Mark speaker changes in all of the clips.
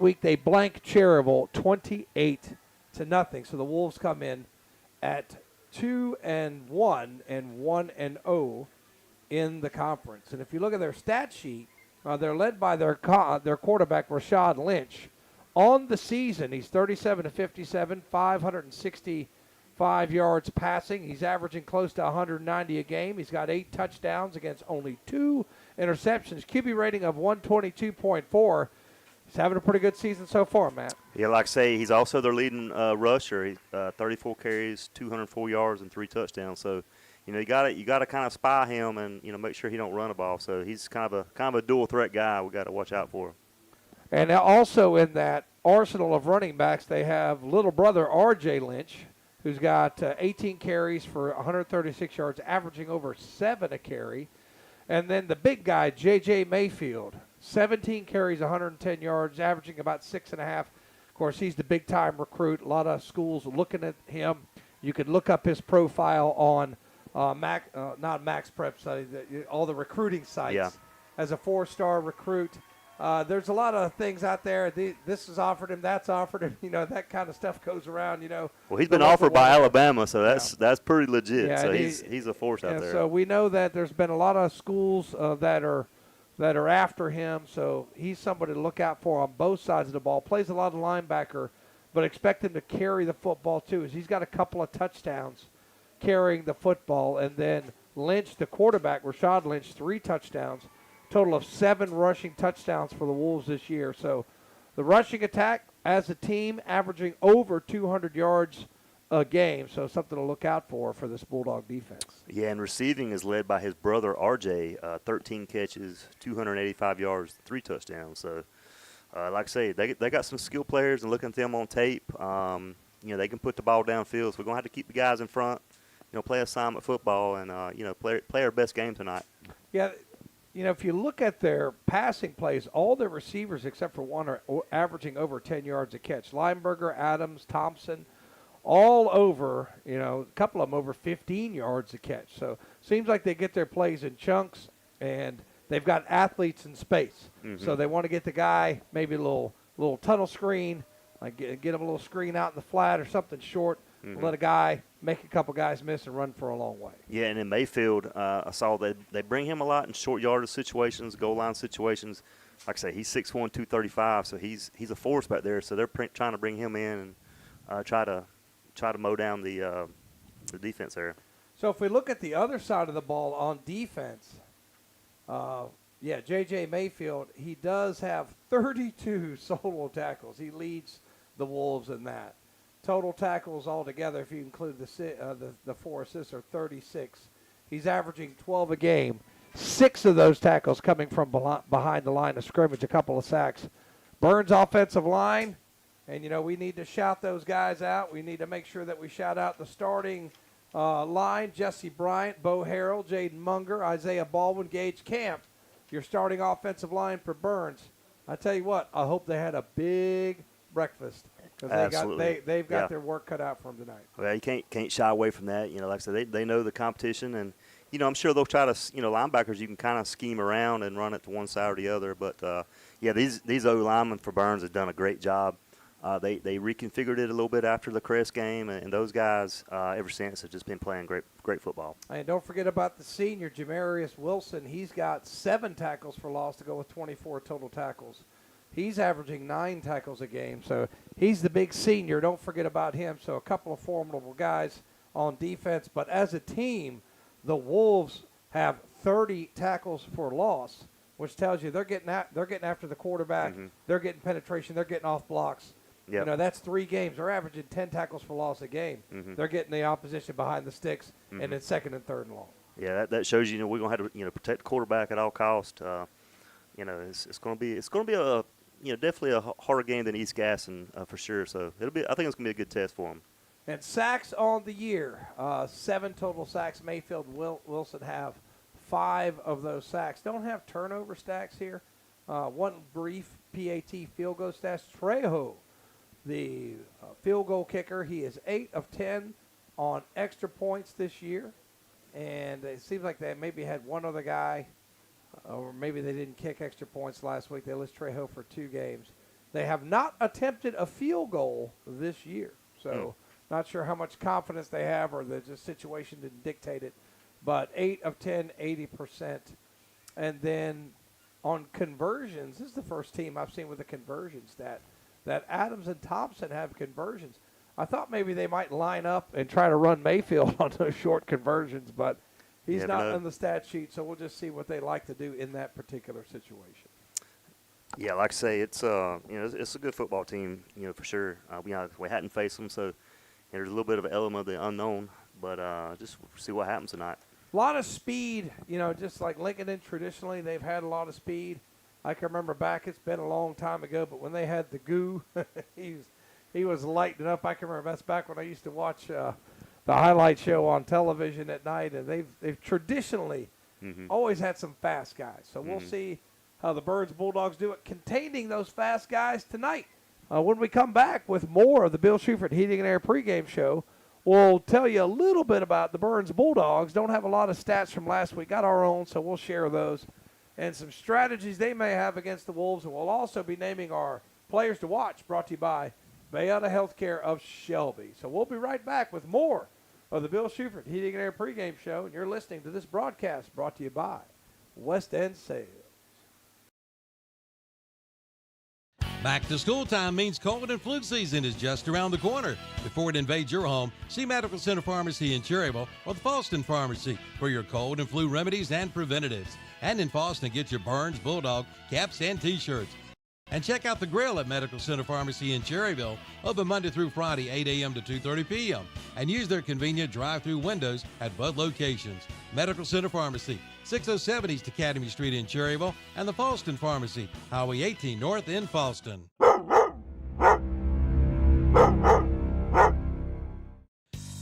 Speaker 1: week they blanked Cherryville 28-0. So the Wolves come in at 2-1 and 1-0 in the conference. And if you look at their stat sheet, they're led by their quarterback Rashad Lynch. On the season, he's 37-57, 565 yards passing. He's averaging close to 190 a game. He's got 8 touchdowns against only 2 interceptions. QB rating of 122.4. He's having a pretty good season so far, Matt.
Speaker 2: Yeah, like I say, he's also their leading rusher. He's 34 carries, 204 yards, and 3 touchdowns. So, you got to kind of spy him and make sure he don't run the ball. So he's kind of a dual threat guy. We got to watch out for him.
Speaker 1: And also in that arsenal of running backs, they have little brother R.J. Lynch, who's got 18 carries for 136 yards, averaging over 7 a carry. And then the big guy, J.J. Mayfield, 17 carries, 110 yards, averaging about 6.5. Of course, he's the big-time recruit. A lot of schools looking at him. You can look up his profile on not Max Prep study, all the recruiting sites.
Speaker 2: Yeah.
Speaker 1: As a 4-star recruit. There's a lot of things out there. This is offered him, that's offered him. That kind of stuff goes around.
Speaker 2: Well, he's been offered by Alabama, so that's pretty legit.
Speaker 1: Yeah,
Speaker 2: so he's a force out there.
Speaker 1: So we know that there's been a lot of schools that are after him. So he's somebody to look out for on both sides of the ball. Plays a lot of linebacker, but expect him to carry the football too. He's got a couple of touchdowns carrying the football, and then Lynch, the quarterback, Rashad Lynch, 3 touchdowns. Total of 7 rushing touchdowns for the Wolves this year. So the rushing attack as a team averaging over 200 yards a game. So something to look out for this Bulldog defense.
Speaker 2: Yeah, and receiving is led by his brother R.J., 13 catches, 285 yards, 3 touchdowns. So like I say, they got some skill players, and looking at them on tape, they can put the ball downfield. So we're going to have to keep the guys in front, play assignment football and, play our best game tonight.
Speaker 1: Yeah. If you look at their passing plays, all their receivers except for one are averaging over 10 yards a catch. Lineberger, Adams, Thompson, all over, a couple of them over 15 yards a catch. So seems like they get their plays in chunks, and they've got athletes in space. Mm-hmm. So they want to get the guy maybe a little tunnel screen, like get him a little screen out in the flat or something short. Mm-hmm. Let a guy make a couple guys miss and run for a long way.
Speaker 2: Yeah, and in Mayfield, I saw that they bring him a lot in short yardage situations, goal line situations. Like I say, he's 6'1", 235, so he's a force back there. So they're trying to bring him in and try to mow down the defense there.
Speaker 1: So if we look at the other side of the ball on defense, J.J. Mayfield, he does have 32 solo tackles. He leads the Wolves in that. Total tackles altogether, if you include the 4 assists, are 36. He's averaging 12 a game. 6 of those tackles coming from behind the line of scrimmage, a couple of sacks. Burns' offensive line, and, we need to shout those guys out. We need to make sure that we shout out the starting line: Jesse Bryant, Bo Harrell, Jaden Munger, Isaiah Baldwin, Gage Camp. Your starting offensive line for Burns. I tell you what, I hope they had a big breakfast.
Speaker 2: Absolutely.
Speaker 1: They've got their work cut out for them tonight.
Speaker 2: Well, you can't shy away from that. Like I said, they know the competition, and I'm sure they'll try to linebackers you can kind of scheme around and run it to one side or the other. But these O linemen for Burns have done a great job. They reconfigured it a little bit after the Crest game, and those guys ever since have just been playing great football.
Speaker 1: And don't forget about the senior Jamarius Wilson. He's got 7 tackles for loss to go with 24 total tackles. He's averaging 9 tackles a game, so he's the big senior. Don't forget about him. So a couple of formidable guys on defense. But as a team, the Wolves have 30 tackles for loss, which tells you they're getting after the quarterback. Mm-hmm. They're getting penetration. They're getting off blocks.
Speaker 2: Yep.
Speaker 1: That's 3 games. They're averaging 10 tackles for loss a game. Mm-hmm. They're getting the opposition behind the sticks and in second and third and long.
Speaker 2: Yeah, that shows we're going to have to protect the quarterback at all costs. It's going to be a definitely a harder game than East Gaston for sure. So I think it's going to be a good test for them.
Speaker 1: And sacks on the year, 7 total sacks. Mayfield, Wilson have 5 of those sacks. Don't have turnover stacks here. One brief PAT field goal stats. Trejo, the field goal kicker, he is 8 of 10 on extra points this year. And it seems like they maybe had one other guy, or maybe they didn't kick extra points last week. They list Trejo for 2 games. They have not attempted a field goal this year. So not sure how much confidence they have or the situation didn't dictate it. But 8 of 10, 80%. And then on conversions, this is the first team I've seen with a conversion stat, that Adams and Thompson have conversions. I thought maybe they might line up and try to run Mayfield on those short conversions, but he's not on the stat sheet, so we'll just see what they like to do in that particular situation.
Speaker 2: Yeah, like I say, it's it's a good football team, for sure. We hadn't faced them, so there's a little bit of an element of the unknown, but just see what happens tonight.
Speaker 1: A lot of speed, just like Lincolnton traditionally, they've had a lot of speed. I can remember back, it's been a long time ago, but when they had the goo, he was lighting up. I can remember that's back when I used to watch the highlight show on television at night, and they've traditionally always had some fast guys. So we'll see how the Birds Bulldogs do it, containing those fast guys tonight. When we come back with more of the Bill Schufert Heating and Air pregame show, we'll tell you a little bit about the Burns Bulldogs. Don't have a lot of stats from last week. Got our own, so we'll share those. And some strategies they may have against the Wolves. And we'll also be naming our players to watch, brought to you by Bayonne Healthcare of Shelby. So we'll be right back with more of the Bill Schufert Heating and Air pregame show. And you're listening to this broadcast brought to you by West End Sales.
Speaker 3: Back to school time means cold and flu season is just around the corner. Before it invades your home, see Medical Center Pharmacy in Cherryville or the Falston Pharmacy for your cold and flu remedies and preventatives. And in Falston, get your Burns Bulldog caps and T-shirts. And check out the grill at Medical Center Pharmacy in Cherryville, open Monday through Friday, 8 a.m. to 2:30 p.m. And use their convenient drive-through windows at both locations. Medical Center Pharmacy, 607 East Academy Street in Cherryville, and the Falston Pharmacy, Highway 18 North in Falston.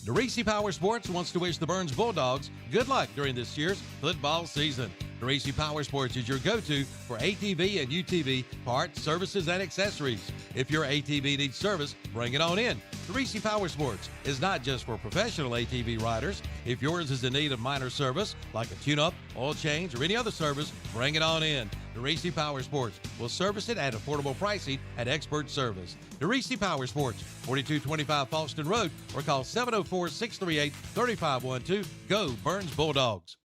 Speaker 3: DeRisi Power Sports wants to wish the Burns Bulldogs good luck during this year's football season. DeRisi Power Sports is your go-to for ATV and UTV parts, services, and accessories. If your ATV needs service, bring it on in. DeRisi Power Sports is not just for professional ATV riders. If yours is in need of minor service, like a tune-up, oil change, or any other service, bring it on in. DeRisi Power Sports will service it at affordable pricing at expert service. DeRisi Power Sports, 4225 Falston Road, or call 704-638-3512. Go Burns Bulldogs.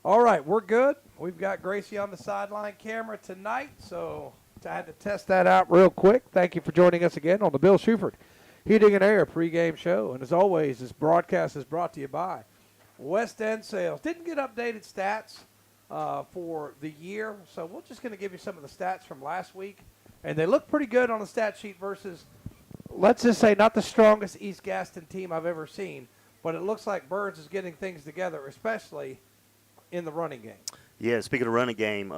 Speaker 1: All right, we're good. We've got Gracie on the sideline camera tonight, so I had to test that out real quick. Thank you for joining us again on the Bill Schufert Heating and Air pregame show. And as always, this broadcast is brought to you by West End Sales. Didn't get updated stats for the year, so we're just going to give you some of the stats from last week. And they look pretty good on the stat sheet versus, let's just say, not the strongest East Gaston team I've ever seen, but it looks like Burns is getting things together, especially in the running game.
Speaker 2: Yeah, speaking of running game,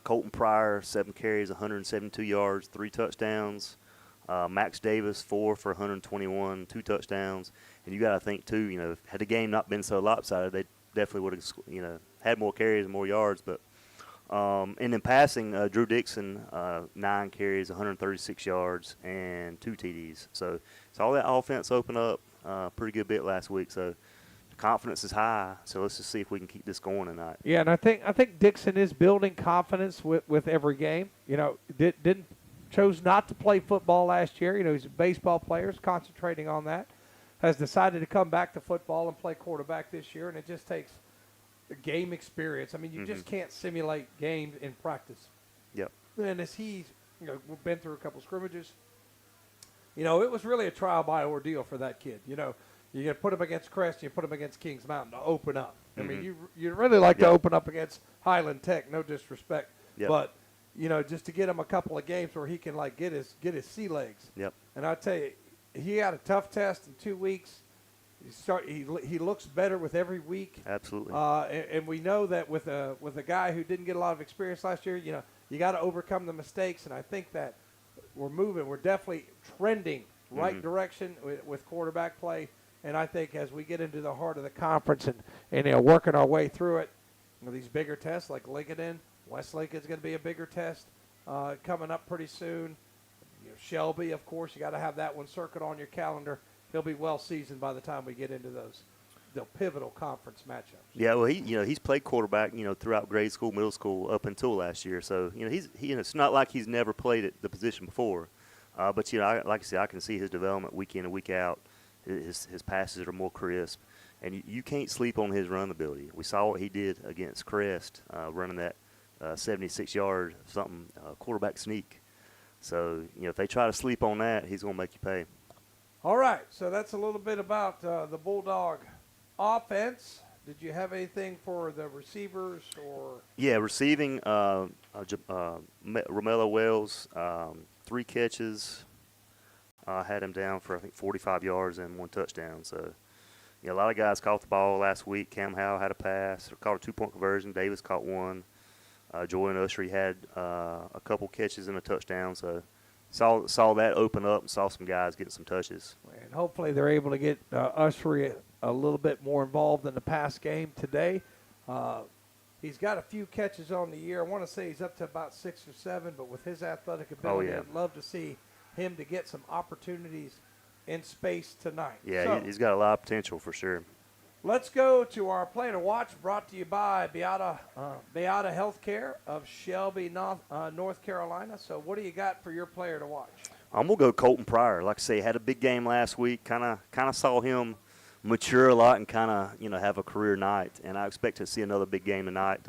Speaker 2: Colton Pryor, 7 carries, 172 yards, 3 touchdowns. Max Davis, 4 for 121, 2 touchdowns. And you got to think, too, had the game not been so lopsided, they definitely would have, had more carries and more yards. But and in passing, Drew Dixon, 9 carries, 136 yards, and 2 TDs. So all that offense opened up pretty good bit last week. So confidence is high, so let's just see if we can keep this going tonight.
Speaker 1: Yeah, and I think Dixon is building confidence with every game. Chose not to play football last year. He's a baseball player, is concentrating on that. Has decided to come back to football and play quarterback this year, and it just takes game experience. I mean, you just can't simulate games in practice.
Speaker 2: Yep.
Speaker 1: And as he's been through a couple scrimmages, it was really a trial by ordeal for that kid. You got to put him against Crest, you put him against Kings Mountain to open up. I mean, you really like to open up against Highland Tech, no disrespect, but just to get him a couple of games where he can get his sea legs.
Speaker 2: Yep.
Speaker 1: And I tell you, he had a tough test in 2 weeks. He looks better with every week.
Speaker 2: Absolutely.
Speaker 1: And we know that with a guy who didn't get a lot of experience last year, you got to overcome the mistakes. And I think that we're definitely trending right direction with quarterback play. And I think as we get into the heart of the conference and working our way through it, these bigger tests like Lincolnton, West Lincoln's going to be a bigger test coming up pretty soon. Shelby, of course, you got to have that one circled on your calendar. He'll be well seasoned by the time we get into the pivotal conference matchups.
Speaker 2: Yeah, well, he's played quarterback, throughout grade school, middle school, up until last year. So, it's not like he's never played at the position before. But, like I said, I can see his development week in and week out. His passes are more crisp. And you can't sleep on his run ability. We saw what he did against Crest, running that 76-yard quarterback sneak. So, if they try to sleep on that, he's going to make you pay.
Speaker 1: All right, so that's a little bit about the Bulldog offense. Did you have anything for the receivers or?
Speaker 2: Yeah, receiving, Romello Wells, 3 catches. Had him down for, I think, 45 yards and 1 touchdown. So, a lot of guys caught the ball last week. Cam Howell had a pass, or caught a 2-point conversion. Davis caught 1. Joy and Ushery had a couple catches and a touchdown. So, saw that open up and saw some guys getting some touches.
Speaker 1: And hopefully they're able to get Ushery a little bit more involved in the pass game today. He's got a few catches on the year. I want to say he's up to about 6 or 7, but with his athletic ability, I'd love to see him to get some opportunities in space tonight.
Speaker 2: Yeah,
Speaker 1: so,
Speaker 2: he's got a lot of potential for sure.
Speaker 1: Let's go to our play to watch, brought to you by Beata Healthcare of Shelby, North Carolina. So what do you got for your player to watch?
Speaker 2: I'm going to go Colton Pryor. Like I say, had a big game last week. Kind of saw him mature a lot and kind of, have a career night. And I expect to see another big game tonight.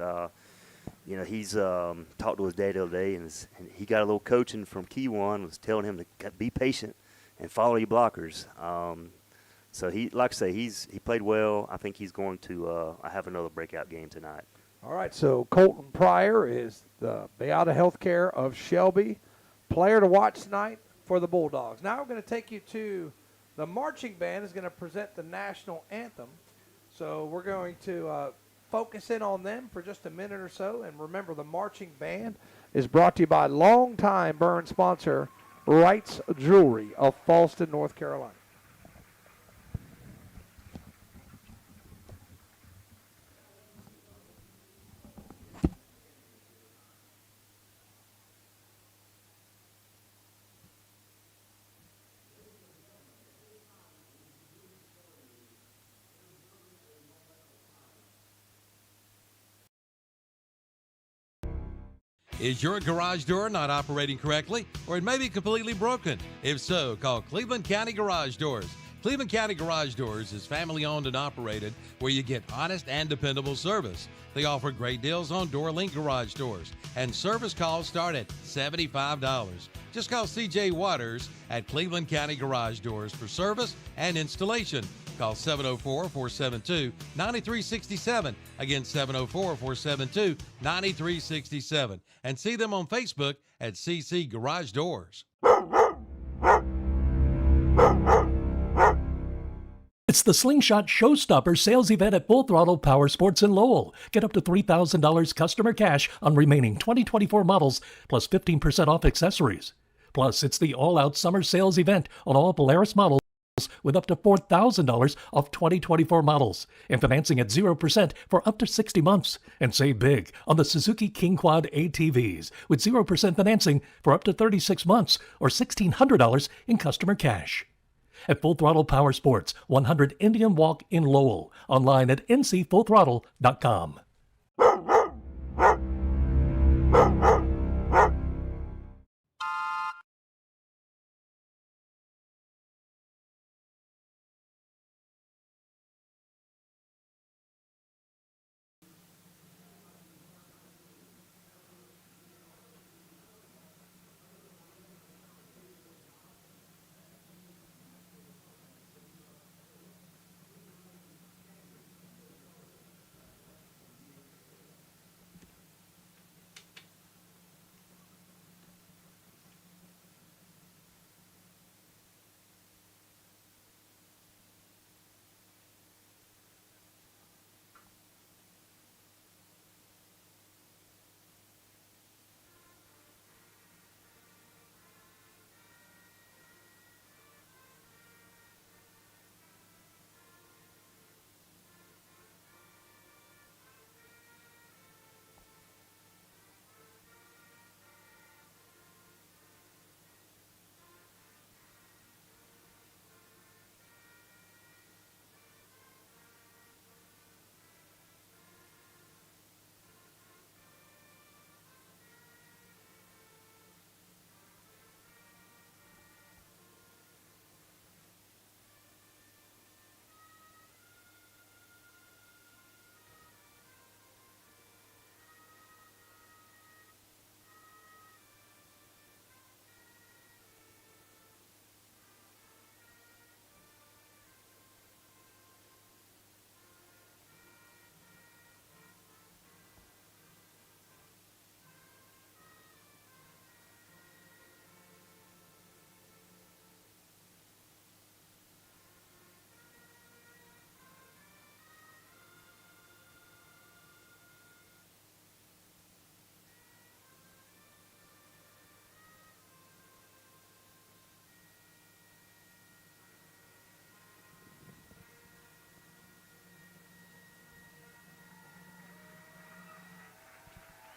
Speaker 2: He's talked to his dad the other day, and he got a little coaching from Key One, was telling him to be patient and follow your blockers. So he played well. I think he's going to have another breakout game tonight.
Speaker 1: All right, so Colton Pryor is the Beata Healthcare of Shelby player to watch tonight for the Bulldogs. Now we're going to take you to the marching band is going to present the national anthem. So we're going to focus in on them for just a minute or so. And remember, the marching band is brought to you by longtime Burn sponsor Wright's Jewelry of Falston, North Carolina.
Speaker 3: Is your garage door not operating correctly, or it may be completely broken? If so, call Cleveland County Garage Doors. Cleveland County Garage Doors is family-owned and operated, where you get honest and dependable service. They offer great deals on door-link garage doors, and service calls start at $75. Just call C.J. Waters at Cleveland County Garage Doors for service and installation. Call 704-472-9367. Again, 704-472-9367. And see them on Facebook at CC Garage Doors.
Speaker 4: It's the Slingshot Showstopper sales event at Full Throttle Power Sports in Lowell. Get up to $3,000 customer cash on remaining 2024 models, plus 15% off accessories. Plus, it's the all-out summer sales event on all Polaris models with up to $4,000 off 2024 models and financing at 0% for up to 60 months. And save big on the Suzuki King Quad ATVs with 0% financing for up to 36 months or $1,600 in customer cash. At Full Throttle Power Sports, 100 Indian Walk in Lowell. Online at ncfullthrottle.com.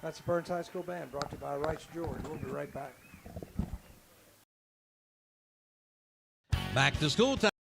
Speaker 1: That's the Burns High School Band, brought to you by Wright's Jewelry. We'll be right back.
Speaker 3: Back to school time.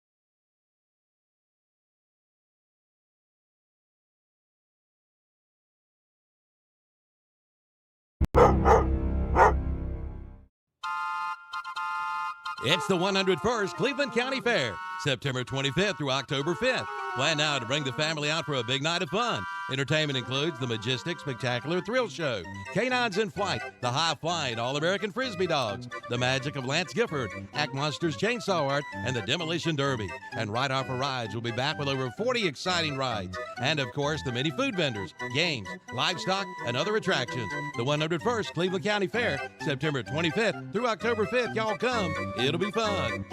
Speaker 3: It's the 101st Cleveland County Fair, September 25th through October 5th. Plan now to bring the family out for a big night of fun. Entertainment includes the Majestic Spectacular Thrill Show, Canines in Flight, the High Flying All-American Frisbee Dogs, the Magic of Lance Gifford, Act Monsters Chainsaw Art, and the Demolition Derby. And Right Off for Rides will be back with over 40 exciting rides. And, of course, the many food vendors, games, livestock, and other attractions. The 101st Cleveland County Fair, September 25th through October 5th. Y'all come. It'll be fun.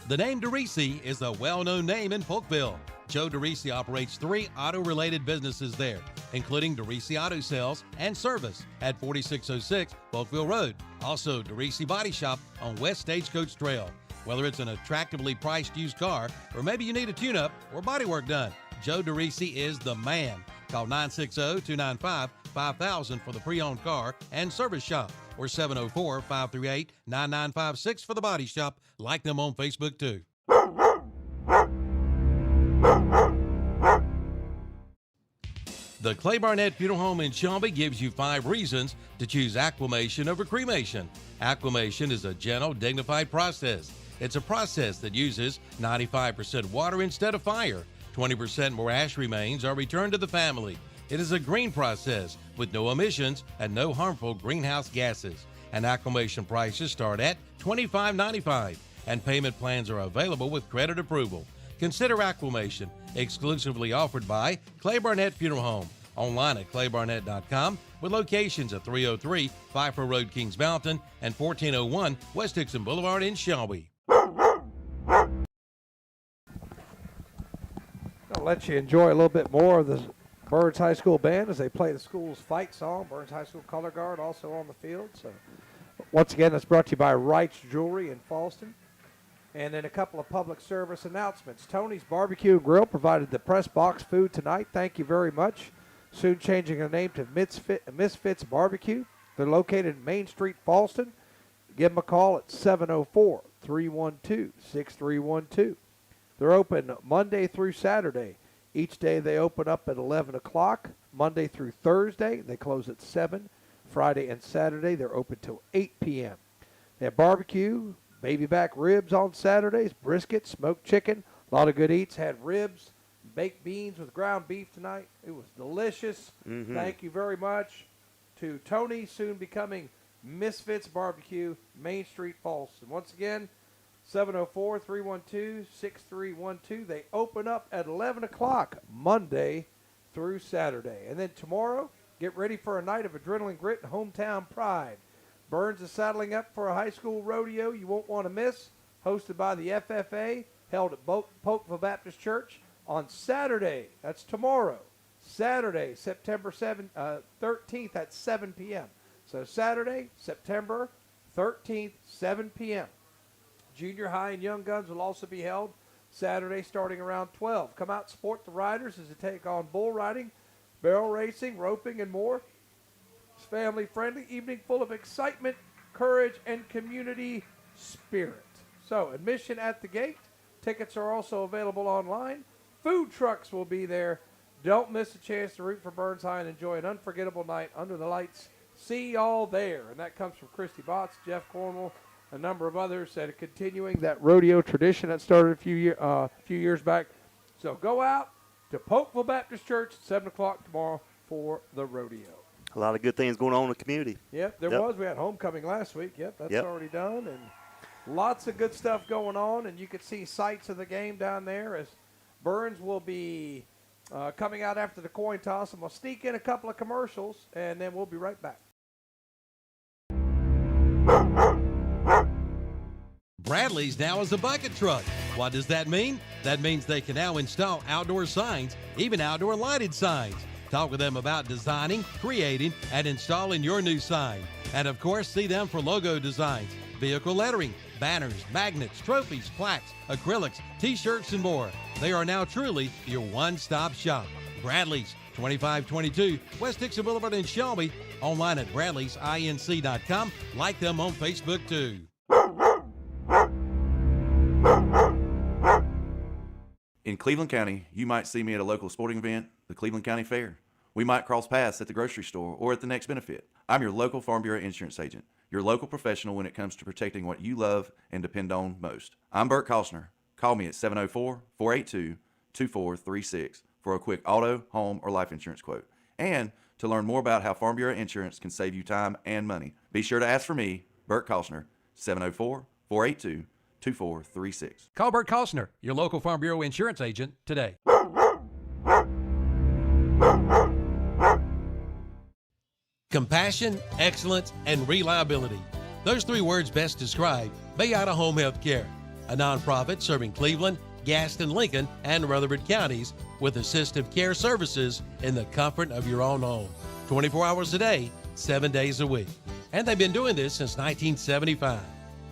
Speaker 3: The name DeRisi is a well-known name in Polkville. Joe DeRisi operates 3 auto-related businesses there, including DeRisi Auto Sales and Service at 4606 Polkville Road. Also, DeRisi Body Shop on West Stagecoach Trail. Whether it's an attractively priced used car or maybe you need a tune-up or body work done, Joe DeRisi is the man. Call 960-295-5000 for the pre-owned car and service shop, or 704-538-9956 for the body shop. Like them on Facebook, too. The Clay Barnett Funeral Home in Shelby gives you 5 reasons to choose aquamation over cremation. Aquamation is a gentle, dignified process. It's a process that uses 95% water instead of fire. 20% more ash remains are returned to the family. It is a green process with no emissions and no harmful greenhouse gases. And aquamation prices start at $25.95, and payment plans are available with credit approval. Consider aquamation, exclusively offered by Clay Barnett Funeral Home. Online at claybarnett.com, with locations at 303 Pfeiffer Road, Kings Mountain, and 1401 West Dixon Boulevard in Shelby.
Speaker 1: I'll let you enjoy a little bit more of the Burns High School Band as they play the school's fight song. Burns High School Color Guard also on the field. So, once again, that's brought to you by Wright's Jewelry in Falston. And then a couple of public service announcements. Tony's Barbecue and Grill provided the press box food tonight. Thank you very much. Soon changing their name to Misfits Barbecue. They're located in Main Street, Falston. Give them a call at 704-312-6312. They're open Monday through Saturday. Each day they open up at 11 o'clock. Monday through Thursday, they close at 7. Friday and Saturday, they're open till 8 p.m. They have barbecue, baby back ribs on Saturdays, brisket, smoked chicken, a lot of good eats. Had ribs, baked beans with ground beef tonight. It was delicious.
Speaker 2: Mm-hmm.
Speaker 1: Thank you very much to Tony, soon becoming Misfits Barbecue, Main Street, Falls. And once again, 704-312-6312. They open up at 11 o'clock Monday through Saturday. And then tomorrow, get ready for a night of adrenaline grit and hometown pride. Burns is saddling up for a high school rodeo you won't want to miss, hosted by the FFA, held at Polkville Baptist Church on Saturday. That's tomorrow, Saturday, September 13th at 7 p.m. So Saturday, September 13th, 7 p.m. Junior high and young guns will also be held Saturday starting around 12. Come out and support the riders as they take on bull riding, barrel racing, roping, and more. It's family-friendly evening full of excitement, courage, and community spirit. So admission at the gate. Tickets are also available online. Food trucks will be there. Don't miss a chance to root for Burns High and enjoy an unforgettable night under the lights. See y'all there. And that comes from Christy Botts, Jeff Cornwell, a number of others that are continuing that rodeo tradition that started a few years back. So go out to Polkville Baptist Church at 7 o'clock tomorrow for the rodeo.
Speaker 2: A lot of good things going on in the community.
Speaker 1: Yep, there was. We had homecoming last week. Yep, that's already done. And lots of good stuff going on. And you could see sights of the game down there as Burns will be coming out after the coin toss. And we'll sneak in a couple of commercials, and then we'll be right back.
Speaker 3: Bradley's now is a bucket truck. What does that mean? That means they can now install outdoor signs, even outdoor lighted signs. Talk with them about designing, creating, and installing your new sign. And of course, see them for logo designs. vehicle lettering, banners, magnets, trophies, plaques, acrylics, t-shirts, and more. They are now truly your one-stop shop. Bradley's, 2522 West Dixon Boulevard in Shelby. Online at bradleysinc.com. Like them on Facebook, too.
Speaker 5: In Cleveland County, you might see me at a local sporting event, the Cleveland County Fair. We might cross paths at the grocery store or at the next benefit. I'm your local Farm Bureau insurance agent, your local professional when it comes to protecting what you love and depend on most. I'm Bert Kostner. Call me at 704-482-2436 for a quick auto, home, or life insurance quote. And to learn more about how Farm Bureau insurance can save you time and money. Be sure to ask for me, Bert Kostner, 704-482-2436.
Speaker 3: Call Bert Kostner, your local Farm Bureau insurance agent, today. Compassion, excellence, and reliability. Those three words best describe Bayada Home Health Care, a nonprofit serving Cleveland, Gaston, Lincoln, and Rutherford counties with assistive care services in the comfort of your own home. 24 hours a day, 7 days a week. And they've been doing this since 1975.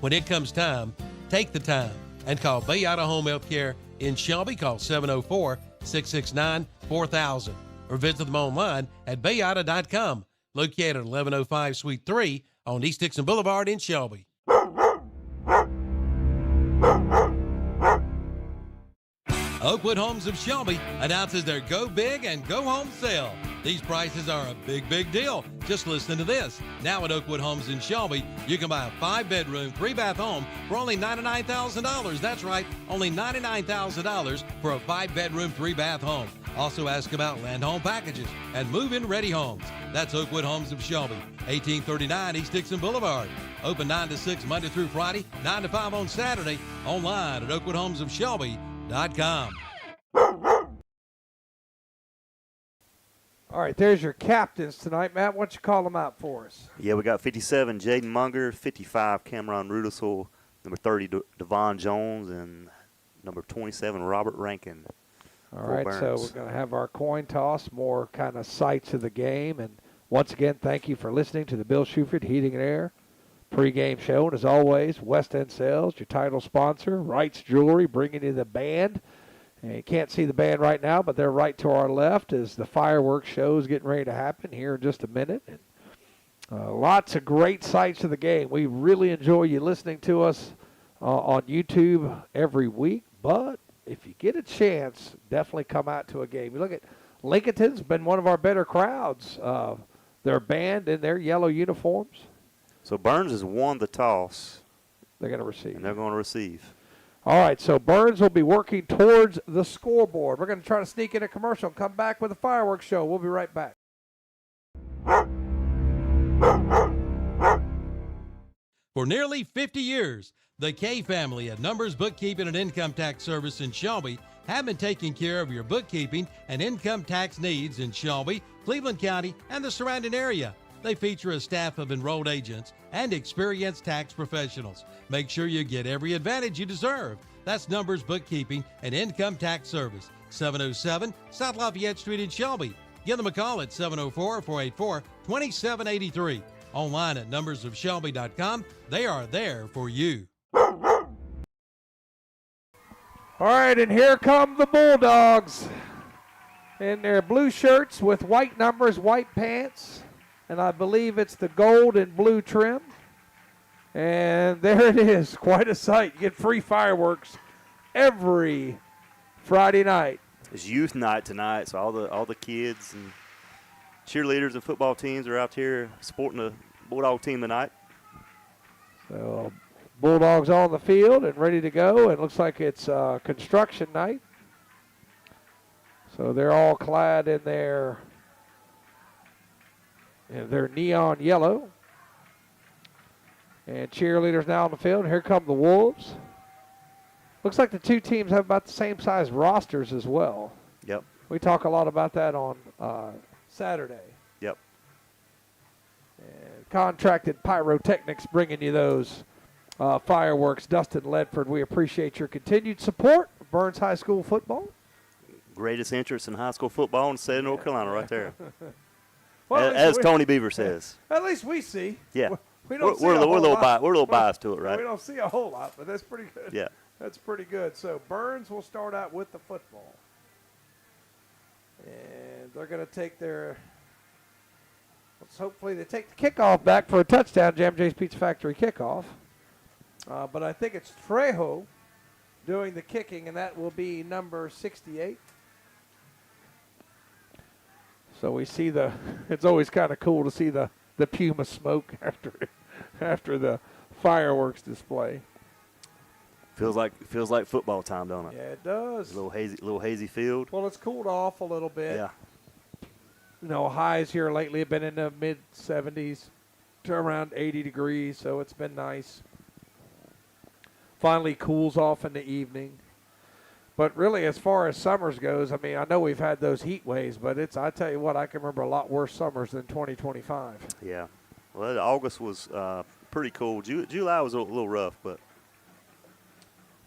Speaker 3: When it comes time, take the time and call Bayada Home Health Care in Shelby. Call 704-669-4000 or visit them online at bayada.com. Located at 1105 Suite 3 on East Dixon Boulevard in Shelby. Oakwood Homes of Shelby announces their Go Big and Go Home sale. These prices are a big, big deal. Just listen to this. Now at Oakwood Homes in Shelby, you can buy a 5-bedroom, 3-bath home for only $99,000. That's right, only $99,000 for a 5-bedroom, 3-bath home. Also ask about land home packages and move-in ready homes. That's Oakwood Homes of Shelby, 1839 East Dixon Boulevard. Open 9 to 6 Monday through Friday, 9 to 5 on Saturday. Online at oakwoodhomesofshelby.com.
Speaker 1: All right, there's your captains tonight. Matt, why don't you call them out for us?
Speaker 2: Yeah, we got 57, Jaden Munger, 55, Cameron Rudisell, number 30, Devon Jones, and number 27, Robert Rankin.
Speaker 1: All right, so we're going to have our coin toss, more kind of sights of the game. And once again, thank you for listening to the Bill Shuford Heating and Air pregame show. And as always, West End Sales, your title sponsor, Wright's Jewelry, bringing you the band. And you can't see the band right now, but they're right to our left as the fireworks show is getting ready to happen here in just a minute. And lots of great sights of the game. We really enjoy you listening to us on YouTube every week, but if you get a chance, definitely come out to a game. You look at Lincolnton's been one of our better crowds. Their band in their yellow uniforms.
Speaker 2: So Burns has won the toss.
Speaker 1: They're going to receive.
Speaker 2: And they're going to receive.
Speaker 1: All right, so Burns will be working towards the scoreboard. We're going to try to sneak in a commercial and come back with a fireworks show. We'll be right back.
Speaker 3: For nearly 50 years, the K family at Numbers Bookkeeping and Income Tax Service in Shelby have been taking care of your bookkeeping and income tax needs in Shelby, Cleveland County, and the surrounding area. They feature a staff of enrolled agents and experienced tax professionals. Make sure you get every advantage you deserve. That's Numbers Bookkeeping and Income Tax Service, 707 South Lafayette Street in Shelby. Give them a call at 704-484-2783. Online at numbersofshelby.com. They are there for you.
Speaker 1: All right, and here come the Bulldogs in their blue shirts with white numbers, white pants, and I believe it's the gold and blue trim. And there it is, quite a sight. You get free fireworks every Friday night.
Speaker 2: It's youth night tonight, so all the kids and cheerleaders and football teams are out here supporting the Bulldog team tonight.
Speaker 1: So Bulldogs on the field and ready to go. It looks like it's construction night. So they're all clad in their neon yellow. And cheerleaders now on the field. And here come the Wolves. Looks like the two teams have about the same size rosters as well.
Speaker 2: Yep.
Speaker 1: We talk a lot about that on Saturday.
Speaker 2: Yep.
Speaker 1: And contracted pyrotechnics bringing you those fireworks. Dustin Ledford, we appreciate your continued support of Burns High School football.
Speaker 2: Greatest interest in high school football in the state of North Carolina right there.
Speaker 1: Well,
Speaker 2: as Tony Beaver says.
Speaker 1: At least we see.
Speaker 2: Yeah.
Speaker 1: We don't see
Speaker 2: we're
Speaker 1: a
Speaker 2: a
Speaker 1: whole
Speaker 2: little
Speaker 1: lot.
Speaker 2: we're a little biased to it,
Speaker 1: We
Speaker 2: right?
Speaker 1: don't see a whole lot, but that's pretty good.
Speaker 2: Yeah.
Speaker 1: That's pretty good. So Burns will start out with the football. And they're going to take hopefully they take the kickoff back for a touchdown, Jam Jay's Pizza Factory kickoff. But I think it's Trejo doing the kicking, and that will be number 68. So we see it's always kind of cool to see the Puma smoke after the fireworks display.
Speaker 2: Feels like football time, don't it?
Speaker 1: Yeah, it does.
Speaker 2: A little hazy field.
Speaker 1: Well, it's cooled off a little bit.
Speaker 2: Yeah.
Speaker 1: You know, highs here lately have been in the mid-70s to around 80 degrees, so it's been nice. Finally cools off in the evening. But really, as far as summers goes, I mean, I know we've had those heat waves, but I tell you what, I can remember a lot worse summers than 2025.
Speaker 2: Yeah. Well, August was pretty cool. July was a little rough, but.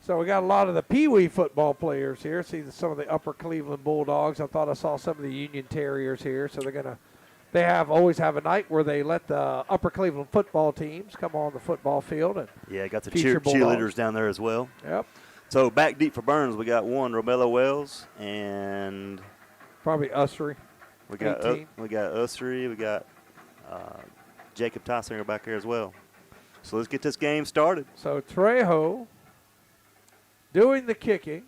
Speaker 1: So we got a lot of the Pee Wee football players here. See some of the Upper Cleveland Bulldogs. I thought I saw some of the Union Terriers here. So they always have a night where they let the Upper Cleveland football teams come on the football field and
Speaker 2: Got the
Speaker 1: feature
Speaker 2: cheerleaders down there as well.
Speaker 1: Yep.
Speaker 2: So back deep for Burns, we got one Romello Wells and
Speaker 1: probably Ussery.
Speaker 2: we got
Speaker 1: 18.
Speaker 2: we got Ussery, we got Jacob Tysinger back there as well. So let's get this game started.
Speaker 1: So Trejo doing the kicking.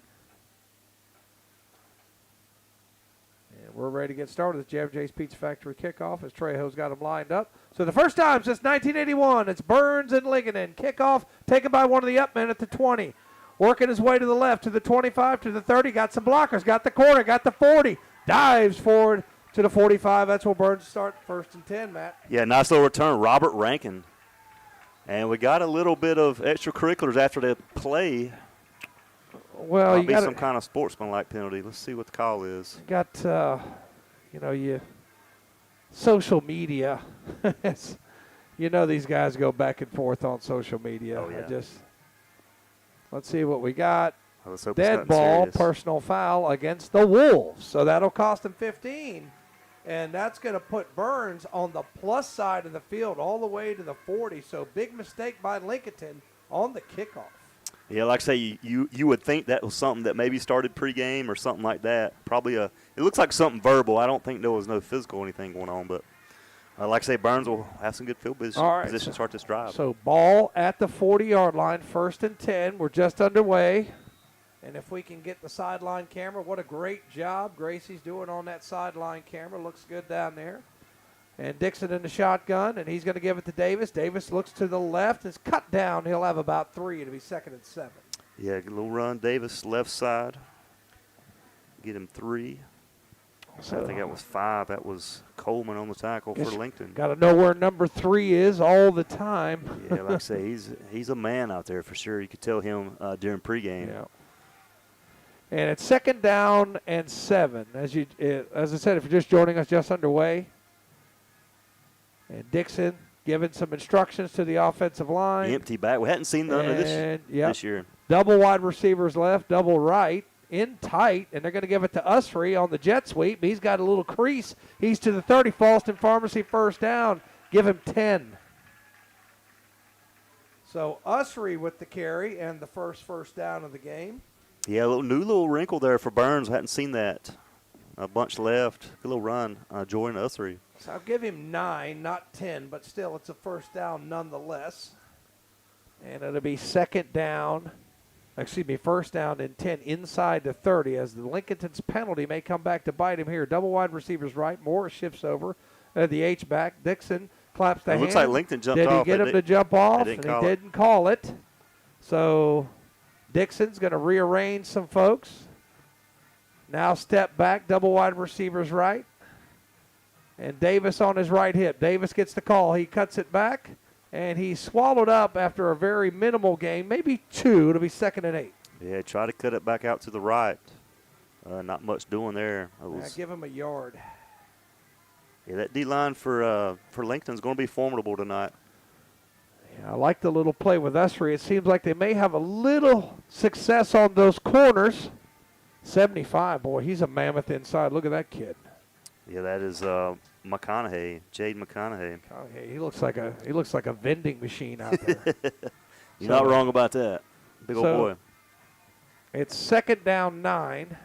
Speaker 1: And we're ready to get started. It's Jam Jay's Pizza Factory kickoff as Trejo's got them lined up. So the first time since 1981, it's Burns and Lincolnton. Kickoff taken by one of the upmen at the 20. Working his way to the left, to the 25, to the 30. Got some blockers, got the corner, got the 40. Dives forward to the 45. That's where Burns start first and 10, Matt.
Speaker 2: Yeah, nice little return, Robert Rankin. And we got a little bit of extracurriculars after the play.
Speaker 1: Well,
Speaker 2: Might
Speaker 1: you
Speaker 2: be
Speaker 1: got
Speaker 2: some kind of sportsmanlike penalty. Let's see what the call is.
Speaker 1: Social media. These guys go back and forth on social media.
Speaker 2: Oh, yeah.
Speaker 1: Let's see what we got.
Speaker 2: Let's hope it's
Speaker 1: Dead
Speaker 2: nothing
Speaker 1: ball,
Speaker 2: serious.
Speaker 1: personal foul against the Wolves. So that'll cost them 15. And that's going to put Burns on the plus side of the field all the way to the 40. So big mistake by Lincolnton on the kickoff.
Speaker 2: Yeah, like I say, you would think that was something that maybe started pregame or something like that. Probably it looks like something verbal. I don't think there was no physical or anything going on, but like I say, Burns will have some good field position to start this drive.
Speaker 1: So ball at the 40-yard line, first and 10. We're just underway. And if we can get the sideline camera, what a great job Gracie's doing on that sideline camera. Looks good down there. And Dixon in the shotgun, and he's going to give it to Davis. Davis looks to the left. It's cut down. He'll have about 3. It'll be second and 7.
Speaker 2: Yeah, a little run. Davis, left side. Get him 3. So I think that was 5. That was Coleman on the tackle for Lincoln.
Speaker 1: Got to know where number 3 is all the time.
Speaker 2: Yeah, like I say, he's a man out there for sure. You could tell him during pregame.
Speaker 1: Yeah. And it's second down and 7. As I said, if you're just joining us, just underway. And Dixon giving some instructions to the offensive line.
Speaker 2: Empty back. We hadn't seen none of this year.
Speaker 1: Double wide receivers left, double right, in tight, and they're going to give it to Ussery on the jet sweep. He's got a little crease. He's to the 30, Falston Pharmacy first down. Give him 10. So Ussery with the carry and the first down of the game.
Speaker 2: Yeah, a new little wrinkle there for Burns. Hadn't seen that. A bunch left. Good little run. Jordan Ussery.
Speaker 1: So I'll give him 9, not 10, but still it's a first down nonetheless. And it'll be first down and 10 inside the 30 as the Lincolnton's penalty may come back to bite him here. Double wide receivers right. Morris shifts over. The H-back. Dixon claps the hand.
Speaker 2: Looks like Lincoln jumped off.
Speaker 1: Did he get him to jump off?
Speaker 2: And
Speaker 1: he didn't call it. So Dixon's going to rearrange some folks. Now step back. Double wide receivers right. And Davis on his right hip. Davis gets the call. He cuts it back, and he's swallowed up after a very minimal gain, maybe 2. It'll be second and 8.
Speaker 2: Yeah, try to cut it back out to the right. Not much doing there.
Speaker 1: Give him a yard.
Speaker 2: Yeah, that D-line for Lincoln's going to be formidable tonight.
Speaker 1: Yeah, I like the little play with Ussery. It seems like they may have a little success on those corners. 75, boy, he's a mammoth inside. Look at that kid.
Speaker 2: Yeah, that is McConaughey, Jade McConaughey.
Speaker 1: Oh, yeah, he looks like a vending machine out there.
Speaker 2: You're not wrong about that. Big old boy.
Speaker 1: It's 2nd down 9.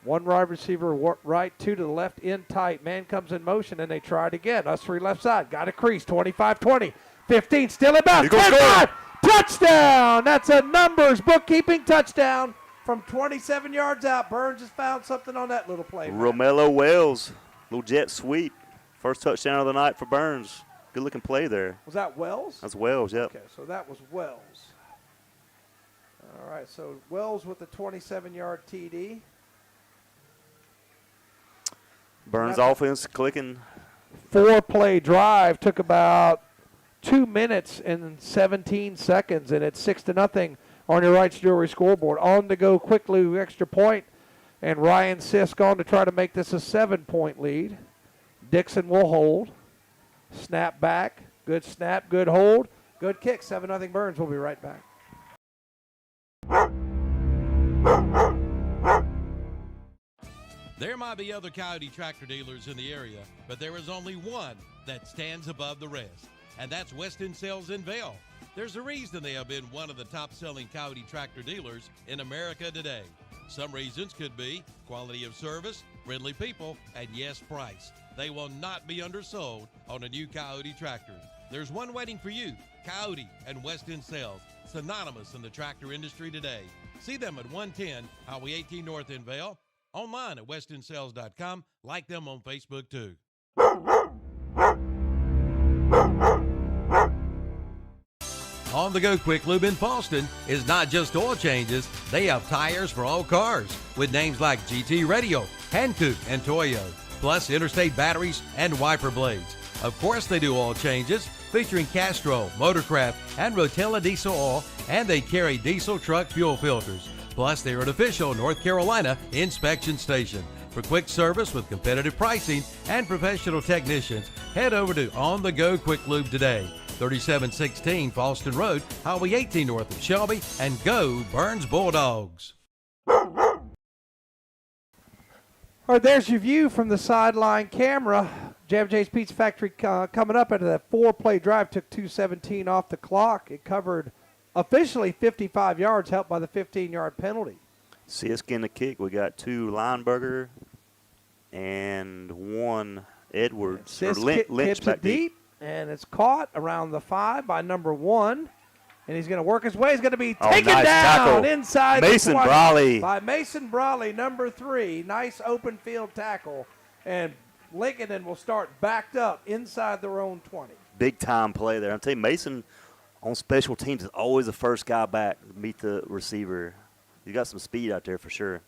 Speaker 1: One wide receiver right, 2 to the left, in tight. Man comes in motion, and they try it again. Us 3 left side. Got a crease. 25-20. 15. Still in bounds. 25. Touchdown. That's a numbers bookkeeping touchdown from 27 yards out. Burns has found something on that little play.
Speaker 2: Romello Wells. Little jet sweep. First touchdown of the night for Burns. Good looking play there.
Speaker 1: Was that Wells?
Speaker 2: That's Wells, yep.
Speaker 1: Okay, so that was Wells. All right, so Wells with the 27-yard TD.
Speaker 2: Burns offense clicking.
Speaker 1: 4-play drive took about 2 minutes and 17 seconds, and it's 6-0 on your Wright's Jewelry scoreboard. On to go quickly, extra point, and Ryan Sisk on to try to make this a 7-point lead. Dixon will hold. Snap back. Good snap, good hold. Good kick. 7-0 Burns. We'll be right back.
Speaker 3: There might be other Coyote tractor dealers in the area, but there is only one that stands above the rest, and that's Weston Sales in Vail. There's a reason they have been one of the top-selling Coyote tractor dealers in America today. Some reasons could be quality of service, friendly people, and yes, price. They will not be undersold on a new Coyote tractor. There's one waiting for you, Coyote and Weston Sales, synonymous in the tractor industry today. See them at 110 Highway 18 North in Vail. Online at westonsales.com. Like them on Facebook, too. On the Go Quick Lube in Boston is not just oil changes. They have tires for all cars with names like GT Radio, Hankook, and Toyo, plus interstate batteries and wiper blades. Of course, they do oil changes featuring Castrol, Motorcraft, and Rotella diesel oil, and they carry diesel truck fuel filters. Plus, they're an official North Carolina inspection station. For quick service with competitive pricing and professional technicians, head over to On The Go Quick Lube today. 3716 Falston Road, Highway 18 north of Shelby, and go Burns Bulldogs.
Speaker 1: All right, there's your view from the sideline camera. Jam J's Pizza Factory coming up after that 4-play drive. Took 2:17 off the clock. It covered officially 55 yards, helped by the 15-yard penalty.
Speaker 2: Sisk in the kick. We got 2 Lineberger and 1 Edwards.
Speaker 1: Sisk tips it deep, and it's caught around the 5 by number 1. And he's going to work his way. He's going to be taken
Speaker 2: nice
Speaker 1: down
Speaker 2: tackle.
Speaker 1: inside
Speaker 2: Mason
Speaker 1: the 20
Speaker 2: Brawley.
Speaker 1: by Mason Brawley, number 3. Nice open field tackle. And Lincolnton will start backed up inside their own 20.
Speaker 2: Big time play there. I'm telling you, Mason on special teams is always the first guy back to meet the receiver. You got some speed out there for sure.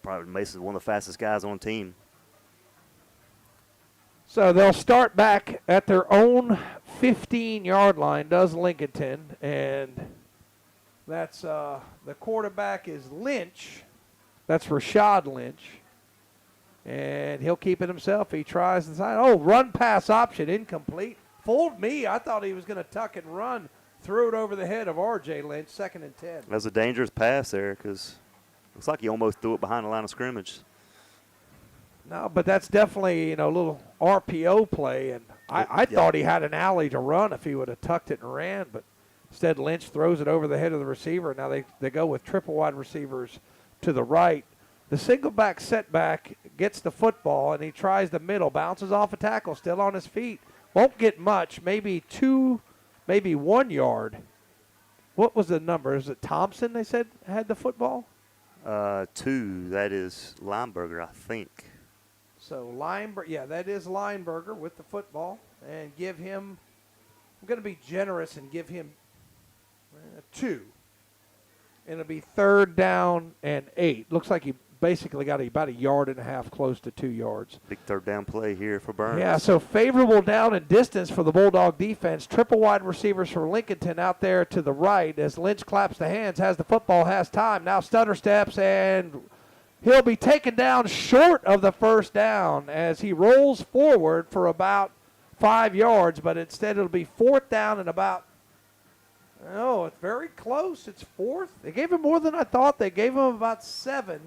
Speaker 2: Probably Mason's one of the fastest guys on the team.
Speaker 1: So they'll start back at their own 15-yard line, does Lincolnton. And that's the quarterback is Lynch. That's Rashad Lynch. And he'll keep it himself. He tries inside. Oh, run pass option, incomplete. Fooled me. I thought he was going to tuck and run. Threw it over the head of R.J. Lynch, 2nd and 10.
Speaker 2: That was a dangerous pass there because looks like he almost threw it behind the line of scrimmage.
Speaker 1: No, but that's definitely, a little RPO play. And I thought he had an alley to run if he would have tucked it and ran. But instead, Lynch throws it over the head of the receiver. Now they go with triple wide receivers to the right. The single back setback gets the football, and he tries the middle. Bounces off a tackle, still on his feet. Won't get much, maybe 2, maybe 1 yard. What was the number? Is it Thompson, they said, had the football?
Speaker 2: 2, that is Lineberger, I think.
Speaker 1: So that is Lineberger with the football. And give him, I'm going to be generous and give him 2. And it'll be 3rd down and 8. Looks like he basically got about 1.5 yards, close to 2 yards.
Speaker 2: Big 3rd down play here for Burns.
Speaker 1: Yeah, so favorable down and distance for the Bulldog defense. Triple wide receivers for Lincolnton out there to the right as Lynch claps the hands, has the football, has time. Now stutter steps, and he'll be taken down short of the 1st down as he rolls forward for about 5 yards, but instead it'll be 4th down and about, it's very close. It's 4th. They gave him more than I thought. They gave him about 7.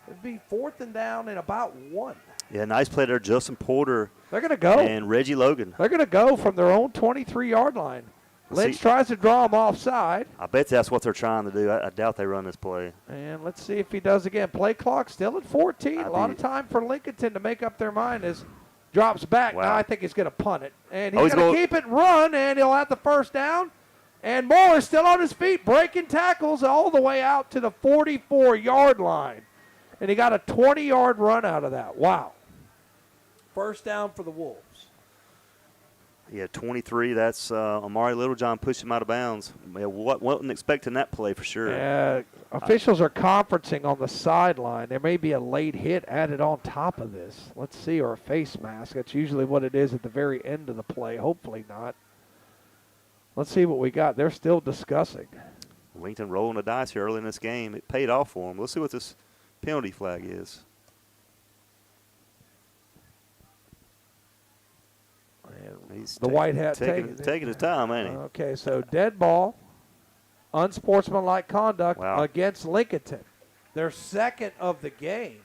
Speaker 1: It'd be 4th and down and about 1.
Speaker 2: Yeah, nice play there, Justin Porter.
Speaker 1: They're going to go.
Speaker 2: And Reggie Logan.
Speaker 1: They're going to go from their own 23-yard line. Lynch tries to draw him offside.
Speaker 2: I bet that's what they're trying to do. I doubt they run this play.
Speaker 1: And let's see if he does again. Play clock still at 14. A lot of time for Lincolnton to make up their mind as drops back.
Speaker 2: Wow.
Speaker 1: Now I think he's going to punt it. And he's going to keep it and run, and he'll have the first down. And Moore is still on his feet, breaking tackles all the way out to the 44-yard line. And he got a 20-yard run out of that. Wow. First down for the Wolves.
Speaker 2: Yeah, 23. That's Amari Littlejohn pushed him out of bounds. Yeah, wasn't expecting that play for sure.
Speaker 1: Yeah, officials are conferencing on the sideline. There may be a late hit added on top of this. Let's see, or a face mask. That's usually what it is at the very end of the play. Hopefully not. Let's see what we got. They're still discussing.
Speaker 2: Lincoln rolling the dice here early in this game. It paid off for him. Let's see what this penalty flag is. He's
Speaker 1: the white hat
Speaker 2: taking his time, ain't he?
Speaker 1: Okay, so dead ball, unsportsmanlike conduct against Lincolnton. Their second of the game.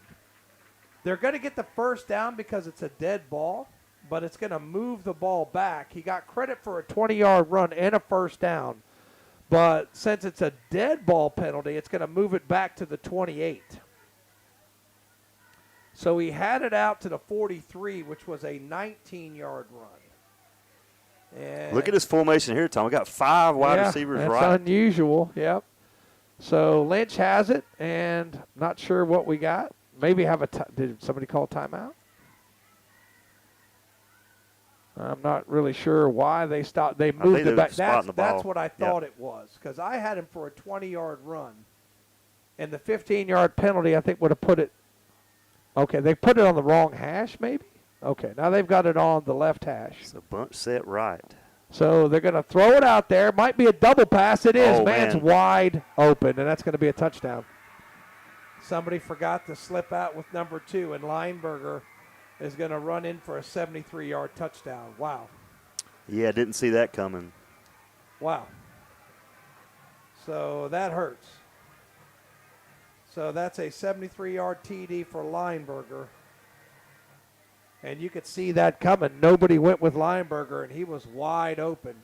Speaker 1: They're going to get the first down because it's a dead ball, but it's going to move the ball back. He got credit for a 20-yard run and a first down, but since it's a dead ball penalty, it's going to move it back to the 28. So he had it out to the 43, which was a 19-yard run. And
Speaker 2: look at this formation here, Tom. We got 5 wide receivers
Speaker 1: that's
Speaker 2: right.
Speaker 1: Unusual, yep. So Lynch has it, and not sure what we got. Maybe have did somebody call a timeout? I'm not really sure why they stopped. They moved it back. That's what I thought it was, because I had him for a 20-yard run, and the 15-yard penalty I think would have put it. Okay, they put it on the wrong hash, maybe. Okay, now they've got it on the left hash.
Speaker 2: It's a bunch set right.
Speaker 1: So they're going to throw it out there. Might be a double pass. It is. Man's wide open, and that's going to be a touchdown. Somebody forgot to slip out with number 2, and Lineberger is going to run in for a 73-yard touchdown. Wow.
Speaker 2: Yeah, didn't see that coming.
Speaker 1: Wow. So that hurts. So that's a 73-yard TD for Lineberger. And you could see that coming. Nobody went with Lineberger, and he was wide open.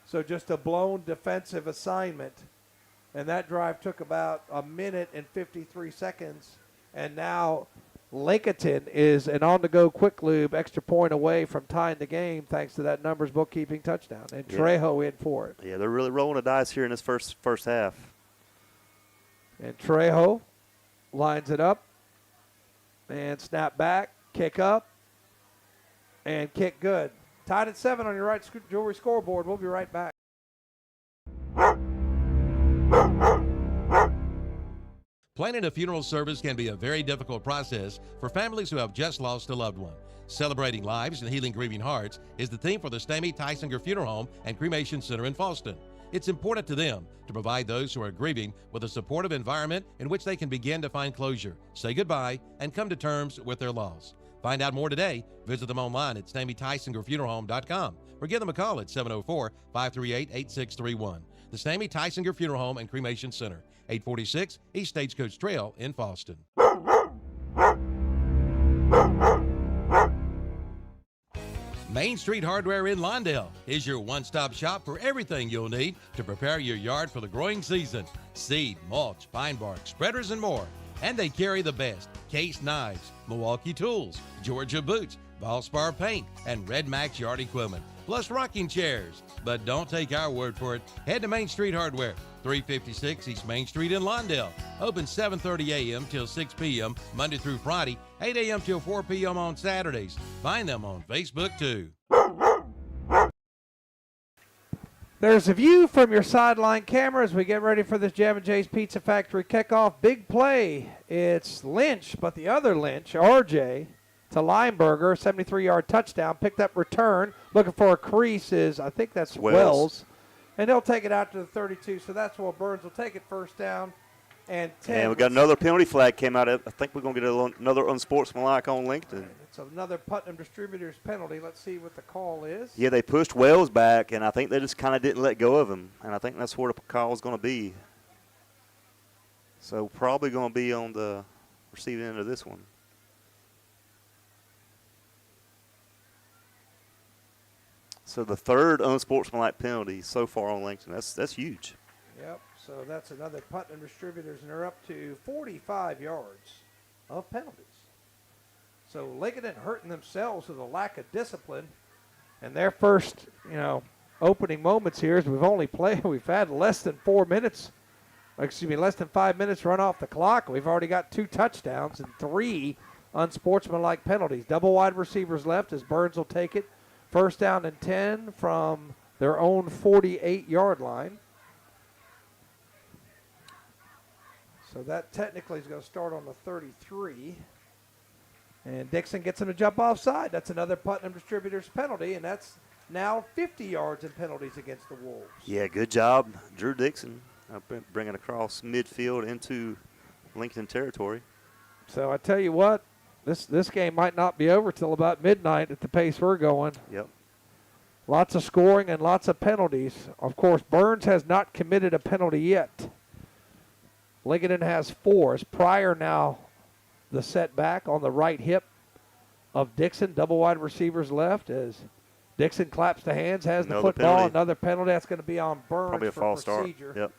Speaker 1: So just a blown defensive assignment. And that drive took about a minute and 53 seconds. And now Lincolnton is an on-the-go quick lube extra point away from tying the game thanks to that numbers bookkeeping touchdown. And Trejo in for it.
Speaker 2: Yeah, they're really rolling the dice here in this first half.
Speaker 1: And Trejo lines it up. And snap back, kick up. And kick good. Tied at 7 on your right jewelry scoreboard. We'll be right back.
Speaker 3: Planning a funeral service can be a very difficult process for families who have just lost a loved one. Celebrating lives and healing grieving hearts is the theme for the Stamey Tysinger Funeral Home and Cremation Center in Fallston. It's important to them to provide those who are grieving with a supportive environment in which they can begin to find closure, say goodbye, and come to terms with their loss. Find out more today. Visit them online at StameyTysingerFuneralHome.com or give them a call at 704-538-8631. The Stamey Tysinger Funeral Home and Cremation Center, 846 East Stagecoach Trail in Fallston. Main Street Hardware in Lawndale is your one-stop shop for everything you'll need to prepare your yard for the growing season. Seed, mulch, pine bark, spreaders, and more. And they carry the best Case knives, Milwaukee tools, Georgia boots, Valspar paint, and Red Max yard equipment, plus rocking chairs. But don't take our word for it. Head to Main Street Hardware, 356 East Main Street in Lawndale. Open 7:30 a.m. till 6 p.m. Monday through Friday, 8 a.m. till 4 p.m. on Saturdays. Find them on Facebook too.
Speaker 1: There's a view from your sideline camera as we get ready for this Jam & J's Pizza Factory kickoff. Big play. It's Lynch, but the other Lynch, RJ, to Lineberger, 73-yard touchdown. Picked up return. Looking for a crease is, I think that's Wells. And they'll take it out to the 32. So that's what Burns will take it first down. And 10.
Speaker 2: And we got another penalty flag came out. I think we're going to get another unsportsmanlike on Lincoln.
Speaker 1: It's another Putnam Distributors penalty. Let's see what the call is.
Speaker 2: Yeah, they pushed Wells back, and I think they just kind of didn't let go of him. And I think that's where the call is going to be. So probably going to be on the receiving end of this one. So the third unsportsmanlike penalty so far on Lincoln. That's huge.
Speaker 1: Yep, so that's another punt and distributors, and they're up to 45 yards of penalties. So Lincoln hurting themselves with a lack of discipline. And their first, opening moments here is we've had less than 5 minutes run off the clock. We've already got 2 touchdowns and 3 unsportsmanlike penalties. Double wide receivers left as Burns will take it. First down and 10 from their own 48-yard line. So that technically is going to start on the 33. And Dixon gets him to jump offside. That's another Putnam Distributors penalty, and that's now 50 yards in penalties against the Wolves.
Speaker 2: Yeah, good job, Drew Dixon, bringing across midfield into Lincoln territory.
Speaker 1: So I tell you what, this game might not be over till about midnight at the pace we're going.
Speaker 2: Yep.
Speaker 1: Lots of scoring and lots of penalties. Of course, Burns has not committed a penalty yet. Lincoln has 4. As Pryor now the setback on the right hip of Dixon. Double wide receivers left as Dixon claps the hands, has the football.
Speaker 2: Penalty.
Speaker 1: Another penalty. That's going to be on Burns.
Speaker 2: Probably a
Speaker 1: for
Speaker 2: false
Speaker 1: procedure.
Speaker 2: start. Yep.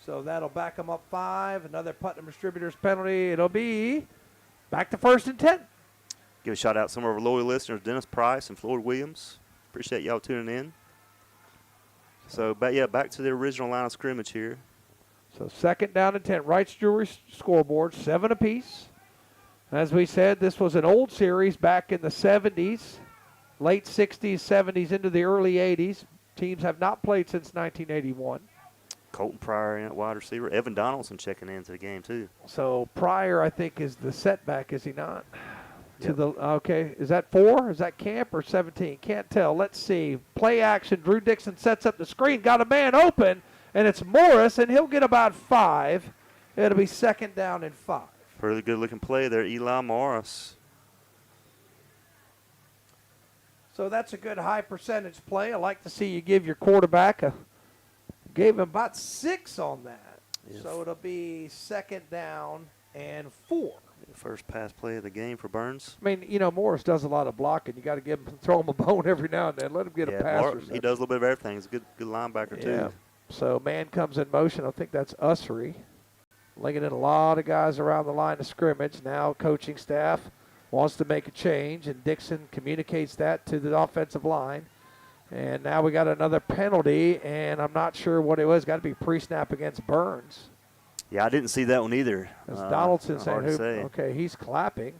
Speaker 1: So that'll back them up 5. Another Putnam Distributors penalty. It'll be back to 1st and 10.
Speaker 2: Give a shout out to some of our loyal listeners, Dennis Price and Floyd Williams. Appreciate y'all tuning in. So, back to the original line of scrimmage here.
Speaker 1: So 2nd down and 10. Wright's Jewelry scoreboard, 7 apiece. As we said, this was an old series back in the 70s, late 60s, 70s, into the early 80s. Teams have not played since 1981.
Speaker 2: Colton Pryor in at wide receiver. Evan Donaldson checking into the game, too.
Speaker 1: So Pryor, I think, is the setback, is he not?
Speaker 2: Yep.
Speaker 1: Okay, is that 4? Is that Camp or 17? Can't tell. Let's see. Play action. Drew Dixon sets up the screen, got a man open, and it's Morris, and he'll get about 5. It'll be 2nd down and 5.
Speaker 2: Really good-looking play there, Eli Morris.
Speaker 1: So that's a good high percentage play. I like to see you give your quarterback gave him about 6 on that.
Speaker 2: Yeah.
Speaker 1: So it'll be 2nd down and 4.
Speaker 2: First pass play of the game for Burns.
Speaker 1: I mean, Morris does a lot of blocking. You got to throw him a bone every now and then. Let him get a pass.
Speaker 2: He does a little bit of everything. He's a good linebacker, too.
Speaker 1: So man comes in motion. I think that's Ussery. Lincoln in a lot of guys around the line of scrimmage. Now coaching staff wants to make a change, and Dixon communicates that to the offensive line. And now we got another penalty, and I'm not sure what it was. Got to be pre-snap against Burns.
Speaker 2: Yeah, I didn't see that one either.
Speaker 1: As Donaldson saying, okay, he's clapping.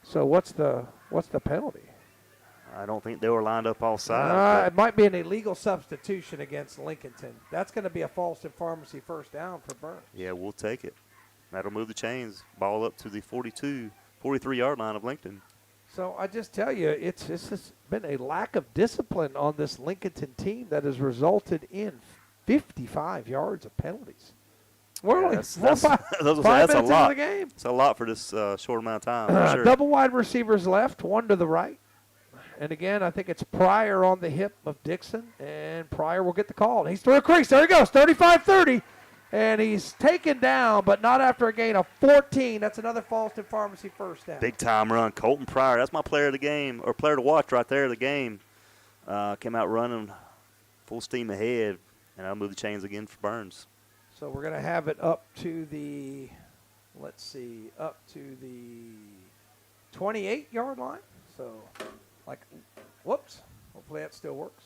Speaker 1: So what's the penalty?
Speaker 2: I don't think they were lined up all sides.
Speaker 1: It might be an illegal substitution against Lincolnton. That's going to be a false and pharmacy 1st down for Burns.
Speaker 2: Yeah, we'll take it. That'll move the chains. Ball up to the 43-yard line of Lincoln.
Speaker 1: So I just tell you, it's just been a lack of discipline on this Lincolnton team that has resulted in 55 yards of penalties. We're only
Speaker 2: that's
Speaker 1: 5
Speaker 2: a
Speaker 1: minutes
Speaker 2: lot.
Speaker 1: into the game.
Speaker 2: It's a lot for this short amount of time. For sure.
Speaker 1: Double wide receivers left, 1 to the right. And again, I think it's Pryor on the hip of Dixon, and Pryor will get the call. And he's through a crease. There he goes, 35-30. And he's taken down, but not after a gain of 14. That's another Falston Pharmacy 1st down.
Speaker 2: Big-time run. Colton Pryor, that's my player of the game, or player to watch right there of the game. Came out running full steam ahead, and I'll move the chains again for Burns.
Speaker 1: So we're going to have it up to the 28-yard line. So, whoops. Hopefully that still works.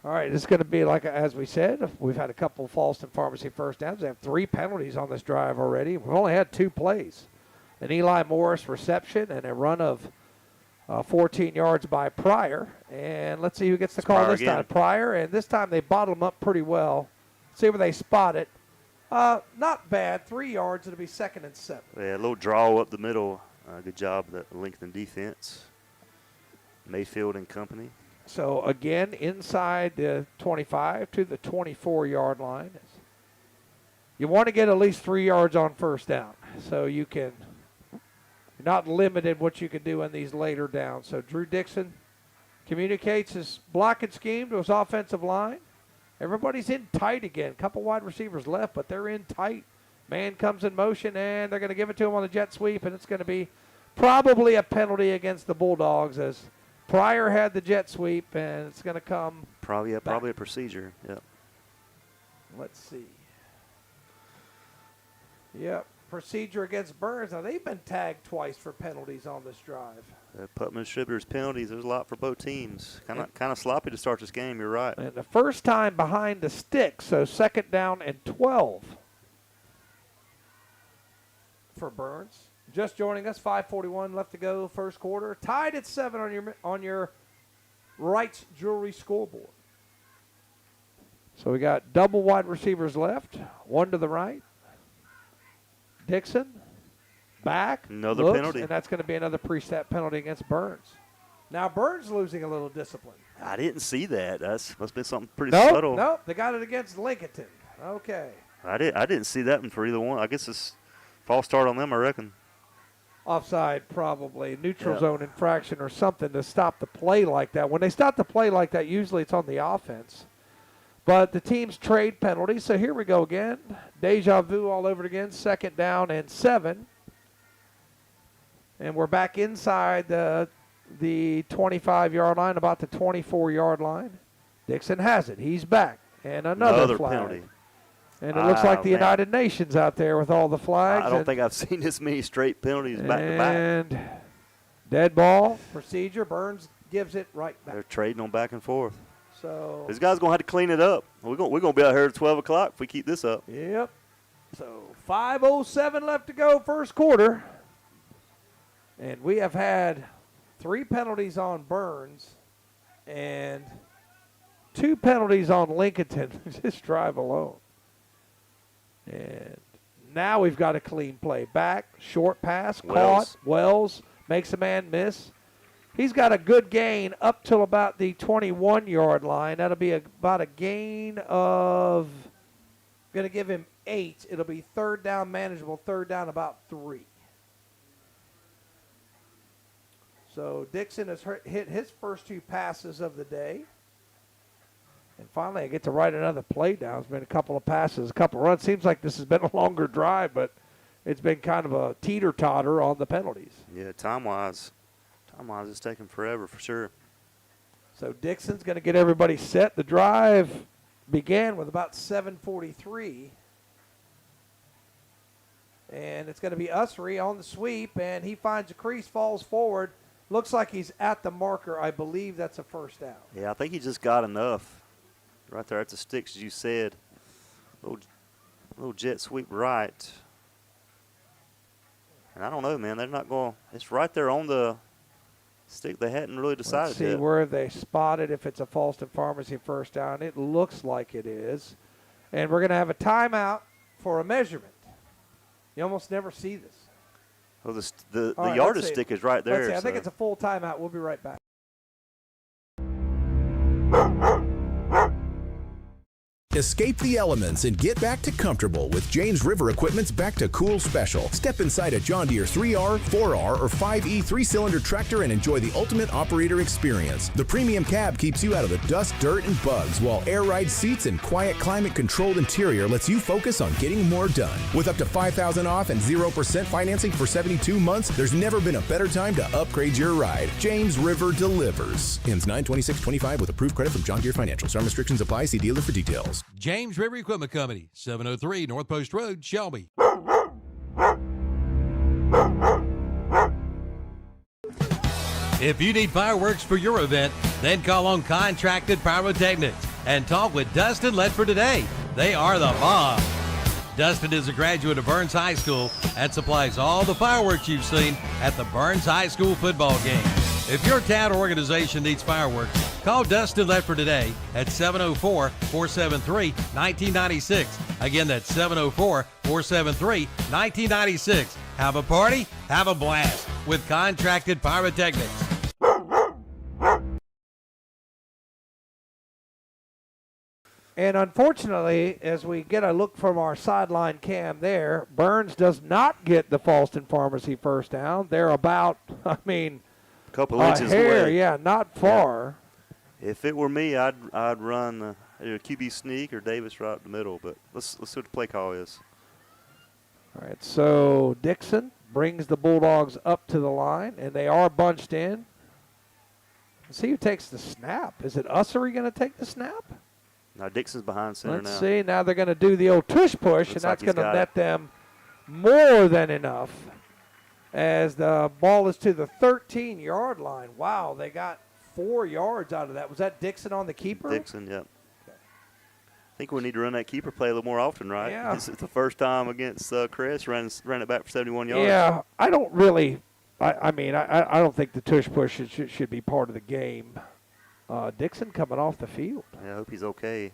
Speaker 1: All right, it's going to be as we said, we've had a couple of Falston Pharmacy 1st downs. They have 3 penalties on this drive already. We've only had 2 plays. An Eli Morris reception and a run of 14 yards by Pryor. And let's see who gets the call this time. Pryor, and this time they bottled him up pretty well. See where they spot it. Not bad. 3 yards. It'll be 2nd and 7.
Speaker 2: Yeah, a little draw up the middle. Good job, the Lincoln defense. Mayfield and company.
Speaker 1: So, again, inside the 25 to the 24-yard line. You want to get at least 3 yards on 1st down. So you're not limited what you can do in these later downs. So Drew Dixon communicates his blocking scheme to his offensive line. Everybody's in tight again. A couple wide receivers left, but they're in tight Man comes in motion, and they're going to give it to him on the jet sweep, and it's going to be probably a penalty against the Bulldogs as Pryor had the jet sweep, and it's going to come
Speaker 2: Probably
Speaker 1: back.
Speaker 2: a procedure. Yep.
Speaker 1: Let's see. Yep, procedure against Burns. Now, they've been tagged twice for penalties on this drive.
Speaker 2: Putman distributors penalties. There's a lot for both teams. Kind of sloppy to start this game. You're right.
Speaker 1: And the first time behind the stick, so 2nd down and 12 for Burns. Just joining us, 5:41 left to go, first quarter. Tied at 7 on your Wright's Jewelry scoreboard. So we got double wide receivers left, one to the right. Dixon, back,
Speaker 2: Another
Speaker 1: looks,
Speaker 2: penalty.
Speaker 1: and that's going to be another pre-snap penalty against Burns. Now Burns losing a little discipline.
Speaker 2: I didn't see that. That's must be something pretty
Speaker 1: Nope,
Speaker 2: subtle.
Speaker 1: nope, they got it against Lincolnton. Okay.
Speaker 2: I didn't see that one for either one. I guess it's false start on them, I reckon.
Speaker 1: Offside, probably. Neutral
Speaker 2: Yeah.
Speaker 1: zone infraction or something to stop the play like that. When they stop the play like that, usually it's on the offense. But the teams trade penalties, so here we go again. Deja vu all over it again. 2nd down and 7. And we're back inside the 25-yard line, about the 24-yard line. Dixon has it. He's back. And another flag.
Speaker 2: penalty.
Speaker 1: And it looks like the
Speaker 2: man.
Speaker 1: United Nations out there with all the flags.
Speaker 2: I don't
Speaker 1: and-
Speaker 2: think I've seen this many straight penalties back to back.
Speaker 1: And dead ball procedure. Burns gives it right
Speaker 2: They're
Speaker 1: back.
Speaker 2: trading on back and forth.
Speaker 1: So,
Speaker 2: These guys gonna have to clean it up. We're gonna be out here at 12 o'clock if we keep this up.
Speaker 1: yep. So 5:07 left to go, first quarter. And we have had 3 penalties on Burns and 2 penalties on Lincolnton this drive alone. And now we've got a clean play. Back, short pass,
Speaker 2: Wells.
Speaker 1: caught. Wells makes a man miss. He's got a good gain up till about the 21-yard line. That'll be about a gain of, going to give him 8. It'll be 3rd down manageable, 3rd down about 3. So Dixon has hit his first 2 passes of the day. And finally, I get to write another play down. It's been a couple of passes, a couple of runs. Seems like this has been a longer drive, but it's been kind of a teeter-totter on the penalties.
Speaker 2: Yeah, time-wise, it's taking forever for sure.
Speaker 1: So Dixon's going to get everybody set. The drive began with about 7:43. And it's going to be Usry on the sweep, and he finds a crease, falls forward. Looks like he's at the marker. I believe that's a first down.
Speaker 2: Yeah, I think he just got enough. Right there at the sticks, as you said. Little jet sweep right. And I don't know, man. They're not going. It's right there on the stick. They hadn't really decided
Speaker 1: Let's see
Speaker 2: yet.
Speaker 1: where they spotted if it's a Falston Pharmacy first down. It looks like it is. And we're going to have a timeout for a measurement. You almost never see this.
Speaker 2: Oh, the
Speaker 1: All right,
Speaker 2: yardage
Speaker 1: let's see.
Speaker 2: stick is right there.
Speaker 1: Let's see. I think
Speaker 2: so-
Speaker 1: it's a full timeout. We'll be right back.
Speaker 6: Escape the elements and get back to comfortable with James River Equipment's Back to Cool special. Step inside a John Deere 3R, 4R, or 5E 3-cylinder tractor and enjoy the ultimate operator experience. The premium cab keeps you out of the dust, dirt, and bugs, while air ride seats and quiet climate-controlled interior lets you focus on getting more done. With up to $5,000 off and 0% financing for 72 months, there's never been a better time to upgrade your ride. James River delivers. Ends 9/26/25 with approved credit from John Deere Financial. Some restrictions apply. See dealer for details.
Speaker 3: James River Equipment Company, 703 North Post Road, Shelby. If you need fireworks for your event, then call on Contracted Pyrotechnics and talk with Dustin Ledford today. They are the bomb. Dustin is a graduate of Burns High School and supplies all the fireworks you've seen at the Burns High School football game. If your town or organization needs fireworks, call Dustin Ledford today at 704-473-1996. Again, that's 704-473-1996. Have a party, have a blast with Contracted Pyrotechnics.
Speaker 1: And unfortunately, as we get a look from our sideline cam there, Burns does not get the Falston Pharmacy first down. They're about,
Speaker 2: A couple
Speaker 1: a
Speaker 2: inches
Speaker 1: hair,
Speaker 2: away.
Speaker 1: yeah, not far.
Speaker 2: If it were me, I'd run either QB sneak or Davis right up the middle. But let's see what the play call is.
Speaker 1: All right, so Dixon brings the Bulldogs up to the line, and they are bunched in. Let's see who takes the snap. Is it Ussery going to take the snap?
Speaker 2: Now Dixon's behind center
Speaker 1: Let's
Speaker 2: now.
Speaker 1: see. Now they're going to do the old tush push, and that's going to net them more than enough as the ball is to the 13-yard line. Wow, they got 4 yards out of that. Was that Dixon on the keeper?
Speaker 2: Dixon, yep. I think we need to run that keeper play a little more often, right?
Speaker 1: Yeah.
Speaker 2: This is the first time against Chris, ran it back for 71 yards.
Speaker 1: Yeah, I don't really – I mean, I don't think the tush push should be part of the game. Dixon coming off the field.
Speaker 2: Yeah, I hope he's okay.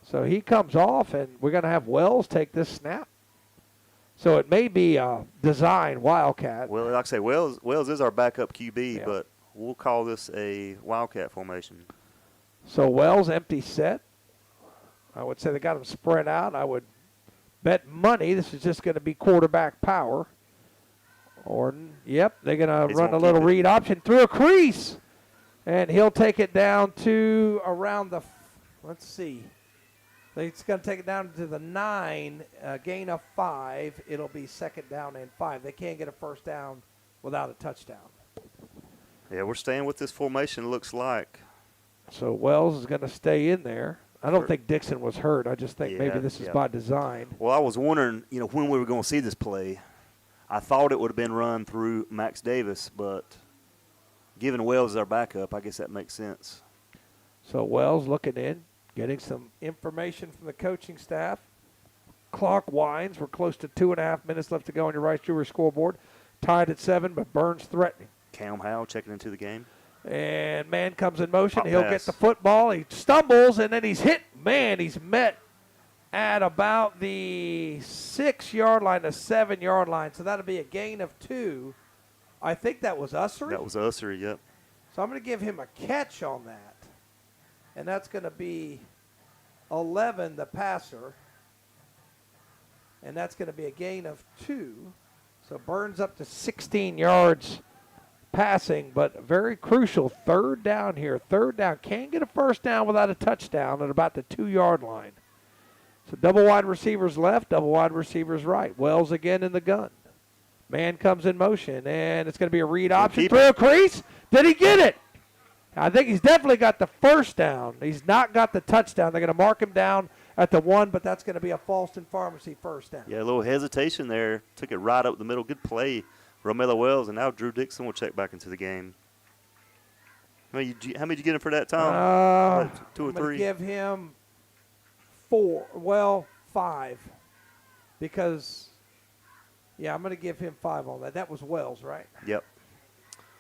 Speaker 1: So he comes off, and we're going to have Wells take this snap. So it may be a design Wildcat.
Speaker 2: Well, like I say, Wells is our backup QB,
Speaker 1: Yeah.
Speaker 2: but we'll call this a Wildcat formation.
Speaker 1: So Wells empty set. I would say they got him spread out. I would bet money this is just going to be quarterback power. Or, yep, they're going to run a little read option through a crease. And he'll take it down to around the, let's see. It's going to take it down to the 9, gain of 5. It'll be second down and 5. They can't get a first down without a touchdown.
Speaker 2: Yeah, we're staying with this formation, looks like.
Speaker 1: So Wells is going to stay in there. I don't think Dixon was hurt. I just think maybe this is by design.
Speaker 2: Well, I was wondering, when we were going to see this play. I thought it would have been run through Max Davis, but given Wells as our backup, I guess that makes sense.
Speaker 1: So Wells looking in, getting some information from the coaching staff. Clock winds. We're close to 2.5 minutes left to go on your Rice Jewelry scoreboard. Tied at 7, but Burns threatening.
Speaker 2: Cam Howell checking into the game.
Speaker 1: And man comes in motion.
Speaker 2: Pop
Speaker 1: He'll
Speaker 2: pass.
Speaker 1: get the football. He stumbles, and then he's hit. Man, he's met at about the 6-yard line, the 7-yard line. So that'll be a gain of 2. I think that was Ussery.
Speaker 2: That was Ussery, yep.
Speaker 1: So I'm going to give him a catch on that. And that's going to be 11, the passer. And that's going to be a gain of 2. So Burns up to 16 yards passing, but very crucial. Third down here. Third down. Can't get a first down without a touchdown at about the 2-yard line. So double wide receivers left, double wide receivers right. Wells again in the gun. Man comes in motion, and it's going to be a read option through a crease. Did he get it? I think he's definitely got the first down. He's not got the touchdown. They're going to mark him down at the 1, but that's going to be a Falston Pharmacy first down.
Speaker 2: Yeah, a little hesitation there. Took it right up the middle. Good play, Romello Wells, and now Drew Dixon will check back into the game. How many did you get him for that time? 2 or
Speaker 1: I'm
Speaker 2: 3?
Speaker 1: going to give him 5. Because, I'm going to give him 5 on that. That was Wells, right?
Speaker 2: Yep.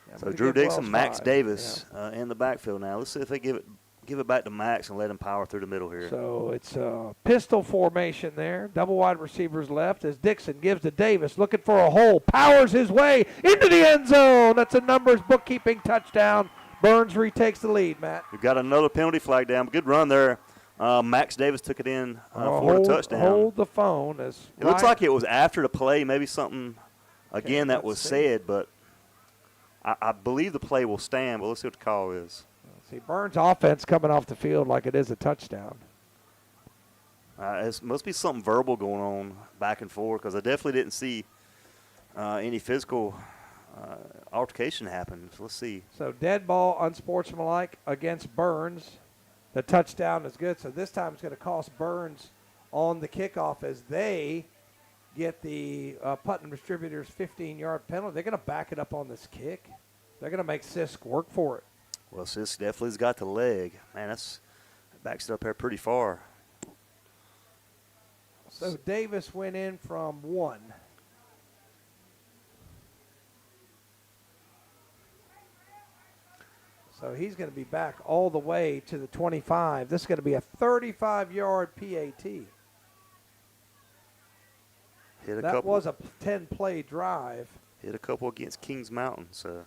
Speaker 1: Yeah,
Speaker 2: So Drew Dixon, Max Davis in the backfield now. Let's see if they give it back to Max and let him power through the middle here.
Speaker 1: So it's a pistol formation there. Double wide receivers left as Dixon gives to Davis, looking for a hole. Powers his way into the end zone. That's a numbers bookkeeping touchdown. Burns retakes the lead, Matt.
Speaker 2: We've got another penalty flag down. Good run there. Max Davis took it in for the touchdown.
Speaker 1: Hold the phone. It
Speaker 2: looks like it was after the play, maybe something, again, that was said, but I believe the play will stand, but let's see what the call is.
Speaker 1: See, Burns' offense coming off the field like it is a touchdown.
Speaker 2: It must be something verbal going on back and forth because I definitely didn't see any physical altercation happen. So let's see.
Speaker 1: So dead ball, unsportsmanlike against Burns. The touchdown is good. So this time it's going to cost Burns on the kickoff as they get the Putnam Distributors 15-yard penalty. They're going to back it up on this kick. They're going to make Sisk work for it.
Speaker 2: Well, Sisk definitely has got the leg. Man, that backs it up here pretty far.
Speaker 1: So Davis went in from 1. So he's going to be back all the way to the 25. This is going to be a 35-yard PAT. That was a 10-play drive.
Speaker 2: Hit a couple against Kings Mountain. So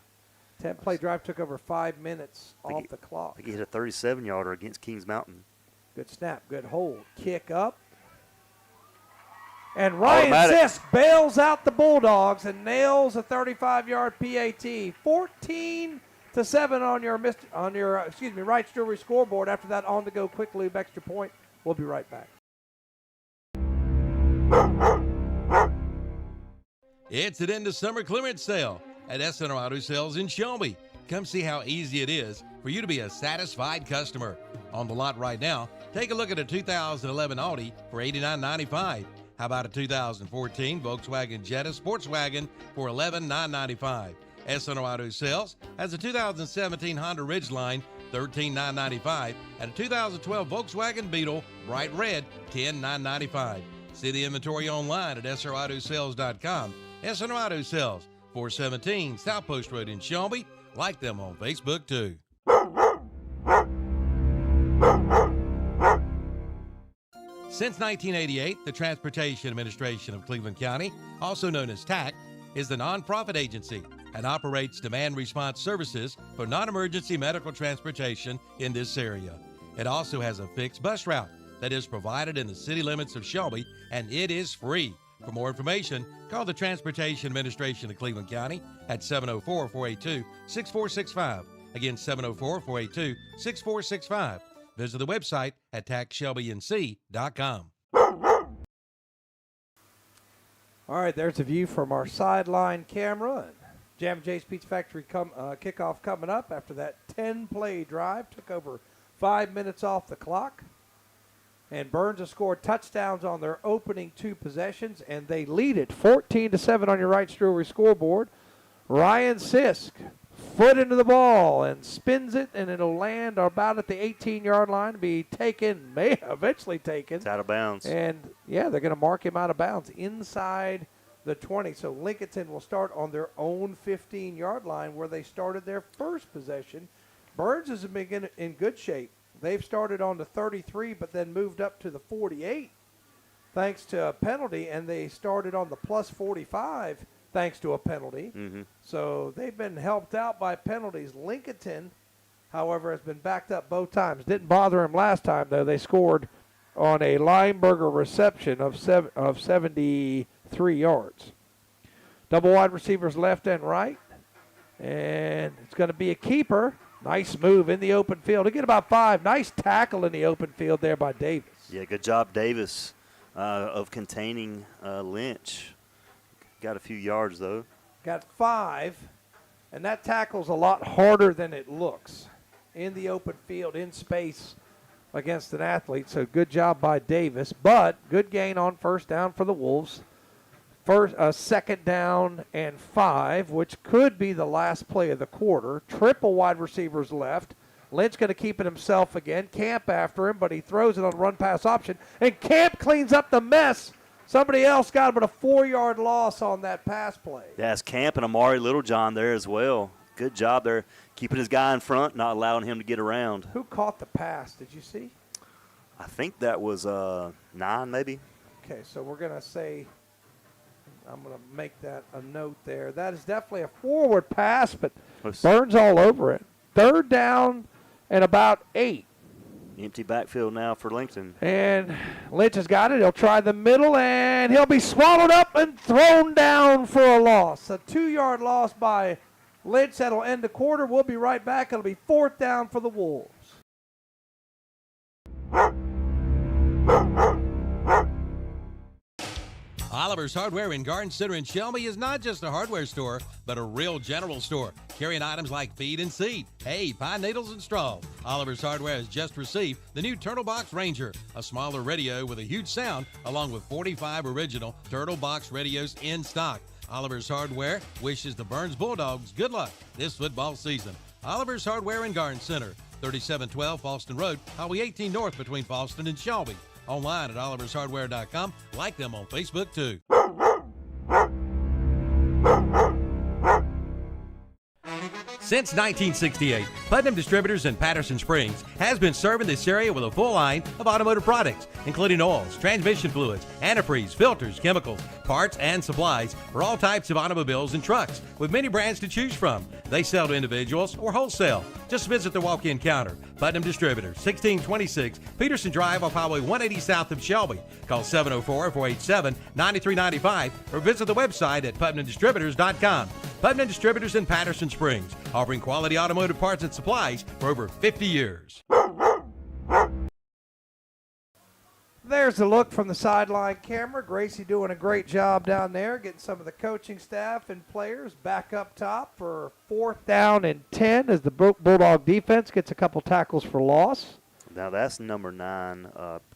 Speaker 1: 10-play drive took over 5 minutes off the clock.
Speaker 2: I think he hit a 37-yarder against Kings Mountain.
Speaker 1: Good snap, good hold. Kick up. And Ryan Sisk bails out the Bulldogs and nails a 35-yard PAT. 14-7 on your Wrights Jewelry scoreboard. After that on-the-go quick lube extra point. We'll be right back.
Speaker 3: It's an end of summer clearance sale at SNR Auto Sales in Shelby. Come see how easy it is for you to be a satisfied customer. On the lot right now, take a look at a 2011 Audi for $89.95. How about a 2014 Volkswagen Jetta Sports Wagon for $11,995? SNR Auto Sales has a 2017 Honda Ridgeline, $13,995, and a 2012 Volkswagen Beetle, bright red, $10,995. See the inventory online at srautosales.com. SNR Auto Sales, 417 South Post Road in Shelby. Like them on Facebook, too. Since 1988, the Transportation Administration of Cleveland County, also known as TAC, is the nonprofit agency and operates demand response services for non-emergency medical transportation in this area. It also has a fixed bus route that is provided in the city limits of Shelby, and it is free. For more information, call the Transportation Administration of Cleveland County at 704-482-6465. Again, 704-482-6465. Visit the website at tacshelbync.com.
Speaker 1: All right, there's a view from our sideline camera. And Jam and Jay's Pizza Factory kickoff coming up after that 10-play drive. Took over 5 minutes off the clock. And Burns has scored touchdowns on their opening 2 possessions, and they lead it 14-7 on your Wrights Jewelry scoreboard. Ryan Sisk, foot into the ball and spins it, and it'll land about at the 18-yard line, be taken, may eventually taken.
Speaker 2: It's out of bounds.
Speaker 1: And, yeah, they're going to mark him out of bounds inside the 20. So Lincolnton will start on their own 15-yard line where they started their first possession. Burns has been in good shape. They've started on the 33 but then moved up to the 48 thanks to a penalty, and they started on the plus 45 thanks to a penalty.
Speaker 2: Mm-hmm.
Speaker 1: So they've been helped out by penalties. Lincolnton, however, has been backed up both times. Didn't bother him last time, though. They scored on a Lineberger reception of 73 yards. Double wide receivers left and right. And it's going to be a keeper. Nice move in the open field to get about 5. Nice tackle in the open field there by Davis.
Speaker 2: Yeah, good job, Davis, of containing Lynch. Got a few yards, though.
Speaker 1: Got 5, and that tackle's a lot harder than it looks in the open field, in space against an athlete. So good job by Davis, but good gain on first down for the Wolves. Second down and 5, which could be the last play of the quarter. Triple wide receivers left. Lynch going to keep it himself again. Camp after him, but he throws it on run-pass option, and Camp cleans up the mess. Somebody else got him, but a 4-yard loss on that pass play.
Speaker 2: Yeah, it's Camp and Amari Littlejohn there as well. Good job there, keeping his guy in front, not allowing him to get around.
Speaker 1: Who caught the pass? Did you see?
Speaker 2: I think that was 9, maybe.
Speaker 1: Okay, so we're going to say, I'm going to make that a note there. That is definitely a forward pass, but Burns all over it. Third down and about 8.
Speaker 2: Empty backfield now for Lincoln.
Speaker 1: And Lynch has got it. He'll try the middle, and he'll be swallowed up and thrown down for a loss. A 2-yard loss by Lynch. That'll end the quarter. We'll be right back. It'll be 4th down for the Wolves.
Speaker 3: Oliver's Hardware and Garden Center in Shelby is not just a hardware store, but a real general store, carrying items like feed and seed, hay, pine needles, and straw. Oliver's Hardware has just received the new Turtle Box Ranger, a smaller radio with a huge sound, along with 45 original Turtle Box radios in stock. Oliver's Hardware wishes the Burns Bulldogs good luck this football season. Oliver's Hardware and Garden Center, 3712 Falston Road, Highway 18 North between Falston and Shelby. Online at olivershardware.com. Like them on Facebook, too. Since 1968, Putnam Distributors in Patterson Springs has been serving this area with a full line of automotive products, including oils, transmission fluids, antifreeze, filters, chemicals, parts, and supplies for all types of automobiles and trucks, with many brands to choose from. They sell to individuals or wholesale. Just visit the walk-in counter. Putnam Distributors, 1626 Peterson Drive off Highway 180 south of Shelby. Call 704-487-9395 or visit the website at PutnamDistributors.com. Putnam Distributors in Patterson Springs, offering quality automotive parts and supplies for over 50 years.
Speaker 1: There's the look from the sideline camera. Gracie doing a great job down there, getting some of the coaching staff and players back up top for 4th down and 10 as the Bulldog defense gets a couple tackles for loss.
Speaker 2: Now that's number 9,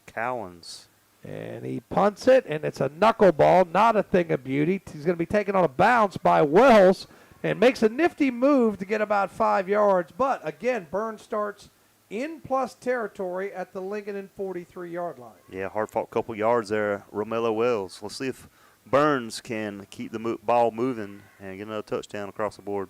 Speaker 2: Cowens.
Speaker 1: And he punts it, and it's a knuckleball, not a thing of beauty. He's going to be taken on a bounce by Wells and makes a nifty move to get about 5 yards. But, again, Burns starts in plus territory at the Lincolnton 43-yard line.
Speaker 2: Yeah, hard-fought couple yards there, Romello Wells. Let's see if Burns can keep the ball moving and get another touchdown across the board.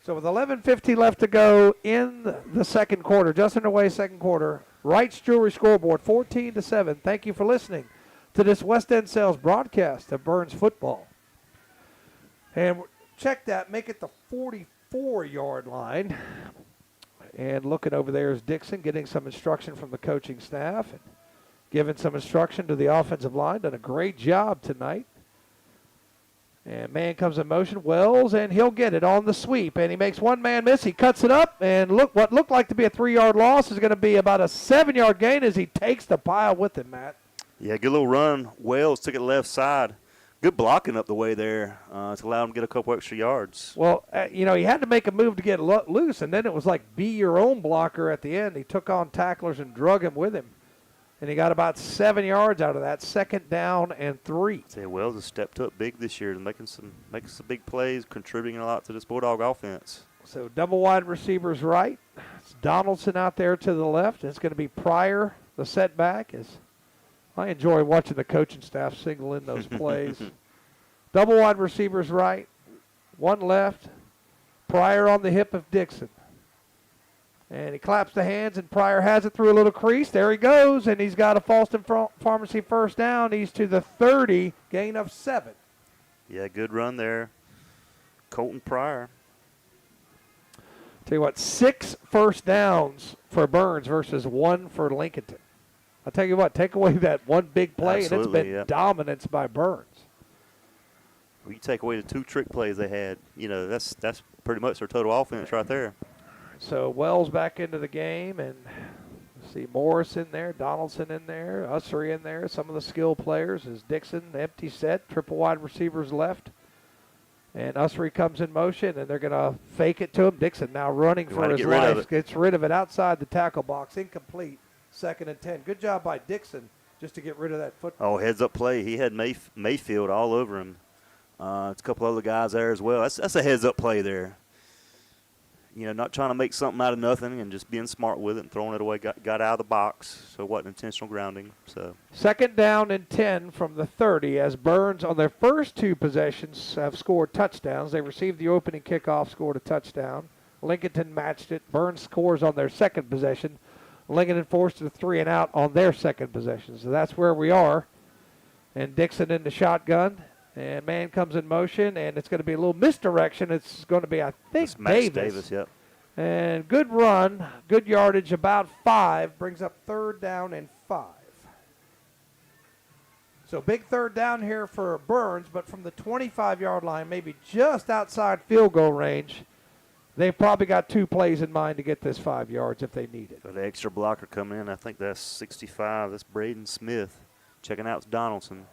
Speaker 1: So with 11:50 left to go in the second quarter, just underway second quarter, Wright's Jewelry scoreboard, 14-7. Thank you for listening to this West End Sales broadcast of Burns football. And check that, make it the 44-yard line. And looking over there is Dixon getting some instruction from the coaching staff and giving some instruction to the offensive line. Done a great job tonight. And man comes in motion, Wells, and he'll get it on the sweep. And he makes one man miss. He cuts it up, and look, what looked like to be a 3-yard loss is going to be about a 7-yard gain as he takes the pile with him, Matt.
Speaker 2: Yeah, good little run. Wells took it left side. Good blocking up the way there to allow him to get a couple extra yards.
Speaker 1: Well, he had to make a move to get loose, and then it was like be your own blocker at the end. He took on tacklers and drug him with him. And he got about 7 yards out of that, 2nd down and 3.
Speaker 2: Say Wells has stepped up big this year, making some big plays, contributing a lot to this Bulldog offense.
Speaker 1: So double wide receivers right. It's Donaldson out there to the left. It's going to be Pryor, the setback. I enjoy watching the coaching staff single in those plays. Double wide receivers right, one left. Pryor on the hip of Dixon. And he claps the hands, and Pryor has it through a little crease. There he goes, and he's got a Falston Pharmacy first down. He's to the 30, gain of 7.
Speaker 2: Yeah, good run there. Colton Pryor.
Speaker 1: Tell you what, 6 first downs for Burns versus 1 for Lincolnton. I'll tell you what, take away that one big play,
Speaker 2: Absolutely,
Speaker 1: and it's been dominance by Burns.
Speaker 2: Well, you take away the 2 trick plays they had, that's pretty much their total offense right there.
Speaker 1: So Wells back into the game, and see Morris in there, Donaldson in there, Ussery in there. Some of the skill players is Dixon, empty set, triple wide receivers left. And Ussery comes in motion, and they're going to fake it to him. Dixon now running for his life. Gets rid of it outside the tackle box. Incomplete. 2nd and 10. Good job by Dixon just to get rid of that football.
Speaker 2: Oh, heads-up play. He had Mayfield all over him. It's a couple other guys there as well. That's a heads-up play there. Not trying to make something out of nothing and just being smart with it and throwing it away. Got out of the box, so it wasn't intentional grounding. So
Speaker 1: 2nd down and 10 from the 30 as Burns on their first 2 possessions have scored touchdowns. They received the opening kickoff, scored a touchdown. Lincolnton matched it. Burns scores on their second possession. Lincolnton forced a 3 and out on their second possession. So that's where we are. And Dixon in the shotgun. And man comes in motion, and it's going to be a little misdirection. It's going to be, I think, Davis.
Speaker 2: Yep.
Speaker 1: And good run, good yardage, about 5, brings up 3rd down and 5. So big 3rd down here for Burns, but from the 25-yard line, maybe just outside field goal range, they've probably got 2 plays in mind to get this 5 yards if they need it.
Speaker 2: Got the extra blocker coming in. I think that's 65. That's Braden Smith. Checking out Donaldson.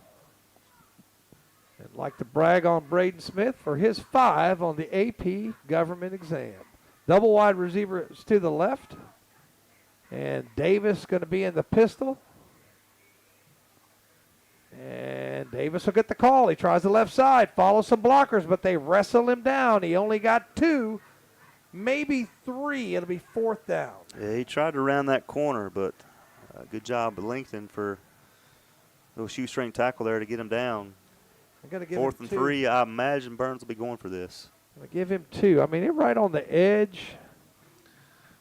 Speaker 1: And like to brag on Braden Smith for his 5 on the AP government exam. Double wide receivers to the left. And Davis going to be in the pistol. And Davis will get the call. He tries the left side, follows some blockers, but they wrestle him down. He only got 2, maybe 3. It'll be 4th down.
Speaker 2: Yeah, he tried to round that corner, but good job at Lincoln for a little shoestring tackle there to get him down.
Speaker 1: I'm gonna give
Speaker 2: 4th
Speaker 1: him
Speaker 2: and
Speaker 1: 2.
Speaker 2: 3. I imagine Burns will be going for this.
Speaker 1: I'm gonna give him 2. I mean, they're right on the edge.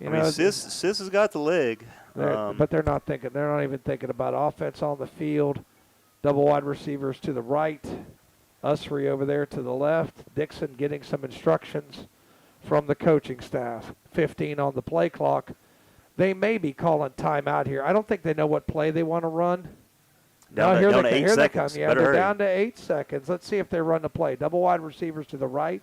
Speaker 2: Sis has got the leg.
Speaker 1: But they're not thinking. They're not even thinking about offense on the field. Double wide receivers to the right. Ussery over there to the left. Dixon getting some instructions from the coaching staff. 15 on the play clock. They may be calling timeout here. I don't think they know what play they want to run.
Speaker 2: Down to 8 seconds.
Speaker 1: Yeah, they're down to 8 seconds. Let's see if they run the play. Double wide receivers to the right.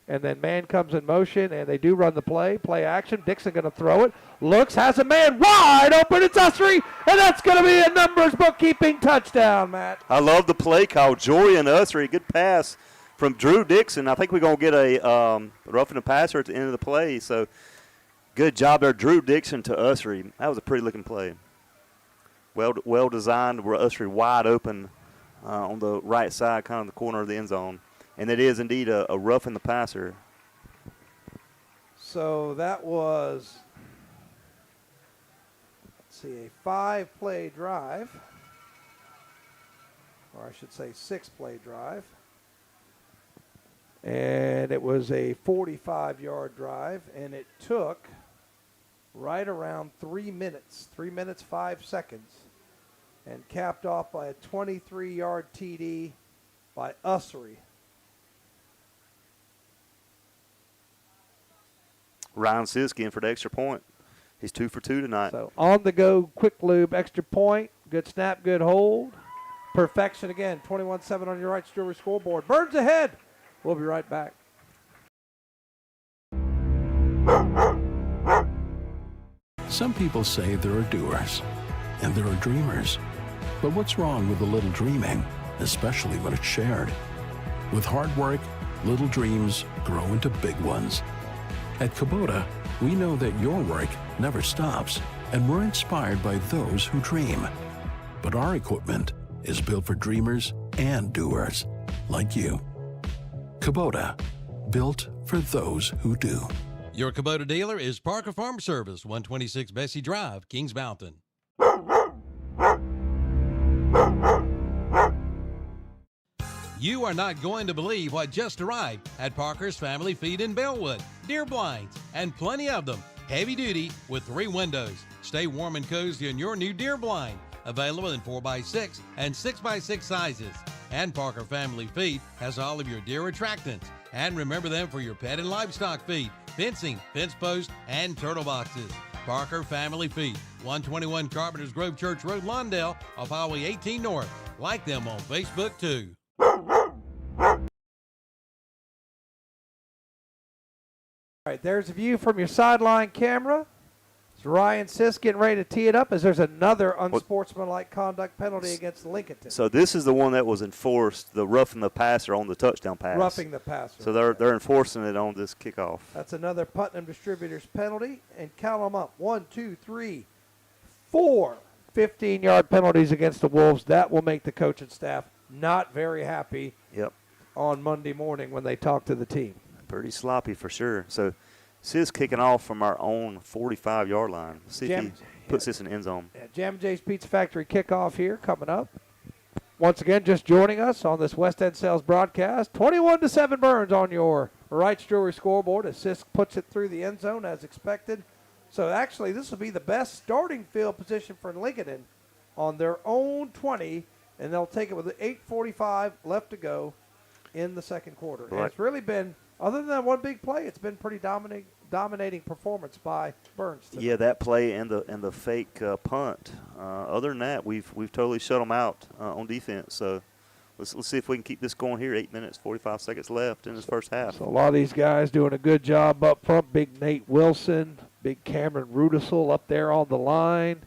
Speaker 1: And then man comes in motion, and they do run the play. Play action. Dixon going to throw it. Looks, has a man wide open. It's Ussery, and that's going to be a numbers bookkeeping touchdown, Matt.
Speaker 2: I love the play call. Jorian Ussery, good pass from Drew Dixon. I think we're going to get a roughing the passer at the end of the play. So good job there, Drew Dixon to Ussery. That was a pretty looking play. Well designed. We're Ussery wide open on the right side, kind of the corner of the end zone. And it is indeed a roughing the passer.
Speaker 1: So that was, let's see, a 5-play drive, or I should say 6-play drive. And it was a 45-yard drive, and it took right around 3 minutes, 3 minutes, 5 seconds, and capped off by a 23-yard TD by Ussery.
Speaker 2: Ryan Sisk in for the extra point. He's 2 for 2 tonight.
Speaker 1: So on the go, quick lube, extra point, good snap, good hold. Perfection again, 21-7 on your right Jewelry scoreboard. Burns ahead. We'll be right back.
Speaker 4: Some people say there are doers, and there are dreamers. But what's wrong with a little dreaming, especially when it's shared? With hard work, little dreams grow into big ones. At Kubota, we know that your work never stops, and we're inspired by those who dream. But our equipment is built for dreamers and doers, like you. Kubota, built for those who do.
Speaker 3: Your Kubota dealer is Parker Farm Service, 126 Bessie Drive, Kings Mountain. You are not going to believe what just arrived at Parker's Family Feed in Bellwood. Deer blinds, and plenty of them. Heavy duty with 3 windows. Stay warm and cozy in your new deer blind. Available in 4x6 and 6x6 sizes. And Parker Family Feed has all of your deer attractants. And remember them for your pet and livestock feed, fencing, fence posts, and turtle boxes. Parker Family Feed, 121 Carpenter's Grove Church Road, Lawndale, off Highway 18 North. Like them on Facebook, too.
Speaker 1: All right, there's a view from your sideline camera. It's Ryan Sisk getting ready to tee it up as there's another unsportsmanlike conduct penalty against Lincolnton.
Speaker 2: So this is the one that was enforced, the roughing the passer on the touchdown pass.
Speaker 1: Roughing the passer.
Speaker 2: So they're enforcing it on this kickoff.
Speaker 1: That's another Putnam Distributors penalty. And count them up. 1, 2, 3, 4 15-yard penalties against the Wolves. That will make the coaching staff not very happy on Monday morning when they talk to the team.
Speaker 2: Pretty sloppy for sure. So Sis kicking off from our own 45-yard line. Let's see if he puts this in the end zone.
Speaker 1: Jam J's Pizza Factory kickoff here coming up. Once again, just joining us on this West End Sales broadcast. 21-7 Burns on your Wright's Jewelry scoreboard as Sisk puts it through the end zone as expected. So actually, this will be the best starting field position for Lincolnton on their own 20, and they'll take it with 8:45 left to go in the second quarter.
Speaker 2: Right.
Speaker 1: And it's really been, other than that one big play, it's been pretty dominating performance by Burns today.
Speaker 2: Yeah, that play and the fake punt. Other than that, we've totally shut them out on defense. So let's see if we can keep this going here. 8 minutes, 45 seconds left in this first half.
Speaker 1: So a lot of these guys doing a good job up front. Big Nate Wilson, big Cameron Rudisell up there on the line.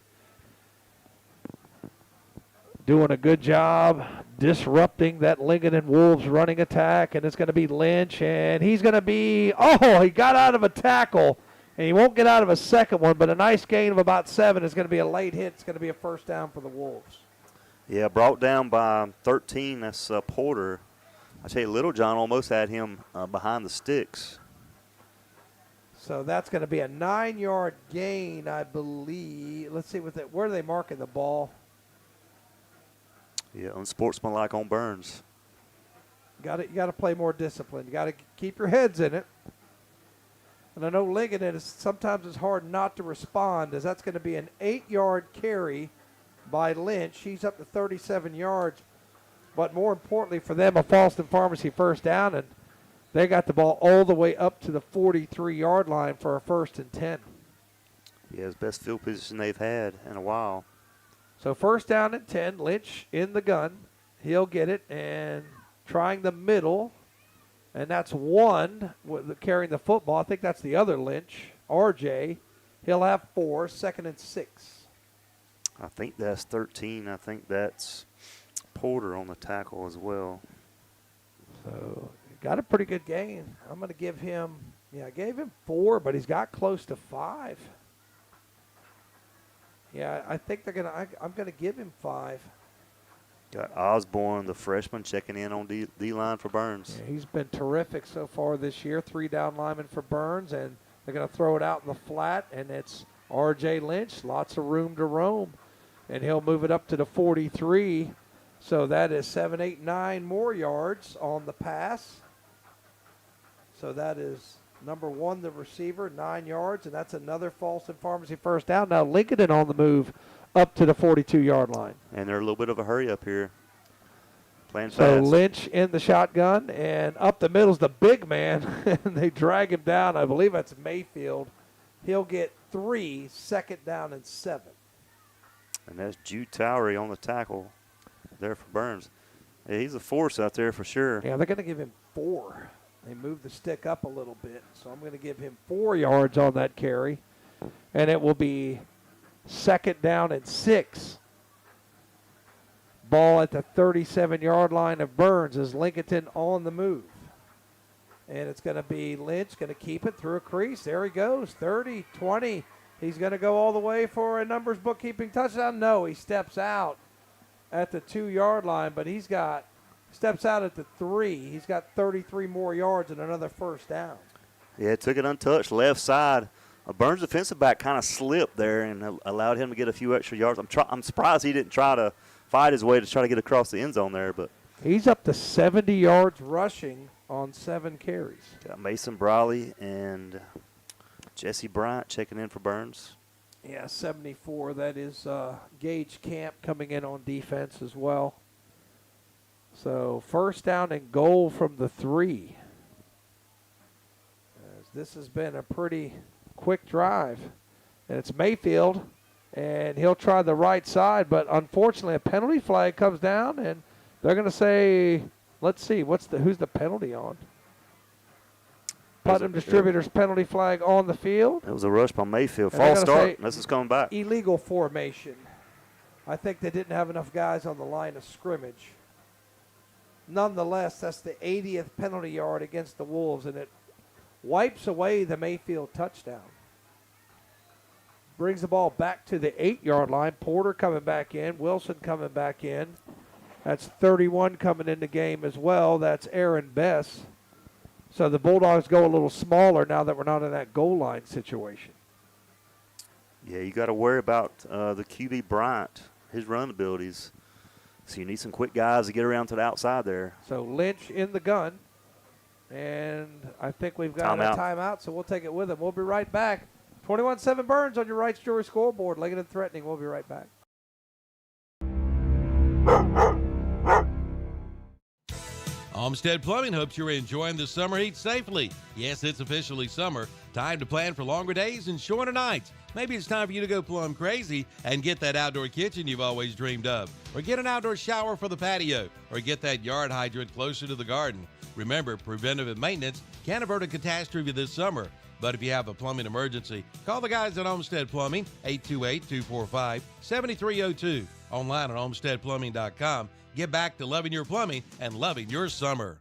Speaker 1: Doing a good job disrupting that Lincolnton Wolves running attack, and it's going to be Lynch, and he's going to be, he got out of a tackle, and he won't get out of a second one, but a nice gain of about 7 is going to be a late hit. It's going to be a first down for the Wolves.
Speaker 2: Yeah, brought down by 13. That's Porter. I tell you, Little John almost had him behind the sticks.
Speaker 1: So that's going to be a 9-yard gain, I believe. Let's see where are they marking the ball?
Speaker 2: Yeah, unsportsmanlike on Burns.
Speaker 1: You got to play more discipline. You got to keep your heads in it. And I know Lincoln sometimes it's hard not to respond, as that's going to be an 8-yard carry by Lynch. He's up to 37 yards. But more importantly for them, a Falston Pharmacy first down, and they got the ball all the way up to the 43-yard line for a 1st and 10.
Speaker 2: Yeah, it's best field position they've had in a while.
Speaker 1: So first down and 10, Lynch in the gun. He'll get it, and trying the middle And that's one carrying the football. I think that's the other Lynch, RJ. He'll have 4, 2nd and 6.
Speaker 2: I think that's 13. I think that's Porter on the tackle as well.
Speaker 1: So got a pretty good gain. I'm going to give him, I gave him 4, but he's got close to 5. Yeah, I think I'm going to give him 5.
Speaker 2: Got Osborne, the freshman, checking in on D-line for Burns.
Speaker 1: Yeah, he's been terrific so far this year. 3 down linemen for Burns, and they're going to throw it out in the flat, and it's R.J. Lynch, lots of room to roam. And he'll move it up to the 43. So that is 7, 8, 9 more yards on the pass. So that is number 1, the receiver, 9 yards, and that's another Falston Pharmacy first down. Now Lincolnton on the move up to the 42-yard line.
Speaker 2: And they're a little bit of a hurry up here. Playing
Speaker 1: So
Speaker 2: fast.
Speaker 1: Lynch in the shotgun, and up the middle's the big man, and they drag him down. I believe that's Mayfield. He'll get 3, 2nd down and 7.
Speaker 2: And that's Jude Towery on the tackle there for Burns. Yeah, he's a force out there for sure.
Speaker 1: Yeah, they're going to give him 4. They moved the stick up a little bit, so I'm going to give him 4 yards on that carry, and it will be 2nd down and 6. Ball at the 37-yard line of Burns as Lincolnton on the move. And it's going to be Lynch going to keep it through a crease. There he goes, 30, 20. He's going to go all the way for a numbers bookkeeping touchdown. No, he steps out at the 2-yard line, but steps out at the 3. He's got 33 more yards and another first down.
Speaker 2: Yeah, took it untouched, left side. Burns' defensive back kind of slipped there and allowed him to get a few extra yards. I'm surprised he didn't try to fight his way to try to get across the end zone there. But
Speaker 1: he's up to 70 yards rushing on 7 carries.
Speaker 2: got Mason Briley and Jesse Bryant checking in for Burns.
Speaker 1: Yeah, 74. That is Gage Camp coming in on defense as well. So first down and goal from the 3. As this has been a pretty quick drive. And it's Mayfield, and he'll try the right side, but unfortunately a penalty flag comes down, and they're going to say, let's see, who's the penalty on? Putnam Distributors penalty flag on the field.
Speaker 2: It was a rush by Mayfield.
Speaker 1: And they're
Speaker 2: False
Speaker 1: gonna
Speaker 2: start.
Speaker 1: say
Speaker 2: This is coming back.
Speaker 1: Illegal formation. I think they didn't have enough guys on the line of scrimmage. Nonetheless, that's the 80th penalty yard against the Wolves, and it wipes away the Mayfield touchdown. Brings the ball back to the 8-yard line. Porter coming back in. Wilson coming back in. That's 31 coming in the game as well. That's Aaron Bess. So the Bulldogs go a little smaller now that we're not in that goal line situation.
Speaker 2: Yeah, you got to worry about the QB Bryant, his run abilities. So you need some quick guys to get around to the outside there.
Speaker 1: So Lynch in the gun. And I think we've got a timeout, so we'll take it with him. We'll be right back. 21-7 Burns on your Wrights Jewelry scoreboard. Lincolnton threatening. We'll be right back.
Speaker 3: Olmsted Plumbing hopes you're enjoying the summer heat safely. Yes, it's officially summer. Time to plan for longer days and shorter nights. Maybe it's time for you to go plumb crazy and get that outdoor kitchen you've always dreamed of. Or get an outdoor shower for the patio. Or get that yard hydrant closer to the garden. Remember, preventative maintenance can avert a catastrophe this summer. But if you have a plumbing emergency, call the guys at Olmsted Plumbing, 828-245-7302. Online at olmstedplumbing.com. Get back to loving your plumbing and loving your summer.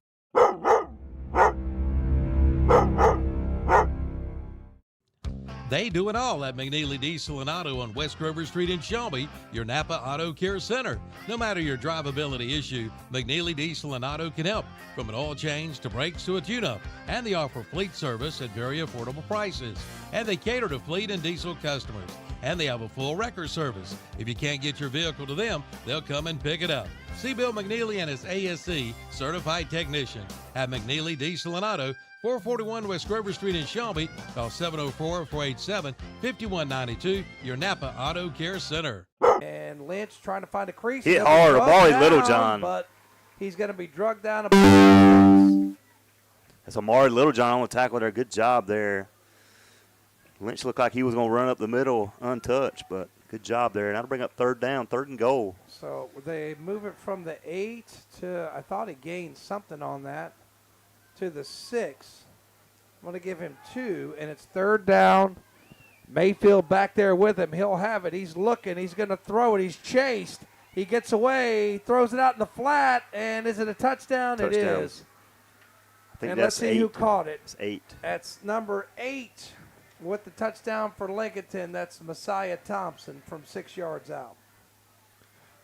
Speaker 3: They do it all at McNeely Diesel and Auto on West Grover Street in Shelby, your Napa Auto Care Center. No matter your drivability issue, McNeely Diesel and Auto can help, from an oil change to brakes to a tune-up. And they offer fleet service at very affordable prices. And they cater to fleet and diesel customers. And they have a full wrecker service. If you can't get your vehicle to them, they'll come and pick it up. See Bill McNeely and his ASC certified technician at McNeely Diesel and Auto, 441 West Grover Street in Shelby. Call 704-487-5192, your Napa Auto Care Center.
Speaker 1: And Lynch trying to find a crease.
Speaker 2: Hit hard, Amari Littlejohn.
Speaker 1: But he's going to be drugged down.
Speaker 2: That's Amari Littlejohn on the tackle there. Good job there. Lynch looked like he was going to run up the middle untouched, but good job there. Now to bring up 3rd down, 3rd and goal.
Speaker 1: So they move it from the 8 to, I thought he gained something on that. to the 6. I'm going to give him 2, and it's 3rd down. Mayfield back there with him. He'll have it. He's looking. He's going to throw it. He's chased. He gets away, throws it out in the flat, and is it a touchdown? It is.
Speaker 2: I think
Speaker 1: And
Speaker 2: that's
Speaker 1: let's see
Speaker 2: 8.
Speaker 1: who caught it.
Speaker 2: It's 8.
Speaker 1: That's number 8 with the touchdown for Lincolnton. That's Messiah Thompson from 6 yards out.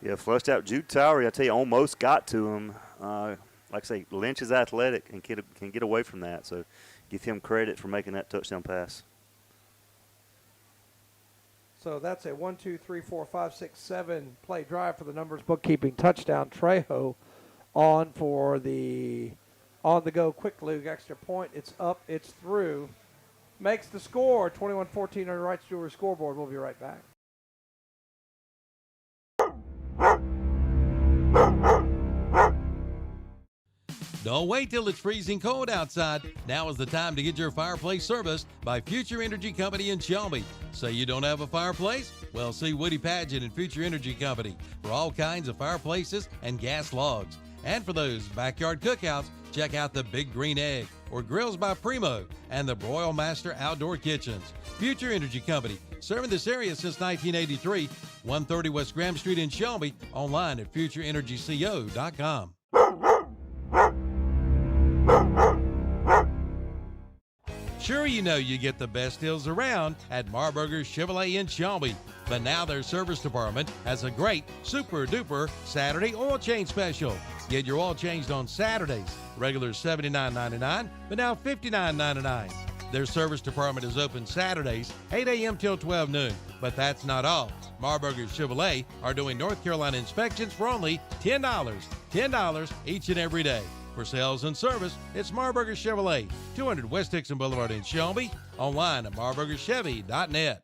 Speaker 2: Yeah, flushed out Jude Towery, I tell you, almost got to him. Like I say, Lynch is athletic and can get away from that. So give him credit for making that touchdown pass.
Speaker 1: So that's a 1, 2, 3, 4, 5, 6, 7 play drive for the numbers bookkeeping touchdown. Trejo on for the on-the-go quick lug extra point. It's up. It's through. Makes the score 21-14 on the Wrights Jewelry scoreboard. We'll be right back.
Speaker 3: Don't wait till it's freezing cold outside. Now is the time to get your fireplace serviced by Future Energy Company in Shelby. Say you don't have a fireplace? Well, see Woody Padgett and Future Energy Company for all kinds of fireplaces and gas logs. And for those backyard cookouts, check out the Big Green Egg or Grills by Primo and the Broil Master Outdoor Kitchens. Future Energy Company, serving this area since 1983, 130 West Graham Street in Shelby, online at futureenergyco.com. Sure, you know you get the best deals around at Marburger Chevrolet in Shelby. But now their service department has a great super duper Saturday oil change special. Get your oil changed on Saturdays. Regular $79.99, but now $59.99. Their service department is open Saturdays, 8 a.m. till 12 noon. But that's not all. Marburger Chevrolet are doing North Carolina inspections for only $10. $10 each and every day. For sales and service, it's Marburger Chevrolet, 200 West Dixon Boulevard in Shelby, online at marburgerchevy.net.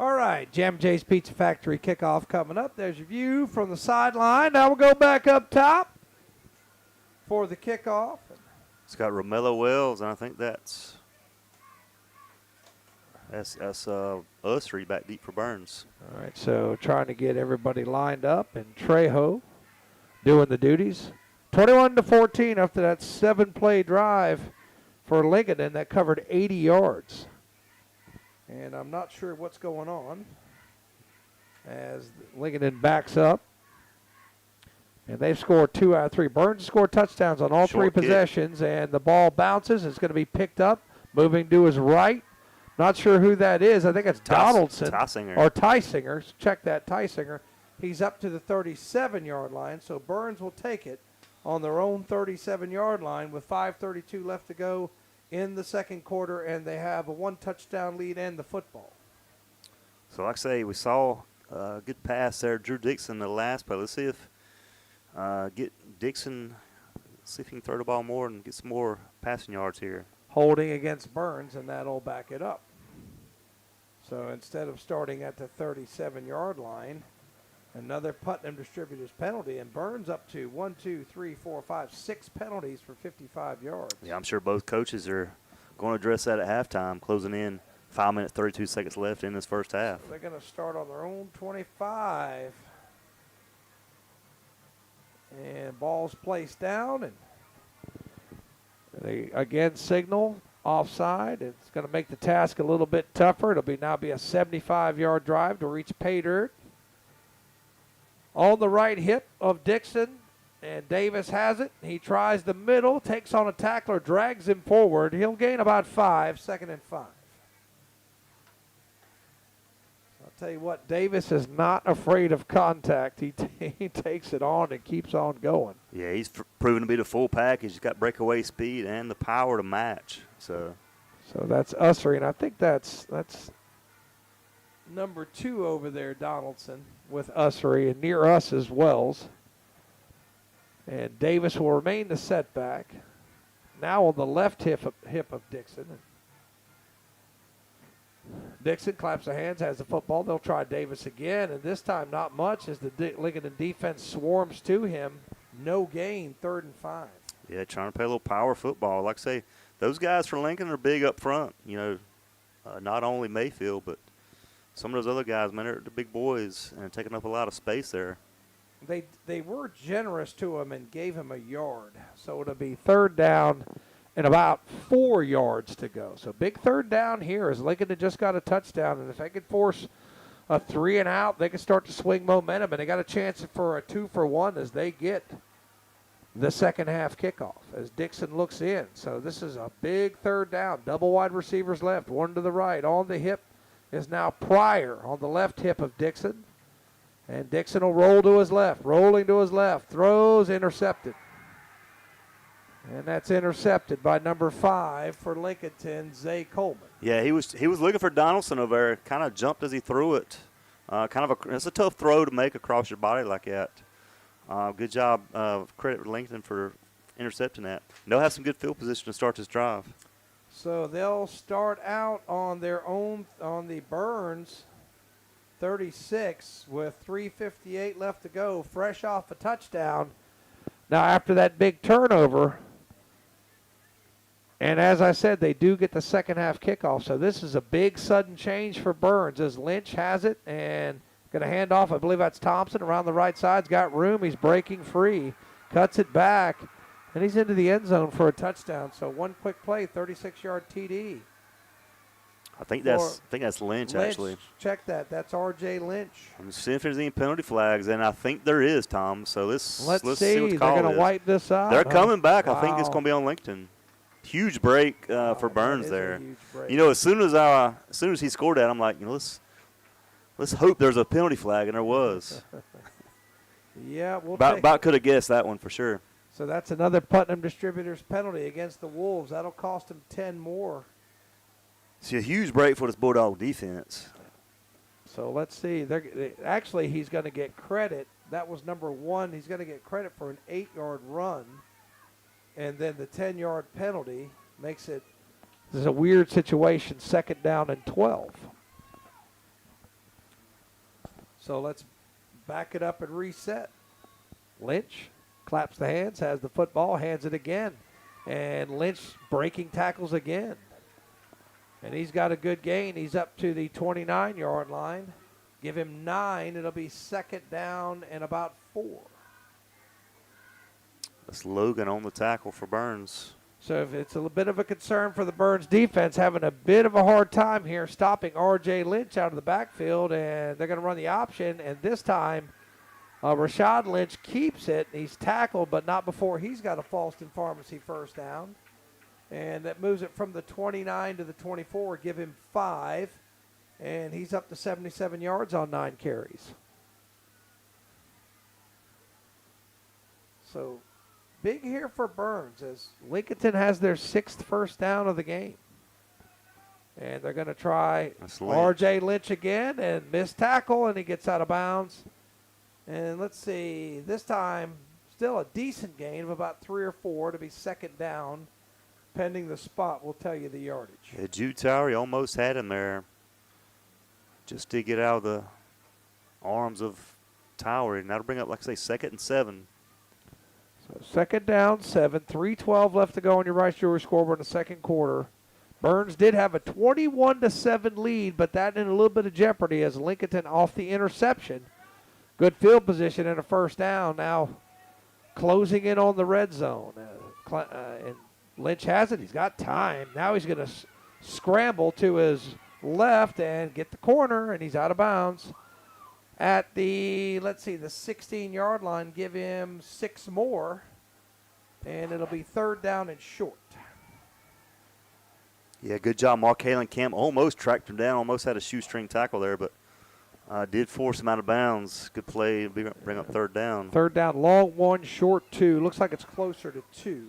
Speaker 1: All right, Jam Jay's Pizza Factory kickoff coming up. There's your view from the sideline. Now we'll go back up top for the kickoff.
Speaker 2: It's got Romello Wells, and I think that's Usry back deep for Burns.
Speaker 1: All right, so trying to get everybody lined up, and Trejo doing the duties. 21-14 after that 7-play drive for Lincolnton that covered 80 yards. And I'm not sure what's going on as Lincolnton backs up. And they've scored 2 out of 3. Burns scored touchdowns on all
Speaker 2: Short
Speaker 1: 3 possessions, and the ball bounces. It's going to be picked up, moving to his right. Not sure who that is. I think it's Donaldson or Tysinger. Check that, Tysinger. He's up to the 37-yard line, so Burns will take it on their own 37-yard line with 5:32 left to go in the second quarter, and they have a 1-touchdown lead and the football.
Speaker 2: So like I say, we saw a good pass there, Drew Dixon, the last play. Let's see if get Dixon, see if he can throw the ball more and get some more passing yards here.
Speaker 1: Holding against Burns, and that'll back it up. So instead of starting at the 37-yard line, another Putnam Distributors penalty, and Burns up to 1, 2, 3, 4, 5, 6 penalties for 55 yards.
Speaker 2: Yeah, I'm sure both coaches are going to address that at halftime, closing in 5 minutes, 32 seconds left in this first half.
Speaker 1: So they're going to start on their own 25. And ball's placed down, and they again signal offside. It's going to make the task a little bit tougher. It'll now be a 75-yard drive to reach pay dirt. On the right hip of Dixon, and Davis has it. He tries the middle, takes on a tackler, drags him forward. He'll gain about 5, 2nd and 5. I'll tell you what, Davis is not afraid of contact. He takes it on and keeps on going.
Speaker 2: Yeah, he's proven to be the full package. He's got breakaway speed and the power to match. So
Speaker 1: that's Ussery, and I think that's number 2 over there, Donaldson, with Ussery, and near us is Wells. And Davis will remain the setback. Now on the left hip of Dixon. Dixon claps their hands, has the football. They'll try Davis again, and this time not much as the Lincolnton defense swarms to him. No gain, 3rd and 5.
Speaker 2: Yeah, trying to play a little power football. Like I say, those guys for Lincoln are big up front. You know, not only Mayfield, but some of those other guys, man, they're the big boys and taking up a lot of space there.
Speaker 1: they were generous to him and gave him a yard. So it'll be third down and about 4 yards to go. So big third down here as Lincoln had just got a touchdown. And if they could force a 3 and out, they could start to swing momentum. And they got a chance for a 2-for-1 as they get the second half kickoff as Dixon looks in. So this is a big third down. Double wide receivers left, one to the right. On the hip is now Pryor on the left hip of Dixon. And Dixon will roll to his left, rolling to his left, throws, intercepted. And that's intercepted by number 5 for Lincolnton, Zay Coleman.
Speaker 2: Yeah, he was looking for Donaldson over there. Kind of jumped as he threw it. It's a tough throw to make across your body like that. Good job. Credit Lincoln for intercepting that. And they'll have some good field position to start this drive.
Speaker 1: So they'll start out on their own on the Burns 36 with 3:58 left to go, fresh off a touchdown. Now after that big turnover, and as I said, they do get the second half kickoff. So this is a big sudden change for Burns as Lynch has it and going to hand off. I believe that's Thompson around the right side. He's got room. He's breaking free, cuts it back, and he's into the end zone for a touchdown. So one quick play, 36-yard TD.
Speaker 2: I think that's Lynch, actually.
Speaker 1: Check that. That's R.J. Lynch.
Speaker 2: I'm seeing if there's any penalty flags, and I think there is, Tom. So let's see what the
Speaker 1: They're
Speaker 2: call
Speaker 1: going
Speaker 2: is.
Speaker 1: to wipe this out.
Speaker 2: They're coming back.
Speaker 1: Wow.
Speaker 2: I think it's going to be on Lincoln. Huge break for Burns
Speaker 1: that is
Speaker 2: there.
Speaker 1: a huge break.
Speaker 2: You know, as soon as he scored that, I'm like, let's hope there's a penalty flag, and there was.
Speaker 1: Yeah,
Speaker 2: About could have guessed that one for sure.
Speaker 1: So that's another Putnam Distributors penalty against the Wolves. That'll cost them 10 more.
Speaker 2: See, a huge break for this Bulldog defense.
Speaker 1: So let's see. Actually, he's going to get credit. That was number 1. He's going to get credit for an 8-yard run. And then the 10-yard penalty makes it, this is a weird situation, second down and 12. So let's back it up and reset. Lynch claps the hands, has the football, hands it again. And Lynch breaking tackles again. And he's got a good gain. He's up to the 29-yard line. Give him 9. It'll be second down and about 4.
Speaker 2: That's Logan on the tackle for Burns.
Speaker 1: So if it's a bit of a concern for the Burns defense, having a bit of a hard time here stopping R.J. Lynch out of the backfield, and they're going to run the option. And this time, Rashad Lynch keeps it. He's tackled, but not before he's got a Falston Pharmacy first down. And that moves it from the 29 to the 24. Give him 5. And he's up to 77 yards on 9 carries. So big here for Burns as Lincolnton has their 6th first down of the game. And they're going to try R.J. Lynch again and miss tackle, and he gets out of bounds. And let's see, this time still a decent gain of about 3 or 4 to be second down. Pending the spot, we'll tell you the yardage.
Speaker 2: Yeah, Jude Tower, he almost had him there. Just to get out of the arms of Tower. And that'll bring up, like I say, second and 7.
Speaker 1: So second down, 7, 3:12 left to go on your Rice Jewelry scoreboard in the second quarter. Burns did have a 21-7 lead, but that in a little bit of jeopardy as Lincolnton off the interception. Good field position and a first down. Now closing in on the red zone. And Lynch has it. He's got time. Now he's going to scramble to his left and get the corner, and he's out of bounds. At the, the 16-yard line, give him 6 more, and it'll be third down and short.
Speaker 2: Yeah, good job. Mark Halen Camp almost tracked him down, almost had a shoestring tackle there, but did force him out of bounds. Good play. Bring up third down.
Speaker 1: Third down, long 1, short 2. Looks like it's closer to 2.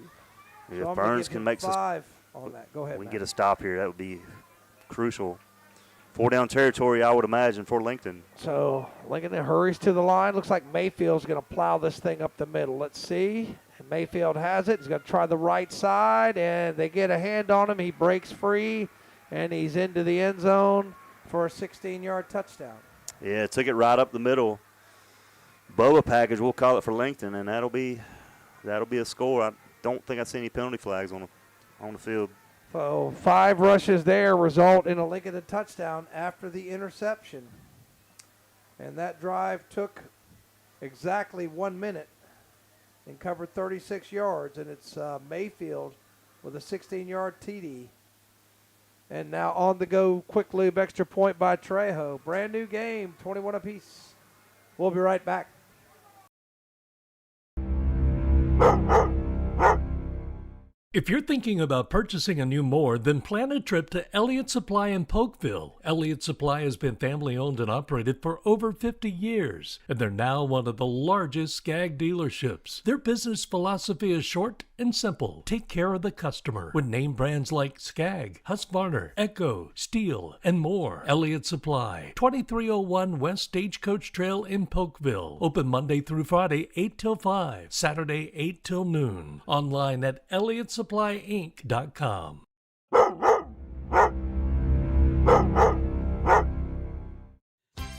Speaker 2: Yeah,
Speaker 1: So
Speaker 2: if Burns can make
Speaker 1: 5 on that. Go ahead,
Speaker 2: we can
Speaker 1: Matt.
Speaker 2: get a stop here. That would be crucial. 4-down territory, I would imagine, for Lincoln.
Speaker 1: So Lincoln hurries to the line. Looks like Mayfield's going to plow this thing up the middle. Let's see. And Mayfield has it. He's going to try the right side, and they get a hand on him. He breaks free, and he's into the end zone for a 16-yard touchdown.
Speaker 2: Yeah, took it right up the middle. Boa package, we'll call it for Lincoln, and that'll be a score. I don't think I see any penalty flags on the field.
Speaker 1: So 5 rushes there result in a Lincoln touchdown after the interception. And that drive took exactly 1 minute and covered 36 yards. And it's Mayfield with a 16-yard TD. And now on the go, quick lube extra point by Trejo. Brand new game, 21 apiece. We'll be right back.
Speaker 4: If you're thinking about purchasing a new mower, then plan a trip to Elliott Supply in Polkville. Elliott Supply has been family owned and operated for over 50 years, and they're now one of the largest Skag dealerships. Their business philosophy is short and simple. Take care of the customer with name brands like Skag, Husqvarna, Echo, Steel, and more. Elliott Supply, 2301 West Stagecoach Trail in Polkville. Open Monday through Friday, 8 till 5, Saturday, 8 till noon. Online at ElliottSupplyInc.com.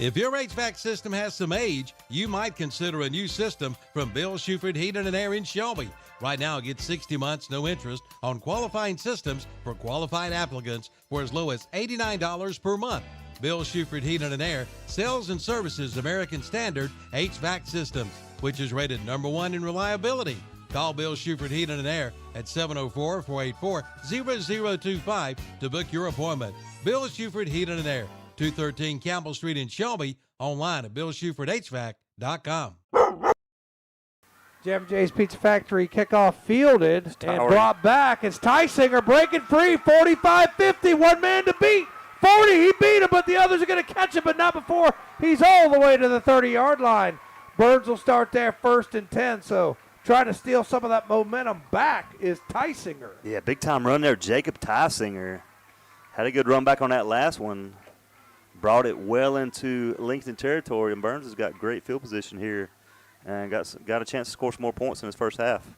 Speaker 3: If your HVAC system has some age, you might consider a new system from Bill Shuford Heating and Air in Shelby. Right now, get 60 months, no interest on qualifying systems for qualified applicants for as low as $89 per month. Bill Shuford Heating and Air sells and services American Standard HVAC systems, which is rated #1 in reliability. Call Bill Shuford Heating and Air at 704-484-0025 to book your appointment. Bill Shuford Heating and Air, 213 Campbell Street in Shelby, online at BillShufordHVAC.com.
Speaker 1: Jam J's Pizza Factory kickoff fielded and
Speaker 2: Towery.
Speaker 1: brought back. It's Tysinger breaking free, 45-50, one man to beat. 40, he beat him, but the others are going to catch him, but not before he's all the way to the 30-yard line. Burns will start there, 1st and 10, so trying to steal some of that momentum back is Tysinger.
Speaker 2: Yeah, big time run there. Jacob Tysinger had a good run back on that last one. Brought it well into Lincolnton territory, and Burns has got great field position here and got a chance to score some more points in his first half.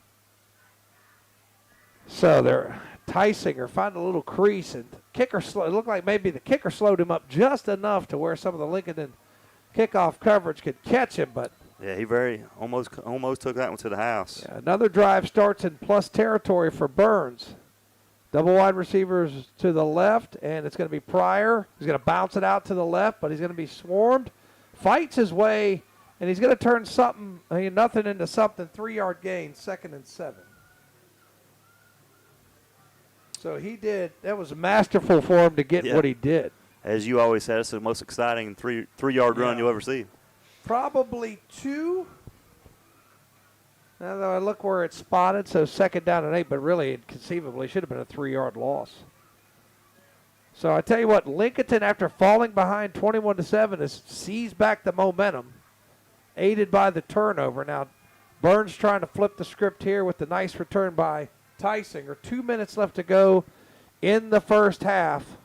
Speaker 1: So there, Tysinger found a little crease, and kicker it looked like maybe the kicker slowed him up just enough to where some of the Lincolnton kickoff coverage could catch him, but
Speaker 2: Yeah, he almost took that one to the house.
Speaker 1: yeah, another drive starts in plus territory for Burns. Double wide receivers to the left, and it's going to be Pryor. He's going to bounce it out to the left, but he's going to be swarmed. Fights his way, and he's going to turn nothing into something. 3-yard gain, 2nd and 7. So he did. That was masterful for him to get what he did.
Speaker 2: As you always said, it's the most exciting three-yard run you'll ever see.
Speaker 1: Probably 2. Now, though, I look where it's spotted, so 2nd down and 8, but really, conceivably, should have been a 3-yard loss. So I tell you what, Lincolnton, after falling behind 21-7, has seized back the momentum, aided by the turnover. Now, Burns trying to flip the script here with the nice return by Tysinger. 2 minutes left to go in the first half.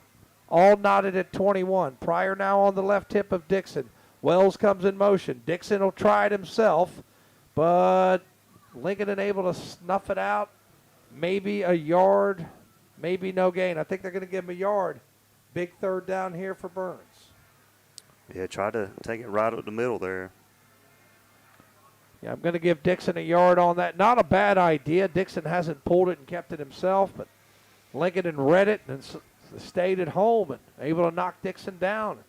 Speaker 1: All knotted at 21. Pryor now on the left hip of Dixon. Wells comes in motion. Dixon will try it himself, but Lincoln able to snuff it out. Maybe a yard, maybe no gain. I think they're going to give him a yard. Big 3rd down here for Burns.
Speaker 2: Yeah, try to take it right up the middle there.
Speaker 1: Yeah, I'm going to give Dixon a yard on that. Not a bad idea. Dixon hasn't pulled it and kept it himself, but Lincoln read it and stayed at home and able to knock Dixon down.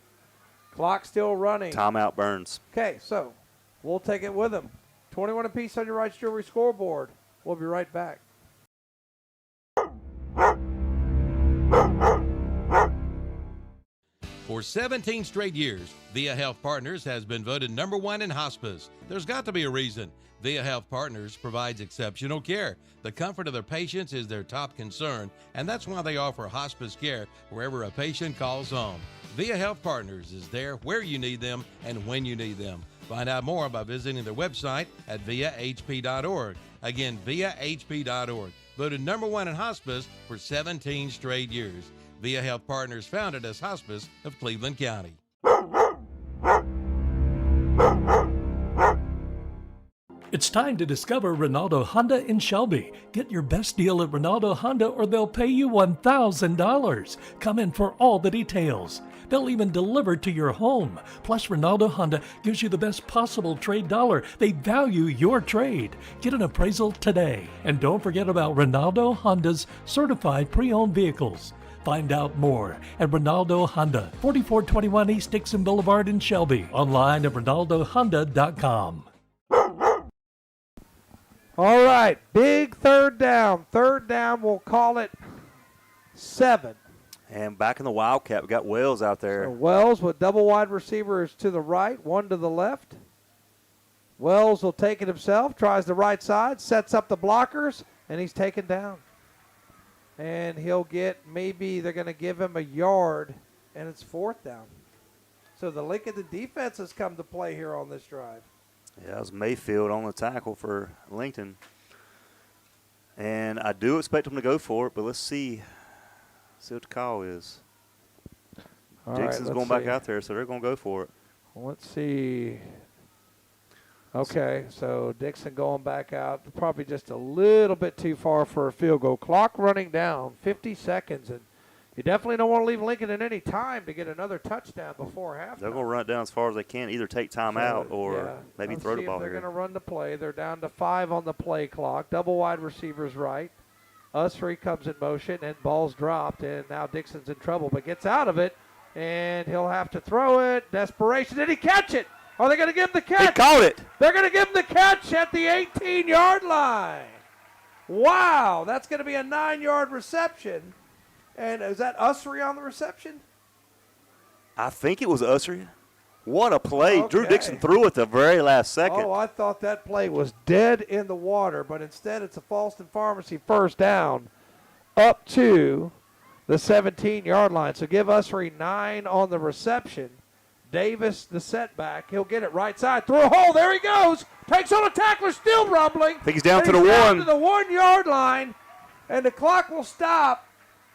Speaker 1: Clock still running.
Speaker 2: Timeout, Burns.
Speaker 1: Okay, so we'll take it with him. 21 apiece on your Wright's Jewelry scoreboard. We'll be right back.
Speaker 3: For 17 straight years, Via Health Partners has been voted #1 in hospice. There's got to be a reason. Via Health Partners provides exceptional care. The comfort of their patients is their top concern, and that's why they offer hospice care wherever a patient calls home. Via Health Partners is there where you need them and when you need them. Find out more by visiting their website at viahp.org. Again, viahp.org. Voted #1 in hospice for 17 straight years. Via Health Partners, founded as Hospice of Cleveland County.
Speaker 4: It's time to discover Ronaldo Honda in Shelby. Get your best deal at Ronaldo Honda or they'll pay you $1,000. Come in for all the details. They'll even deliver to your home. Plus, Ronaldo Honda gives you the best possible trade dollar. They value your trade. Get an appraisal today. And don't forget about Ronaldo Honda's certified pre-owned vehicles. Find out more at Ronaldo Honda, 4421 East Dixon Boulevard in Shelby. Online at ronaldohonda.com.
Speaker 1: right, big third down. Third down, we'll call it 7.
Speaker 2: And back in the Wildcat, we got Wells out there.
Speaker 1: So Wells with double wide receivers to the right, one to the left. Wells will take it himself, tries the right side, sets up the blockers, and he's taken down. And he'll get, maybe they're going to give him a yard, and it's 4th down. So the Lincolnton defense has come to play here on this drive.
Speaker 2: Yeah, it was Mayfield on the tackle for Lincoln. And I do expect them to go for it, but let's see what the call is.
Speaker 1: All
Speaker 2: Dixon's
Speaker 1: right,
Speaker 2: going back out there, so they're going to go for it.
Speaker 1: Let's see. Okay, so Dixon going back out, probably just a little bit too far for a field goal. Clock running down, 50 seconds, and you definitely don't want to leave Lincoln in any time to get another touchdown before halftime.
Speaker 2: They're going to run it down as far as they can, either take time out or maybe throw the ball
Speaker 1: they're
Speaker 2: here.
Speaker 1: going to run the play. They're down to 5 on the play clock. Double wide receivers right. Usry comes in motion, and ball's dropped, and now Dixon's in trouble, but gets out of it, and he'll have to throw it. Desperation. Did he catch it? Are they going to give him the catch?
Speaker 2: He caught it.
Speaker 1: They're going to give him the catch at the 18-yard line. Wow, that's going to be a 9-yard reception. And is that Usry on the reception?
Speaker 2: I think it was Usry. What a play.
Speaker 1: Okay.
Speaker 2: Drew Dixon threw it the very last second.
Speaker 1: Oh, I thought that play was dead in the water, but instead it's a Falston Pharmacy first down up to the 17-yard line. So give Usry 9 on the reception. Davis, the setback. He'll get it right side. Through a hole. There he goes. Takes on a tackler. Still rumbling.
Speaker 2: I think he's down to the
Speaker 1: down
Speaker 2: 1.
Speaker 1: to the 1-yard line. And the clock will stop.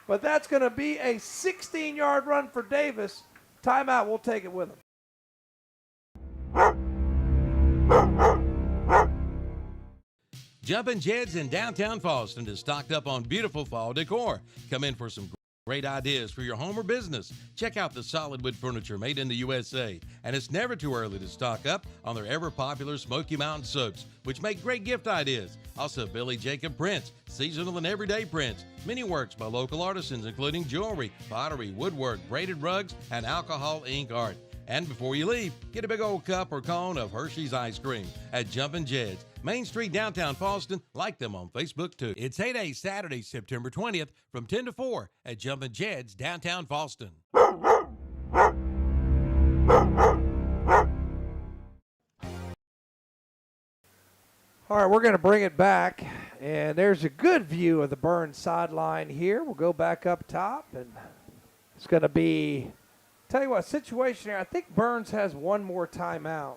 Speaker 1: But that's going to be a 16-yard run for Davis. Timeout. We'll take it with him.
Speaker 3: Jumpin' Jed's in downtown Falston is stocked up on beautiful fall decor. Come in for some great ideas for your home or business. Check out the solid wood furniture made in the USA. And it's never too early to stock up on their ever-popular Smoky Mountain soaps, which make great gift ideas. Also, Billy Jacob prints, seasonal and everyday prints. Many works by local artisans, including jewelry, pottery, woodwork, braided rugs, and alcohol ink art. And before you leave, get a big old cup or cone of Hershey's ice cream at Jumpin' Jed's, Main Street, downtown Falston. Like them on Facebook, too. It's Heyday Saturday, September 20th from 10 to 4 at Jumpin' Jed's, downtown Falston.
Speaker 1: All right, we're going to bring it back, and there's a good view of the Burns sideline here. We'll go back up top, and it's going to be, tell you what, situation here. I think Burns has one more timeout.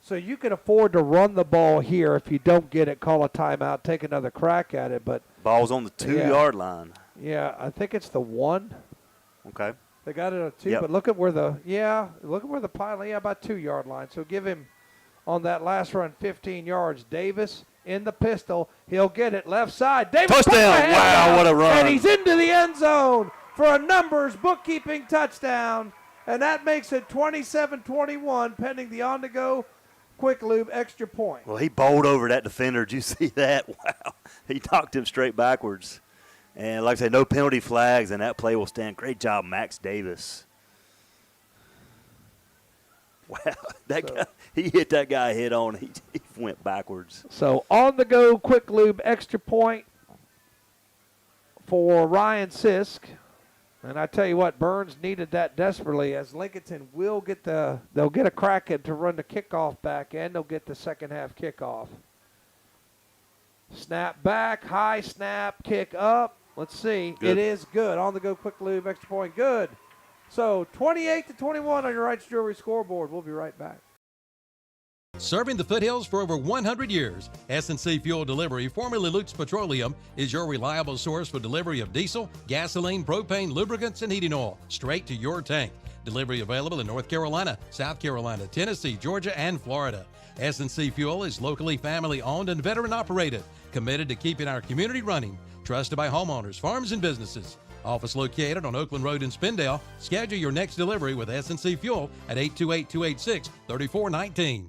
Speaker 1: So you can afford to run the ball here. If you don't get it, call a timeout, take another crack at it. But
Speaker 2: Ball's on the 2-yard line.
Speaker 1: Yeah, I think it's the 1.
Speaker 2: Okay.
Speaker 1: They got it at 2,
Speaker 2: Yep.
Speaker 1: but look at where the pile, about 2-yard line. So give him on that last run 15 yards. Davis in the pistol. He'll get it left side. Davis
Speaker 2: Touchdown. Wow, what a run.
Speaker 1: And he's into the end zone for a numbers bookkeeping touchdown. And that makes it 27-21 pending the on-the-go quick lube extra point.
Speaker 2: Well, he bowled over that defender. Did you see that? Wow. He knocked him straight backwards. And like I said, no penalty flags, and that play will stand. Great job, Max Davis. Wow. Guy, he hit that guy head on. He went backwards.
Speaker 1: So on-the-go quick lube extra point for Ryan Sisk. And I tell you what, Burns needed that desperately, as Lincolnton will get they'll get a crack at to run the kickoff back, and they'll get the second half kickoff. Snap back, high snap, kick up. Let's see.
Speaker 2: Good.
Speaker 1: It is good. On the go, quick lube, extra point, good. So 28-21 on your Wright's Jewelry scoreboard. We'll be right back.
Speaker 3: Serving the foothills for over 100 years, S&C Fuel Delivery, formerly Luke's Petroleum, is your reliable source for delivery of diesel, gasoline, propane, lubricants, and heating oil straight to your tank. Delivery available in North Carolina, South Carolina, Tennessee, Georgia, and Florida. S&C Fuel is locally family-owned and veteran-operated, committed to keeping our community running, trusted by homeowners, farms, and businesses. Office located on Oakland Road in Spindale. Schedule your next delivery with S&C Fuel at 828-286-3419.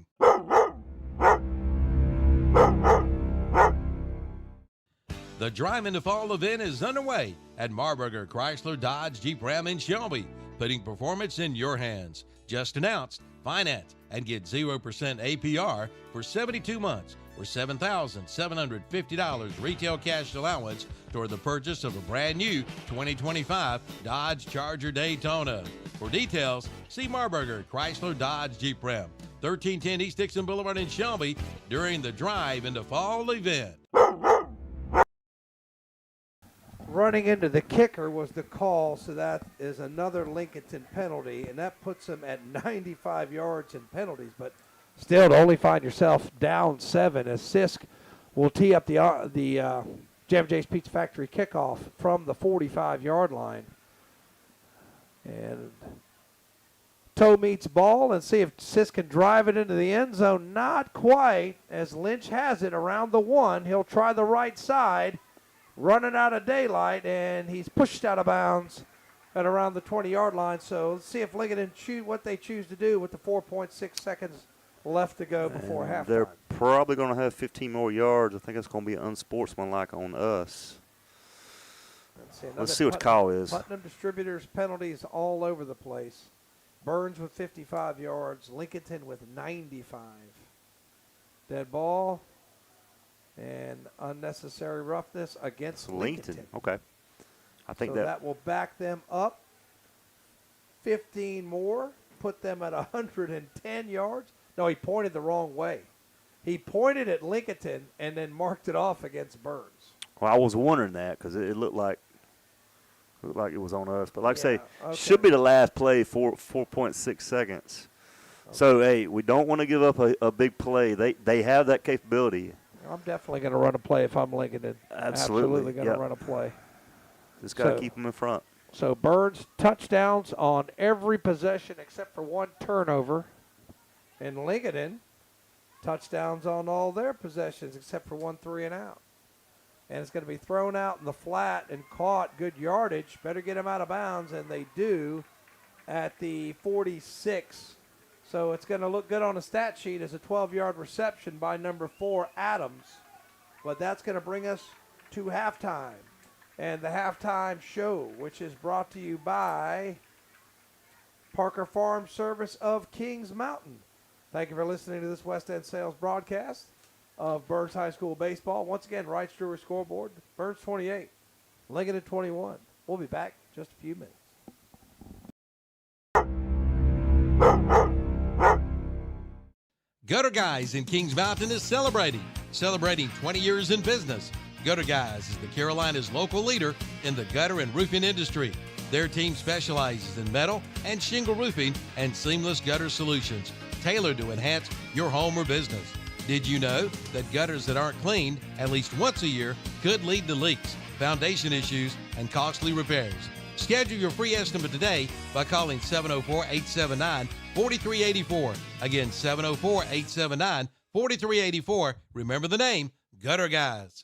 Speaker 3: The Drive into Fall event is underway at Marburger Chrysler Dodge Jeep Ram in Shelby, putting performance in your hands. Just announced, finance and get 0% APR for 72 months or $7,750 retail cash allowance toward the purchase of a brand new 2025 Dodge Charger Daytona. For details, see Marburger Chrysler Dodge Jeep Ram, 1310 East Dixon Boulevard in Shelby during the Drive into Fall event.
Speaker 1: Running into the kicker was the call, so that is another Lincolnton penalty, and that puts them at 95 yards in penalties. But still, to only find yourself down 7, as Sisk will tee up the Jam Jay's Pizza Factory kickoff from the 45-yard line. And toe meets ball, and see if Sisk can drive it into the end zone. Not quite, as Lynch has it around the 1. He'll try the right side, running out of daylight, and he's pushed out of bounds at around the 20-yard line. So let's see if Lincoln choose what they choose to do with the 4.6 seconds left to go before halftime.
Speaker 2: They're probably going to have 15 more yards. I think it's going to be unsportsmanlike on us. Let's see what the call is.
Speaker 1: Putnam Distributors penalties all over the place. Burns with 55 yards. Lincolnton with 95. Dead ball and unnecessary roughness against Lincolnton.
Speaker 2: Okay. I think
Speaker 1: so that will back them up 15 more, put them at 110 yards. No, he pointed the wrong way. He pointed at Lincolnton and then marked it off against Burns.
Speaker 2: Well, I was wondering that because it looked like it was on us. But like I say,
Speaker 1: okay.
Speaker 2: Should be the last play, 4.6 seconds. Okay. So, hey, we don't want to give up a big play. They have that capability.
Speaker 1: I'm definitely going to run a play if I'm Lincoln.
Speaker 2: Absolutely
Speaker 1: going to run a play.
Speaker 2: Just got to keep them in front.
Speaker 1: So Burns touchdowns on every possession except for one turnover. And Lincoln touchdowns on all their possessions except for 1 3-and-out. And it's going to be thrown out in the flat and caught. Good yardage. Better get them out of bounds, and they do at the 46. So it's going to look good on the stat sheet as a 12-yard reception by number 4, Adams. But that's going to bring us to halftime. And the halftime show, which is brought to you by Parker Farm Service of Kings Mountain. Thank you for listening to this West End Sales broadcast of Burns High School baseball. Once again, Wright Brewer scoreboard, Burns 28, Lincoln 21. We'll be back in just a few minutes.
Speaker 3: Gutter Guys in Kings Mountain is celebrating 20 years in business. Gutter Guys is the Carolinas' local leader in the gutter and roofing industry. Their team specializes in metal and shingle roofing and seamless gutter solutions tailored to enhance your home or business. Did you know that gutters that aren't cleaned at least once a year could lead to leaks, foundation issues, and costly repairs? Schedule your free estimate today by calling 704-879-4384. Again, 704-879-4384. Remember the name, Gutter Guys.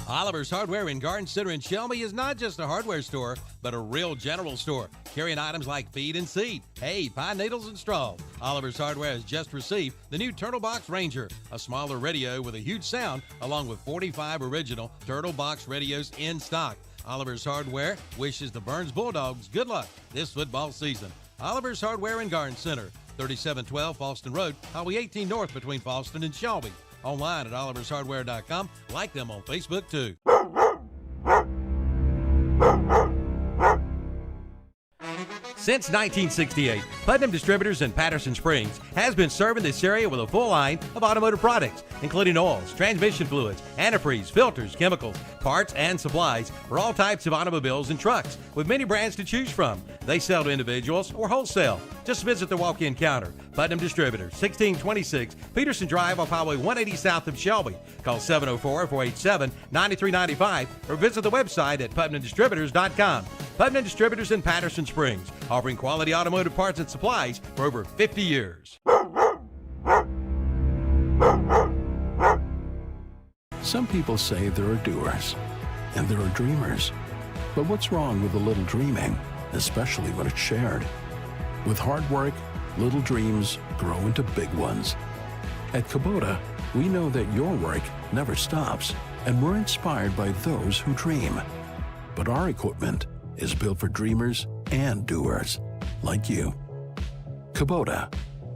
Speaker 3: Oliver's Hardware and Garden Center in Shelby is not just a hardware store, but a real general store, carrying items like feed and seed, hay, pine needles, and straw. Oliver's Hardware has just received the new Turtle Box Ranger, a smaller radio with a huge sound, along with 45 original Turtle Box radios in stock. Oliver's Hardware wishes the Burns Bulldogs good luck this football season. Oliver's Hardware and Garden Center, 3712 Falston Road, Highway 18 North between Falston and Shelby. Online at olivershardware.com. Like them on Facebook, too. Since 1968, Putnam Distributors in Patterson Springs has been serving this area with a full line of automotive products, including oils, transmission fluids, antifreeze, filters, chemicals, parts, and supplies for all types of automobiles and trucks, with many brands to choose from. They sell to individuals or wholesale. Just visit the walk-in counter. Putnam Distributors, 1626 Peterson Drive off Highway 180 south of Shelby. Call 704-487-9395 or visit the website at PutnamDistributors.com. Putnam Distributors in Patterson Springs, offering quality automotive parts and supplies for over 50 years.
Speaker 4: Some people say there are doers, and there are dreamers. But what's wrong with a little dreaming, especially when it's shared? With hard work, little dreams grow into big ones. At Kubota, we know that your work never stops, and we're inspired by those who dream. But our equipment is built for dreamers and doers, like you.
Speaker 7: Kubota,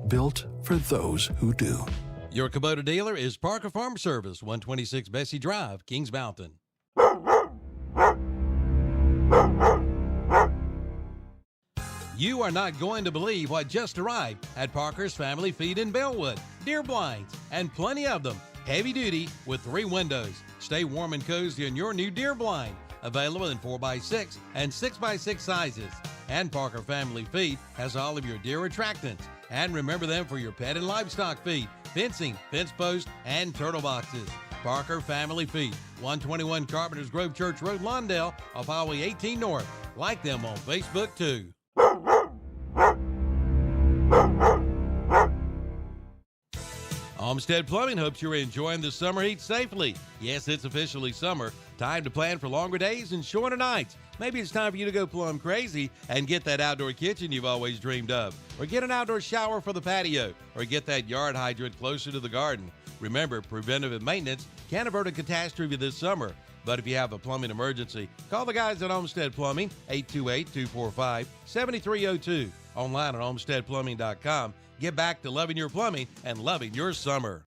Speaker 7: built for those who do.
Speaker 3: Your Kubota dealer is Parker Farm Service, 126 Bessie Drive, Kings Mountain. You are not going to believe what just arrived at Parker's Family Feed in Bellwood. Deer blinds, and plenty of them. Heavy duty with 3 windows. Stay warm and cozy in your new deer blind. Available in 4x6 and 6x6 sizes. And Parker Family Feed has all of your deer attractants. And remember them for your pet and livestock feed, fencing, fence posts, and turtle boxes. Parker Family Feed, 121 Carpenters Grove Church Road, Lawndale, off Highway 18 North. Like them on Facebook, too. Olmsted Plumbing hopes you're enjoying the summer heat safely. Yes, it's officially summer. Time to plan for longer days and shorter nights. Maybe it's time for you to go plumb crazy and get that outdoor kitchen you've always dreamed of. Or get an outdoor shower for the patio. Or get that yard hydrant closer to the garden. Remember, preventative maintenance can avert a catastrophe this summer. But if you have a plumbing emergency, call the guys at Olmsted Plumbing, 828-245-7302. Online at olmstedplumbing.com. Get back to loving your plumbing and loving your summer.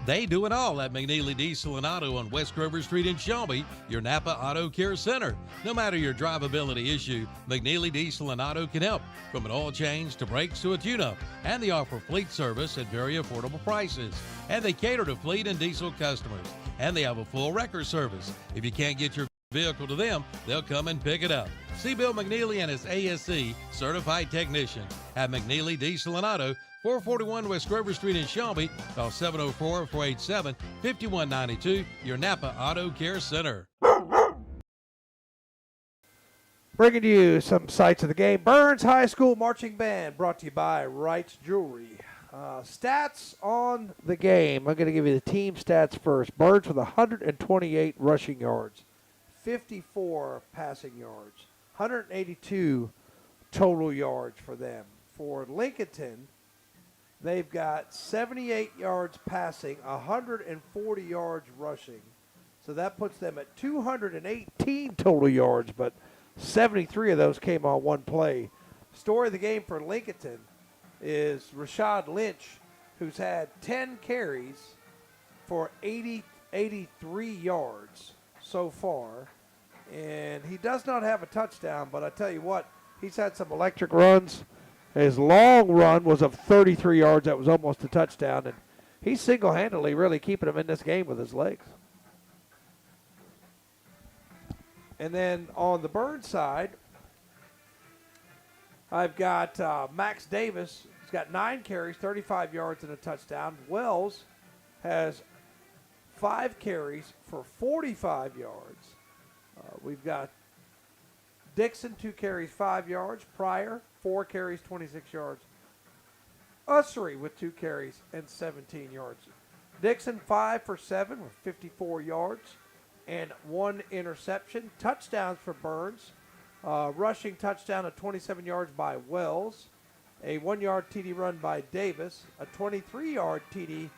Speaker 3: They do it all at McNeely Diesel and Auto on West Grover Street in Shelby, your Napa Auto Care Center. No matter your drivability issue, McNeely Diesel and Auto can help, from an oil change to brakes to a tune-up. And they offer fleet service at very affordable prices. And they cater to fleet and diesel customers. And they have a full record service. If you can't get your vehicle to them, they'll come and pick it up. See Bill McNeely and his ASE certified technician at McNeely Diesel and Auto, 441 West Grover Street in Shelby. Call 704-487-5192, your Napa Auto Care Center.
Speaker 1: Bringing you some sights of the game. Burns High School Marching Band, brought to you by Wright's Jewelry. Stats on the game. I'm going to give you the team stats first. Burns with 128 rushing yards, 54 passing yards, 182 total yards for them. For Lincolnton, they've got 78 yards passing, 140 yards rushing. So that puts them at 218 total yards, but 73 of those came on one play. Story of the game for Lincolnton is Rashad Lynch, who's had 10 carries for 83 yards so far. And he does not have a touchdown, but I tell you what, he's had some electric runs. His long run was of 33 yards. That was almost a touchdown. And he's single-handedly really keeping him in this game with his legs. And then on the Burns side, I've got Max Davis. He's got 9 carries, 35 yards, and a touchdown. Wells has 5 carries for 45 yards. We've got Dixon, 2 carries, 5 yards. Pryor, 4 carries, 26 yards. Ussery with 2 carries and 17 yards. Dixon, 5 for 7 with 54 yards and 1 interception. Touchdowns for Burns. Rushing touchdown at 27 yards by Wells. A 1-yard TD run by Davis. A 23-yard TD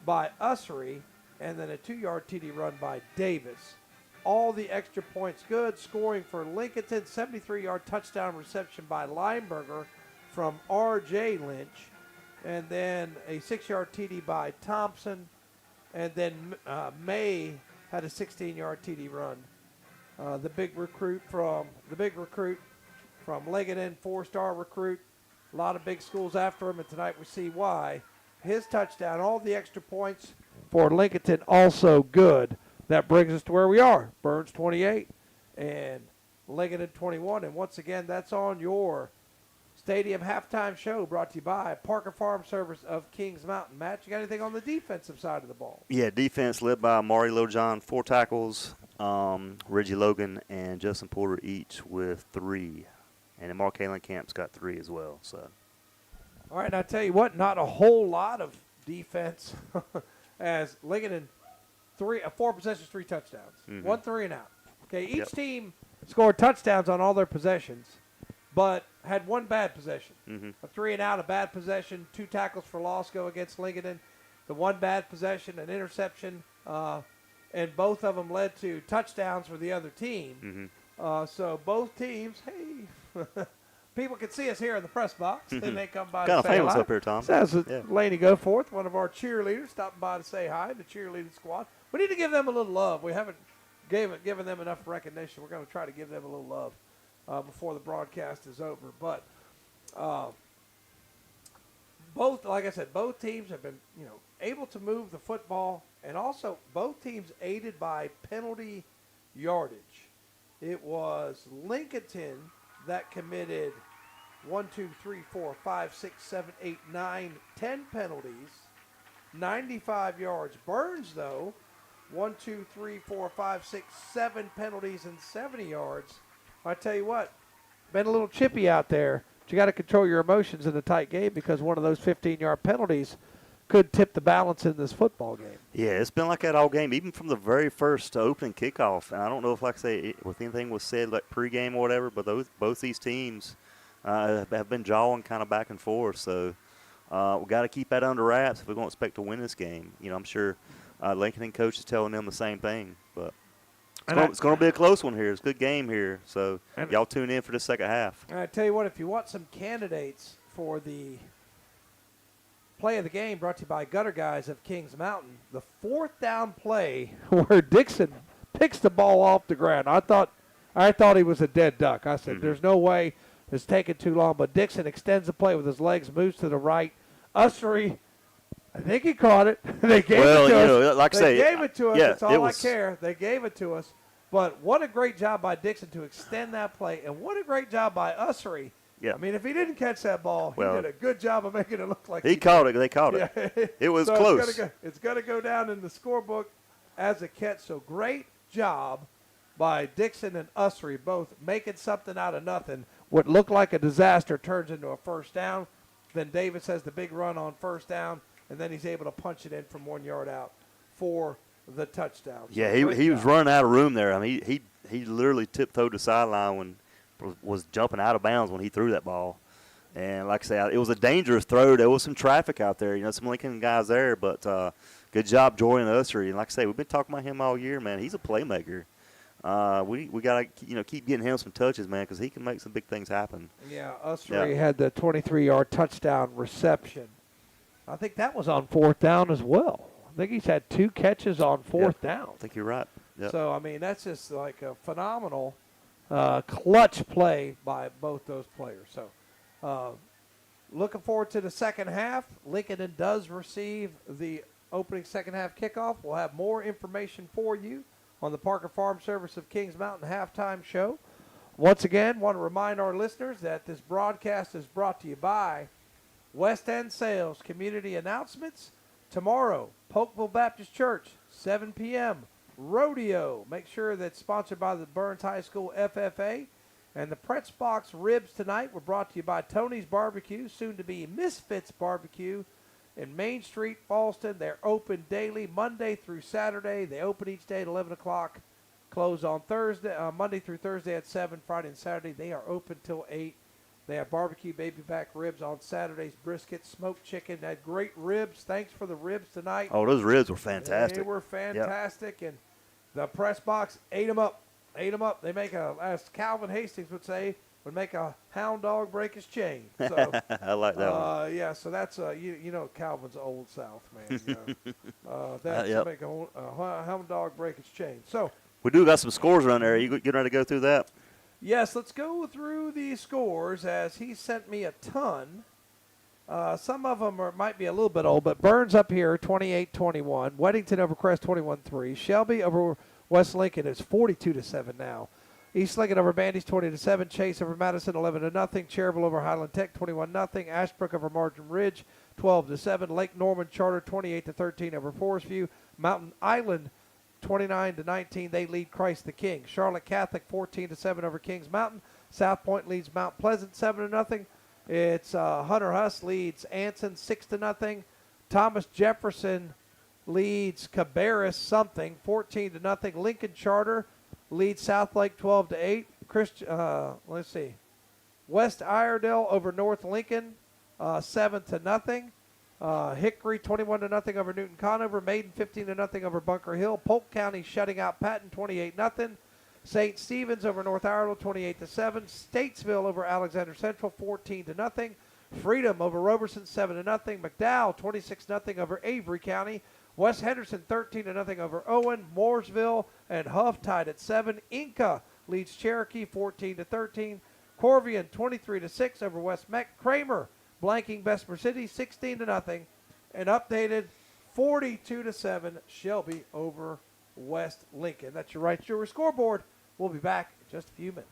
Speaker 1: by Ussery. And then a 2-yard TD run by Davis. All the extra points good. Scoring for Lincolnton, 73-yard touchdown reception by Lineberger from R.J. Lynch. And then a 6-yard TD by Thompson. And then May had a 16-yard TD run. The big recruit from Lincolnton, 4-star recruit. A lot of big schools after him, and tonight we see why. His touchdown, all the extra points for Lincolnton, also good. That brings us to where we are. Burns 28 and Lincolnton 21. And once again, that's on your Stadium Halftime Show, brought to you by Parker Farm Service of Kings Mountain. Matt, you got anything on the defensive side of the ball?
Speaker 2: Yeah, defense led by Maury Lojohn, 4 tackles. Reggie Logan and Justin Porter each with 3. And then Mark Camp's got 3 as well. So,
Speaker 1: all right, and I tell you what, not a whole lot of defense as Lincolnton 4 possessions, 3 touchdowns.
Speaker 2: Mm-hmm.
Speaker 1: 1 3 and out. Okay, each team scored touchdowns on all their possessions, but had 1 bad possession.
Speaker 2: Mm-hmm.
Speaker 1: A 3 and out, a bad possession, 2 tackles for loss go against Lincolnton. The 1 bad possession, an interception, and both of them led to touchdowns for the other team. So both teams, hey, people can see us here in the press box. They may come by
Speaker 2: Kind
Speaker 1: to
Speaker 2: of
Speaker 1: say
Speaker 2: famous
Speaker 1: hello.
Speaker 2: up here, Tom.
Speaker 1: Says
Speaker 2: Yeah.
Speaker 1: Laney Goforth, one of our cheerleaders, stopping by to say hi, the cheerleading squad. We need to give them a little love. We haven't given them enough recognition. We're going to try to give them a little love before the broadcast is over. But both, like I said, both teams have been, able to move the football, and also both teams aided by penalty yardage. It was Lincolnton that committed 1, 2, 3, 4, 5, 6, 7, 8, 9, 10 penalties, 95 yards. Burns, though, 1, 2, 3, 4, 5, 6, 7 penalties and 70 yards. I tell you what, been a little chippy out there. But you got to control your emotions in a tight game because one of those 15-yard penalties could tip the balance in this football game.
Speaker 2: Yeah, it's been like that all game, even from the very first opening kickoff. And I don't know if, like I say, if anything was said like pregame or whatever, but both these teams have been jawing kind of back and forth. So we got to keep that under wraps if we're going to expect to win this game. I'm sure Lincoln coach is telling them the same thing. But it's going to be a close one here. It's a good game here. So y'all tune in for the second half.
Speaker 1: And I tell you what, if you want some candidates for the play of the game brought to you by Gutter Guys of Kings Mountain, the fourth down play where Dixon picks the ball off the ground. I thought he was a dead duck. I said, there's no way it's taking too long. But Dixon extends the play with his legs, moves to the right. Ussery, I think he caught it. They gave it to us. They gave it to us.
Speaker 2: Yeah,
Speaker 1: That's all I care. They gave it to us. But what a great job by Dixon to extend that play, and what a great job by Ussery.
Speaker 2: Yeah.
Speaker 1: I mean, if he didn't catch that ball, he did a good job of making it look like
Speaker 2: he caught it. They caught it.
Speaker 1: Yeah.
Speaker 2: It was
Speaker 1: so
Speaker 2: close.
Speaker 1: It's going to go down in the scorebook as a catch. So great job by Dixon and Ussery, both making something out of nothing. What looked like a disaster turns into a first down. Then Davis has the big run on first down, and then he's able to punch it in from 1 yard out for the touchdown.
Speaker 2: Yeah, he was running out of room there. I mean, he literally tiptoed the sideline when was jumping out of bounds when he threw that ball. And like I say, it was a dangerous throw. There was some traffic out there, some Lincoln guys there, but good job, Jordan Ussery. And like I say, we've been talking about him all year, man. He's a playmaker. We got to keep getting him some touches, man, because he can make some big things happen.
Speaker 1: Yeah, Ussery had the 23-yard touchdown reception. I think that was on fourth down as well. I think he's had 2 catches on fourth down.
Speaker 2: I think you're right. Yep.
Speaker 1: So, I mean, that's just like a phenomenal clutch play by both those players. So, looking forward to the second half. Lincoln does receive the opening second half kickoff. We'll have more information for you on the Parker Farm Service of Kings Mountain halftime show. Once again, want to remind our listeners that this broadcast is brought to you by West End Sales Community Announcements. Tomorrow, Polkville Baptist Church, 7 p.m., Rodeo. Make sure that's sponsored by the Burns High School FFA. And the Pretz Box ribs tonight were brought to you by Tony's Barbecue, soon to be Misfits Barbecue in Main Street, Falston. They're open daily, Monday through Saturday. They open each day at 11 o'clock, close on Thursday, Monday through Thursday at 7, Friday and Saturday. They are open till 8. They have barbecue baby back ribs on Saturdays, brisket, smoked chicken. They had great ribs. Thanks for the ribs tonight.
Speaker 2: Oh, those ribs were fantastic.
Speaker 1: They were fantastic, and the Press Box ate them up. Ate them up. They make as Calvin Hastings would say, would make a hound dog break his chain. So,
Speaker 2: I like that one.
Speaker 1: Yeah, so that's, Calvin's Old South, man. That's to make a hound dog break his chain. So
Speaker 2: we do got some scores around there. You getting ready to go through that?
Speaker 1: yes, let's go through the scores as he sent me a ton. Some of them might be a little bit old, but Burns up here, 28-21. Weddington over Crest, 21-3. Shelby over West Lincoln is 42-7 now. East Lincoln over Bandy's 20-7. Chase over Madison 11-0. Cherryville over Highland Tech 21-0. Ashbrook over Margin Ridge 12-7. Lake Norman Charter 28-13 over Forest View. Mountain Island 29-19. They lead Christ the King. Charlotte Catholic 14-7 over Kings Mountain. South Point leads Mount Pleasant 7-0. It's Hunter Huss leads Anson 6-0. Thomas Jefferson leads Cabarrus something 14-0. Lincoln Charter leads South Lake 12-8. Let's see. West Iredell over North Lincoln 7-0. Hickory 21-0 over Newton Conover. Maiden 15-0 over Bunker Hill. Polk County shutting out Patton 28-0. St. Stephen's over North Iredell 28-7. Statesville over Alexander Central 14-0. Freedom over Roberson 7-0. McDowell 26-0 over Avery County. West Henderson 13-0 over Owen. Mooresville and Huff tied at 7. Inca leads Cherokee 14-13. Corvian 23-6 over West Meck. Kramer blanking Bessemer City 16-0. And updated 42-7 Shelby over West Lincoln. That's your Right Stewart scoreboard. We'll be back in just a few minutes.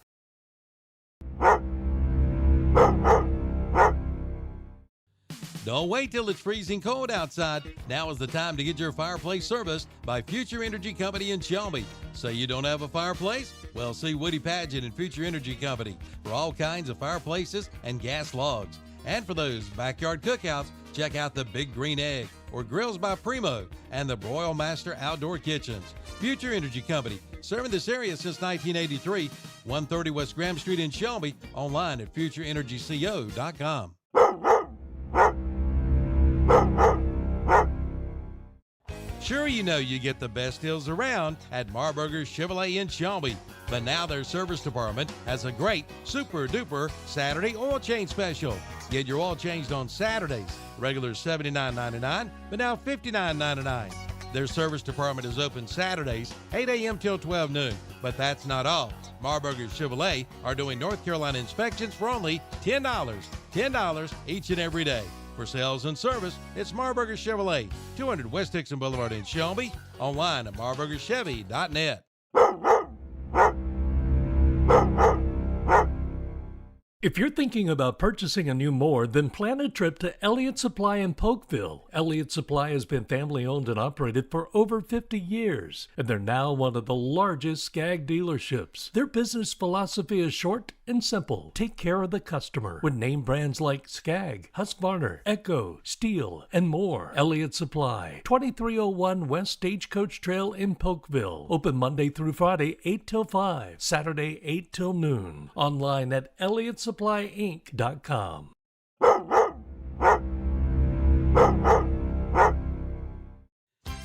Speaker 3: Don't wait till it's freezing cold outside. Now is the time to get your fireplace serviced by Future Energy Company in Shelby. Say you don't have a fireplace? Well, see Woody Pageant and Future Energy Company for all kinds of fireplaces and gas logs. And for those backyard cookouts, check out the Big Green Egg or Grills by Primo and the Broil Master Outdoor Kitchens. Future Energy Company, serving this area since 1983, 130 West Graham Street in Shelby, online at futureenergyco.com. Sure, you know you get the best deals around at Marburger Chevrolet in Shelby, but now their service department has a great super duper Saturday oil change special. Get your oil changed on Saturdays, regular $79.99, but now $59.99. Their service department is open Saturdays, 8 a.m. till 12 noon, but that's not all. Marburger Chevrolet are doing North Carolina inspections for only $10 each and every day. For sales and service, it's Marburger Chevrolet, 200 West Dixon Boulevard in Shelby, online at marburgerchevy.net.
Speaker 4: If you're thinking about purchasing a new mower, then plan a trip to Elliott Supply in Polkville. Elliott Supply has been family owned and operated for over 50 years, and they're now one of the largest Skag dealerships. Their business philosophy is short and simple. Take care of the customer with name brands like Skag, Husqvarna, Echo, Steel, and more. Elliott Supply, 2301 West Stagecoach Trail in Polkville. Open Monday through Friday, 8 till 5, Saturday, 8 till noon. Online at ElliottSupplyInc.com.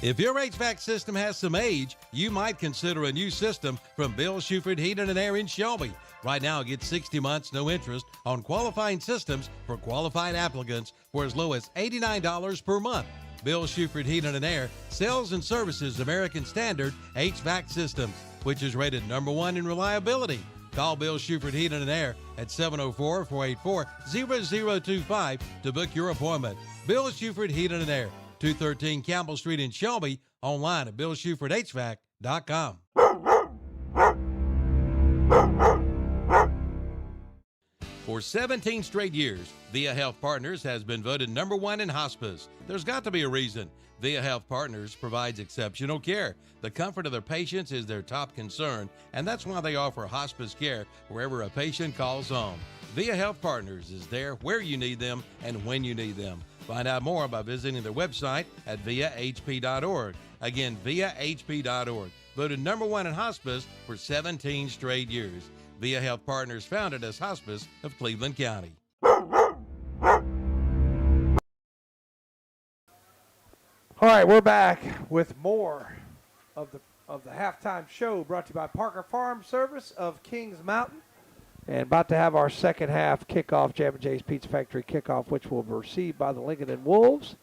Speaker 3: If your HVAC system has some age, you might consider a new system from Bill Shuford Heating and Air in Shelby. Right now, get 60 months, no interest on qualifying systems for qualified applicants for as low as $89 per month. Bill Shuford Heating and Air sells and services American Standard HVAC systems, which is rated #1 in reliability. Call Bill Shuford Heating and Air at 704-484-0025 to book your appointment. Bill Shuford Heating and Air, 213 Campbell Street in Shelby, online at BillShufordHVAC.com. For 17 straight years, Via Health Partners has been voted #1 in hospice. There's got to be a reason. Via Health Partners provides exceptional care. The comfort of their patients is their top concern, and that's why they offer hospice care wherever a patient calls home. Via Health Partners is there where you need them and when you need them. Find out more by visiting their website at viahp.org. Again, viahp.org. Voted #1 in hospice for 17 straight years. Via Health Partners, founded as Hospice of Cleveland County.
Speaker 1: All right, we're back with more of the halftime show brought to you by Parker Farm Service of Kings Mountain. And about to have our second half kickoff, Jam & Jay's Pizza Factory kickoff, which will be received by the Lincolnton Wolves.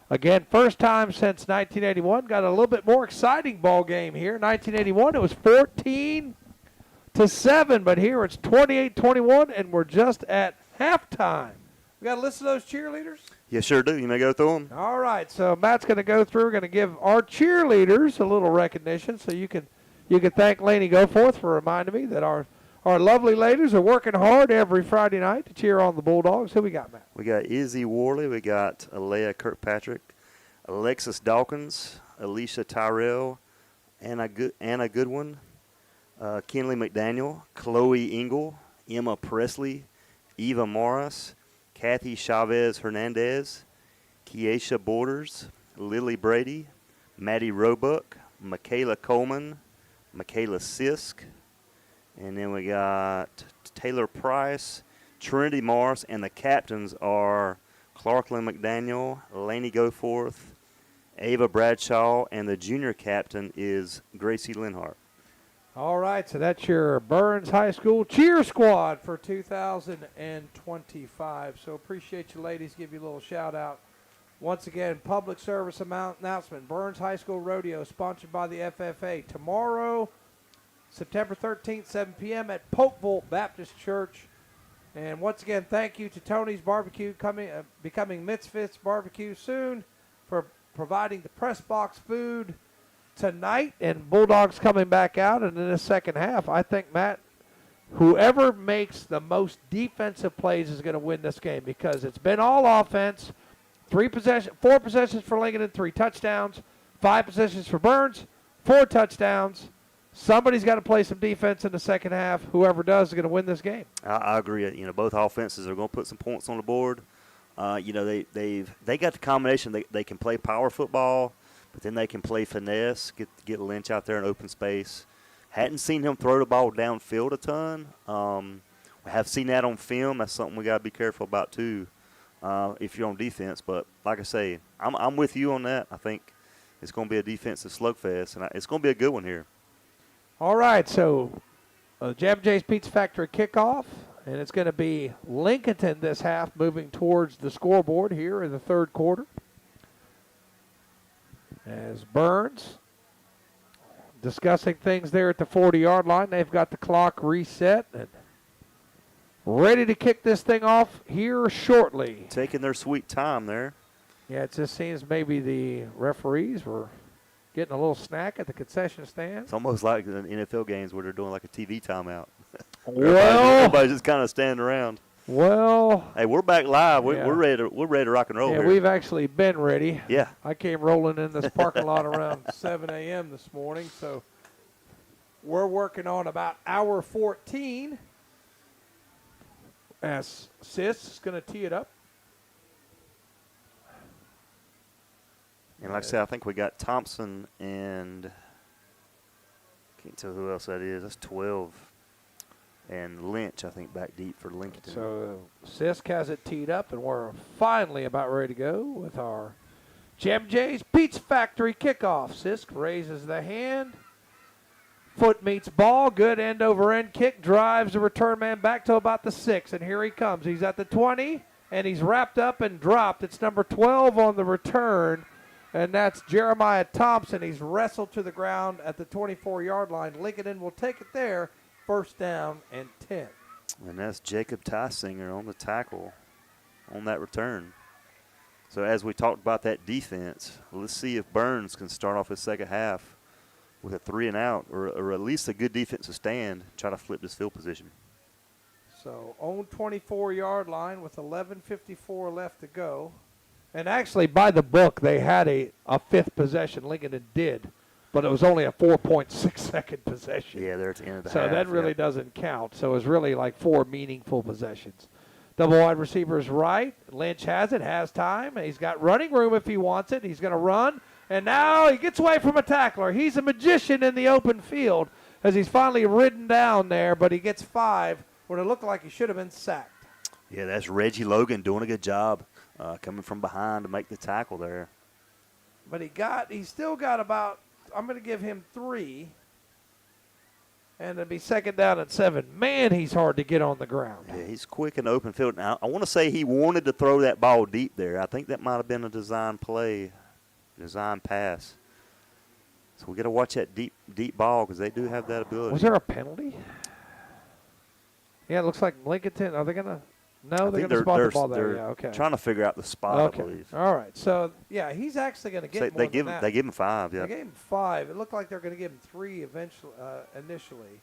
Speaker 1: Again, first time since 1981. Got a little bit more exciting ball game here. 1981, it was 14-7, but here it's 28-21, and we're just at halftime. We got a list of those cheerleaders?
Speaker 2: Yes, sure do. You may go through them.
Speaker 1: All right, so Matt's going to go through. We're going to give our cheerleaders a little recognition, so you can thank Laney Goforth for reminding me that our lovely ladies are working hard every Friday night to cheer on the Bulldogs. Who we got, Matt?
Speaker 2: We got Izzy Worley. We got Alea Kirkpatrick, Alexis Dawkins, Alicia Tyrell, Anna Goodwin, Kenley McDaniel, Chloe Engel, Emma Presley, Eva Morris, Kathy Chavez Hernandez, Keisha Borders, Lily Brady, Maddie Roebuck, Michaela Coleman, Michaela Sisk, and then we got Taylor Price, Trinity Morris, and the captains are Clarklyn McDaniel, Laney Goforth, Ava Bradshaw, and the junior captain is Gracie Linhart.
Speaker 1: All right, so that's your Burns High School cheer squad for 2025. So appreciate you ladies. Give you a little shout out. Once again, public service announcement. Burns High School Rodeo sponsored by the FFA. Tomorrow, September 13th, 7 p.m. at Popeville Baptist Church. And once again, thank you to Tony's Barbecue, becoming Misfits Barbecue soon, for providing the press box food tonight, and Bulldogs coming back out. And in the second half, I think, Matt, whoever makes the most defensive plays is going to win this game, because it's been all offense. 4 possessions for Lincolnton, 3 touchdowns. 5 possessions for Burns, 4 touchdowns. Somebody's got to play some defense in the second half. Whoever does is going to win this game.
Speaker 2: I agree. You know, both offenses are going to put some points on the board. You know, they got the combination. They can play power football, but then they can play finesse, get Lynch out there in open space. Hadn't seen him throw the ball downfield a ton. We have seen that on film. That's something we got to be careful about too, if you're on defense. But like I say, I'm with you on that. I think it's going to be a defensive slugfest, and it's going to be a good one here.
Speaker 1: All right, so Jam J's Pizza Factory kickoff, and it's going to be Lincolnton this half, moving towards the scoreboard here in the third quarter. As Burns discussing things there at the 40-yard line. They've got the clock reset and ready to kick this thing off here shortly.
Speaker 2: Taking their sweet time there.
Speaker 1: Yeah, it just seems maybe the referees were getting a little snack at the concession stand.
Speaker 2: It's almost like the NFL games where they're doing like a TV timeout.
Speaker 1: Well,
Speaker 2: everybody's just kind of standing around.
Speaker 1: Well,
Speaker 2: hey, we're back live.
Speaker 1: Yeah.
Speaker 2: We're ready to rock and roll
Speaker 1: yeah,
Speaker 2: here.
Speaker 1: we've actually been ready.
Speaker 2: Yeah.
Speaker 1: I came rolling in this parking lot around 7 a.m. this morning, so we're working on about hour 14. As Sis is going to tee it up.
Speaker 2: And like I said, I think we got Thompson and can't tell who else that is. That's 12. And Lynch, I think, back deep for Lincolnton.
Speaker 1: So Sisk has it teed up, and we're finally about ready to go with our Jam J's Pizza Factory kickoff. Sisk raises the hand. Foot meets ball. Good end-over-end kick. Drives the return man back to about the 6. And here he comes. He's at the 20, and he's wrapped up and dropped. It's number 12 on the return, and that's Jeremiah Thompson. He's wrestled to the ground at the 24-yard line. Lincolnton will take it there. First down and 10.
Speaker 2: And that's Jacob Tysinger on the tackle on that return. So as we talked about that defense, let's see if Burns can start off his second half with a 3-and-out or at least a good defensive stand, try to flip this field position.
Speaker 1: So own 24-yard line with 11:54 left to go. And actually, by the book, they had a fifth possession. Lincoln did. But it was only a 4.6-second possession.
Speaker 2: Yeah, they're at the end of the
Speaker 1: half. So that really doesn't count. So it was really like 4 meaningful possessions. Double wide receiver is right. Lynch has it, has time. He's got running room if he wants it. He's going to run. And now he gets away from a tackler. He's a magician in the open field as he's finally ridden down there, but he gets 5 when it looked like he should have been sacked.
Speaker 2: Yeah, that's Reggie Logan doing a good job coming from behind to make the tackle there.
Speaker 1: But he still got about, I'm going to give him 3. And it'll be second down and 7. Man, he's hard to get on the ground.
Speaker 2: Yeah, he's quick in the open field. Now, I want to say he wanted to throw that ball deep there. I think that might have been a design play, design pass. So we got to watch that deep ball because they do have that ability.
Speaker 1: Was there a penalty? Yeah, it looks like Lincolnton. Are they going to? No, they're going to spot the ball there.
Speaker 2: They're
Speaker 1: Yeah, okay.
Speaker 2: trying to figure out the spot, I believe.
Speaker 1: All right. So, yeah, he's actually going to get more than that.
Speaker 2: They give him 5, yeah.
Speaker 1: They gave him 5. It looked like they're going to give him 3 initially.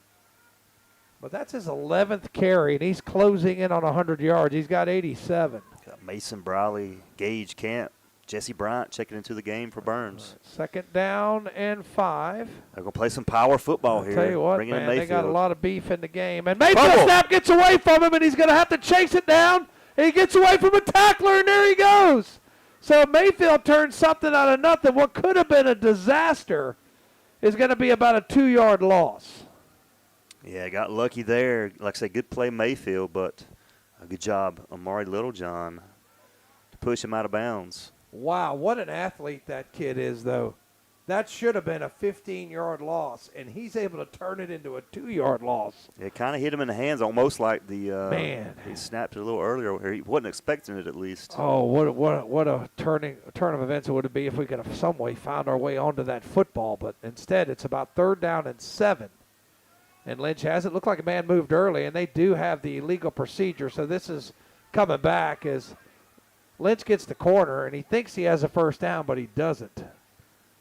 Speaker 1: But that's his 11th carry, and he's closing in on 100 yards. He's got 87.
Speaker 2: Got Mason Briley, Gage Camp, Jesse Bryant checking into the game for Burns.
Speaker 1: Right. Second down and 5.
Speaker 2: They're going to play some power football here.
Speaker 1: Tell you what,
Speaker 2: Bringing in
Speaker 1: man,
Speaker 2: Mayfield.
Speaker 1: they got a lot of beef in the game. And Mayfield snap gets away from him, and he's going to have to chase it down. And he gets away from a tackler, and there he goes. So Mayfield turned something out of nothing. What could have been a disaster is going to be about a 2-yard loss.
Speaker 2: Yeah, got lucky there. Like I say, good play Mayfield, but a good job Amari Littlejohn to push him out of bounds.
Speaker 1: Wow, what an athlete that kid is, though. That should have been a 15-yard loss, and he's able to turn it into a 2-yard loss.
Speaker 2: It kind of hit him in the hands, almost like the
Speaker 1: Man.
Speaker 2: He snapped it a little earlier, or he wasn't expecting it at least.
Speaker 1: Oh, what a turn of events it would be if we could have some way found our way onto that football. But instead, it's about 3rd down and 7. And Lynch has it. Looked like a man moved early, and they do have the illegal procedure. So this is coming back as Lynch gets the corner, and he thinks he has a first down, but he doesn't.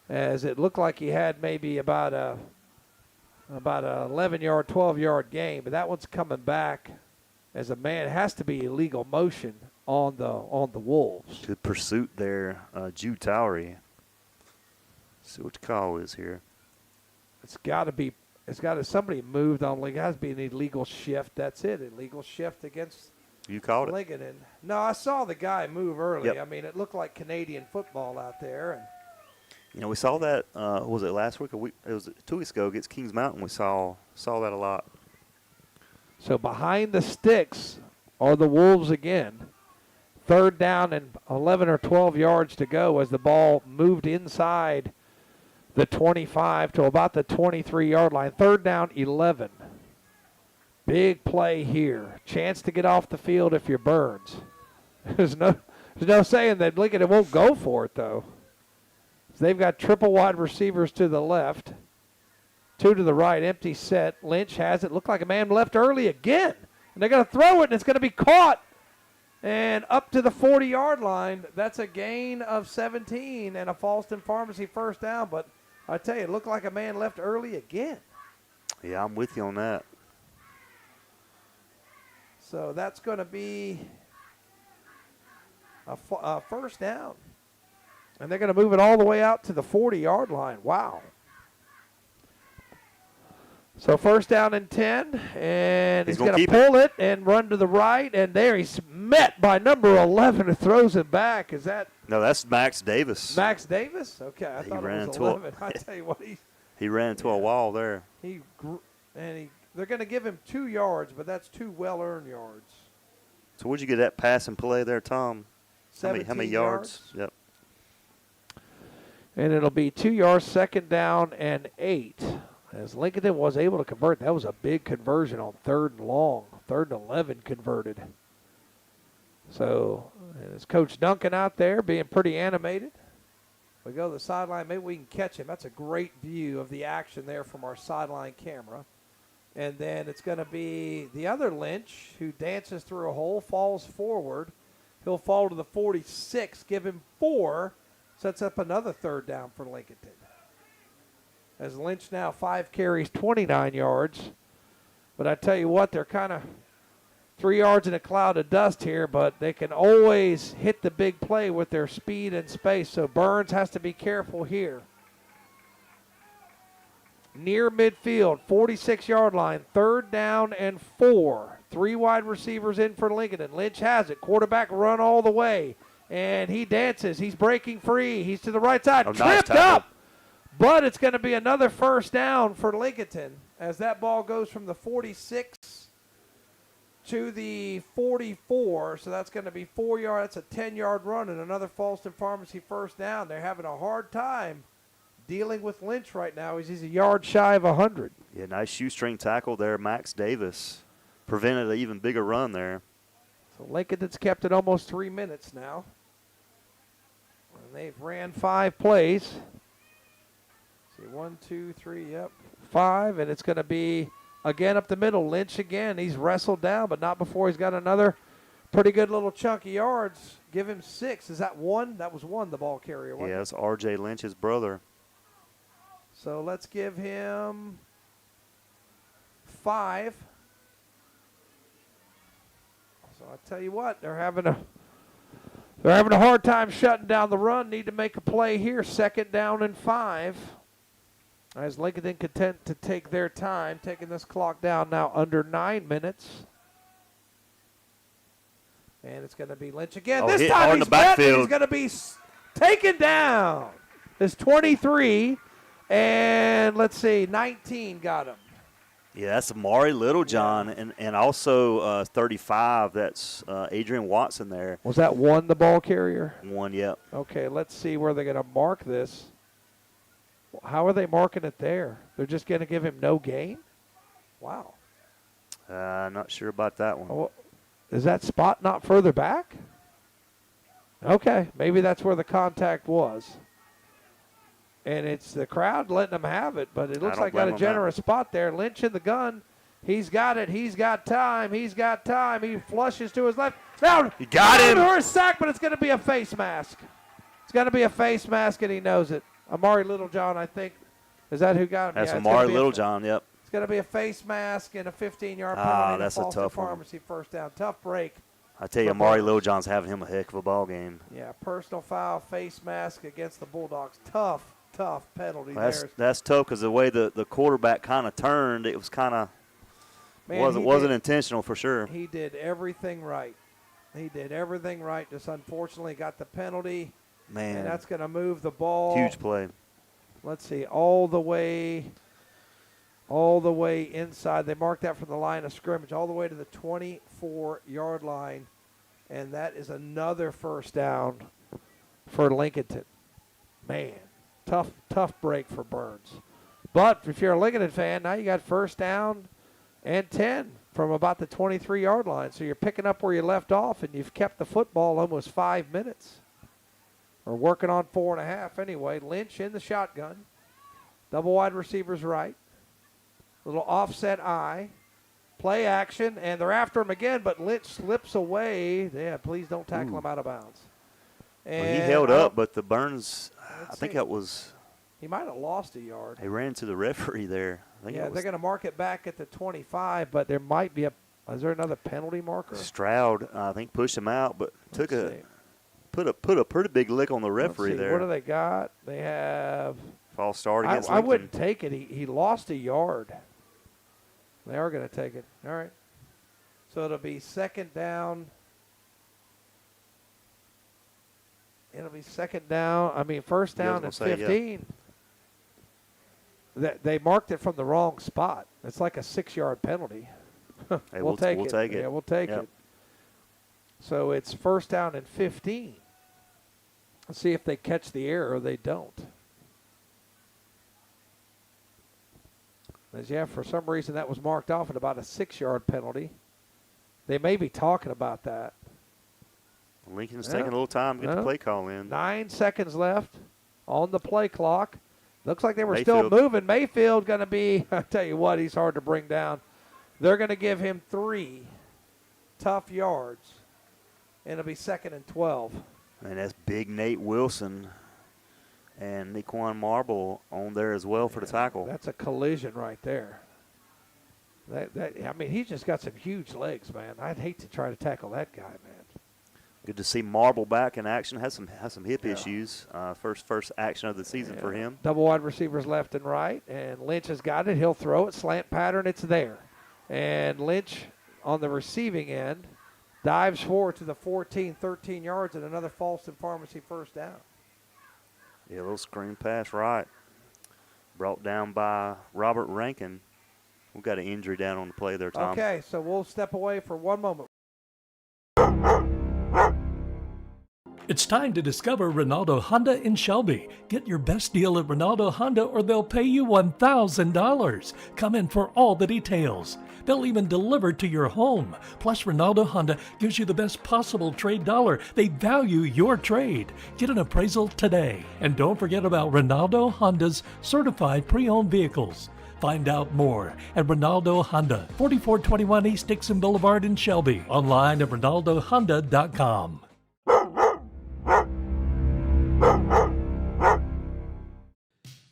Speaker 1: As it looked like he had maybe about a 11-yard, 12-yard gain, but that one's coming back as a man. It has to be illegal motion on the Wolves.
Speaker 2: Good pursuit there, Jude Towery. See what the call is here.
Speaker 1: It's got to somebody moved on. It has to be an illegal shift. That's it, illegal shift against
Speaker 2: You called it.
Speaker 1: Lincolnton. No, I saw the guy move early.
Speaker 2: Yep.
Speaker 1: I mean, it looked like Canadian football out there, and
Speaker 2: We saw that. Was it last week? It was 2 weeks ago against Kings Mountain. We saw that a lot.
Speaker 1: so behind the sticks are the Wolves again. 3rd down and 11 or 12 yards to go as the ball moved inside the 25 to about the 23-yard line. 3rd down, 11. Big play here. Chance to get off the field if you're Burns. There's no saying that Lincoln won't go for it, though. So they've got triple wide receivers to the left, 2 to the right, empty set. Lynch has it. Looked like a man left early again. And they're going to throw it, and it's going to be caught. And up to the 40-yard line. That's a gain of 17 and a Falston Pharmacy first down. But I tell you, it looked like a man left early again.
Speaker 2: Yeah, I'm with you on that.
Speaker 1: So that's going to be a first down. And they're going to move it all the way out to the 40-yard line. Wow. So first down and 10, and he's going to pull it and run to the right, and there he's met by number 11 who throws it back. Is that?
Speaker 2: No, that's Max Davis.
Speaker 1: Max Davis? Okay, I thought it was 11. I tell you what,
Speaker 2: he ran into a wall there.
Speaker 1: They're going to give him 2 yards, but that's 2 well-earned yards.
Speaker 2: So where'd you get that pass and play there, Tom? How many yards? Yep.
Speaker 1: And it'll be 2 yards, 2nd down and 8. As Lincolnton was able to convert. That was a big conversion on 3rd and long. 3rd and 11 converted. So it's Coach Duncan out there being pretty animated. We go to the sideline. Maybe we can catch him. That's a great view of the action there from our sideline camera. And then it's going to be the other Lynch who dances through a hole, falls forward. He'll fall to the 46, give him 4, sets up another 3rd down for Lincolnton. As Lynch now 5 carries, 29 yards. But I tell you what, they're kind of 3 yards in a cloud of dust here, but they can always hit the big play with their speed and space. So Burns has to be careful here. Near midfield, 46-yard line, 3rd down and 4. 3 wide receivers in for Lincoln, and Lynch has it. Quarterback run all the way, and he dances. He's breaking free. He's to the right side. Tripped up. But it's going to be another first down for Lincolnton as that ball goes from the 46 to the 44. So that's going to be 4 yards. That's a 10-yard run and another Falston Pharmacy first down. They're having a hard time dealing with Lynch right now. He's a yard shy of 100.
Speaker 2: Yeah, nice shoestring tackle there. Max Davis prevented an even bigger run there.
Speaker 1: So Lincolnton's kept it almost 3 minutes now. And they've ran 5 plays. 1, 2, 3, 5, and it's going to be again up the middle. Lynch again. He's wrestled down, but not before he's got another pretty good little chunk of yards. Give him 6. Is that 1? That was 1, the ball carrier.
Speaker 2: Yeah, that's R.J. Lynch's brother.
Speaker 1: So let's give him 5. So I tell you what, they're having a hard time shutting down the run. Need to make a play here. 2nd down and 5. As Lincoln content to take their time, taking this clock down now under 9 minutes. And it's going to be Lynch again. This time he's met, and he's going to be taken down. It's 23, and let's see, 19 got him.
Speaker 2: Yeah, that's Amari Littlejohn, and also 35. That's Adrian Watson there.
Speaker 1: Was that one the ball carrier?
Speaker 2: One, yep.
Speaker 1: Okay, let's see where they're going to mark this. How are they marking it there? They're just going to give him no gain? Wow.
Speaker 2: Not sure about that one.
Speaker 1: Oh, is that spot not further back? Okay, maybe that's where the contact was. And it's the crowd letting them have it, but it looks like got a generous spot there. Lynch in the gun. He's got it. He's got time. He's got time. He flushes to his left. Now,
Speaker 2: he got him.
Speaker 1: Or a sack, but it's going to be a face mask. It's going to be a face mask, and he knows it. Amari Littlejohn, I think. Is that who got him?
Speaker 2: That's Amari Littlejohn, yep.
Speaker 1: It's going to be a face mask and a 15-yard penalty.
Speaker 2: That's a tough one.
Speaker 1: Pharmacy first down. Tough break.
Speaker 2: I tell you, Amari Littlejohn's having him a heck of a ball game.
Speaker 1: Yeah, personal foul, face mask against the Bulldogs. Tough penalty
Speaker 2: there.
Speaker 1: there.
Speaker 2: That's tough because the way the quarterback kind of turned, it was kind of wasn't intentional for sure.
Speaker 1: He did everything right. Just unfortunately got the penalty.
Speaker 2: Man.
Speaker 1: And that's going to move the ball.
Speaker 2: Huge play.
Speaker 1: Let's see, all the way inside. They marked that from the line of scrimmage all the way to the 24-yard line. And that is another first down for Lincolnton. Man. Tough break for Burns. But if you're a Lincolnton fan, now you got first down and 10 from about the 23-yard line. So you're picking up where you left off, and you've kept the football almost 5 minutes. Or working on 4.5 anyway. Lynch in the shotgun. Double wide receivers right. Little offset eye. Play action, and they're after him again, but Lynch slips away. Yeah, please don't tackle him out of bounds. And
Speaker 2: well, he held up, but the Burns, I think that was.
Speaker 1: He might have lost a yard.
Speaker 2: He ran to the referee there.
Speaker 1: Yeah, they're going to mark it back at the 25, but there might be is there another penalty marker?
Speaker 2: Stroud, I think, pushed him out, but put a pretty big lick on the referee there.
Speaker 1: What do they got? They have
Speaker 2: false start against
Speaker 1: I
Speaker 2: Lincoln.
Speaker 1: wouldn't take it. He lost a yard. They are going to take it. All right. So it'll be second down. First down and 15. Yeah. They marked it from the wrong spot. It's like a 6-yard penalty.
Speaker 2: Hey,
Speaker 1: we'll take it.
Speaker 2: Yeah,
Speaker 1: we'll take it. So it's first down and 15. Let's see if they catch the error or they don't. For some reason that was marked off at about a 6-yard penalty. They may be talking about that.
Speaker 2: Lincoln's taking a little time to get the play call in.
Speaker 1: 9 seconds left on the play clock. Looks like they were still moving. Mayfield going to be, I tell you what, he's hard to bring down. They're going to give him 3 tough yards, and it'll be 2nd and 12.
Speaker 2: And that's big Nate Wilson and Niquan Marble on there as well for the tackle.
Speaker 1: That's a collision right there. He's just got some huge legs, man. I'd hate to try to tackle that guy, man.
Speaker 2: Good to see Marble back in action. Has some hip issues. First action of the season for him.
Speaker 1: Double wide receivers left and right, and Lynch has got it. He'll throw it. Slant pattern, it's there. And Lynch on the receiving end dives forward to the 14, 13 yards, and another Falston Pharmacy first down.
Speaker 2: Yeah, a little screen pass right. Brought down by Robert Rankin. We've got an injury down on the play there, Tom.
Speaker 1: Okay, so we'll step away for one moment.
Speaker 4: It's time to discover Ronaldo Honda in Shelby. Get your best deal at Ronaldo Honda or they'll pay you $1,000. Come in for all the details. They'll even deliver to your home. Plus, Ronaldo Honda gives you the best possible trade dollar. They value your trade. Get an appraisal today. And don't forget about Ronaldo Honda's certified pre-owned vehicles. Find out more at Ronaldo Honda, 4421 East Dixon Boulevard in Shelby. Online at ronaldohonda.com.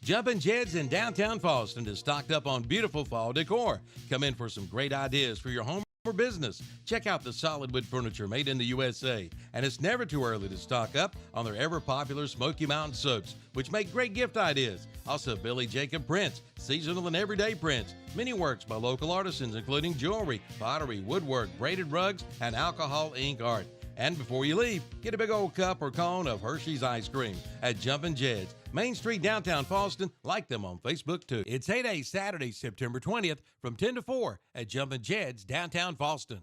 Speaker 3: Jumpin' Jed's in downtown Falston is stocked up on beautiful fall decor. Come in for some great ideas for your home or business. Check out the solid wood furniture made in the USA. And it's never too early to stock up on their ever-popular Smoky Mountain soaps, which make great gift ideas. Also, Billy Jacob prints, seasonal and everyday prints. Many works by local artisans, including jewelry, pottery, woodwork, braided rugs, and alcohol ink art. And before you leave, get a big old cup or cone of Hershey's ice cream at Jumpin' Jed's, Main Street, downtown Fallston. Like them on Facebook, too. It's Heyday Saturday, September 20th from 10 to 4 at Jumpin' Jed's, downtown Fallston.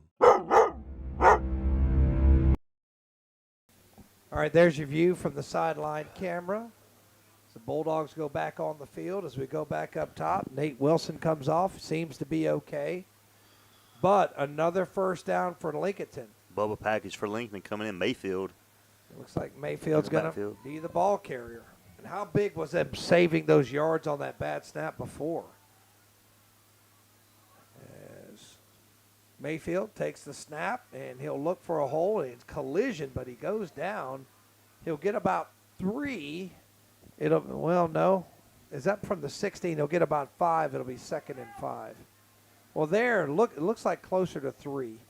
Speaker 1: All right, there's your view from the sideline camera. The Bulldogs go back on the field. As we go back up top, Nate Wilson comes off, seems to be okay. But another first down for Lincolnton.
Speaker 2: Bubba package for Lincoln coming in. Mayfield.
Speaker 1: It looks like Mayfield's going to
Speaker 2: backfield.
Speaker 1: be the ball carrier. And how big was them saving those yards on that bad snap before? As Mayfield takes the snap, and he'll look for a hole. It's collision, but he goes down. He'll get about 3. No. Is that from the 16? He'll get about 5. It'll be 2nd and 5. Well, it looks like closer to 3.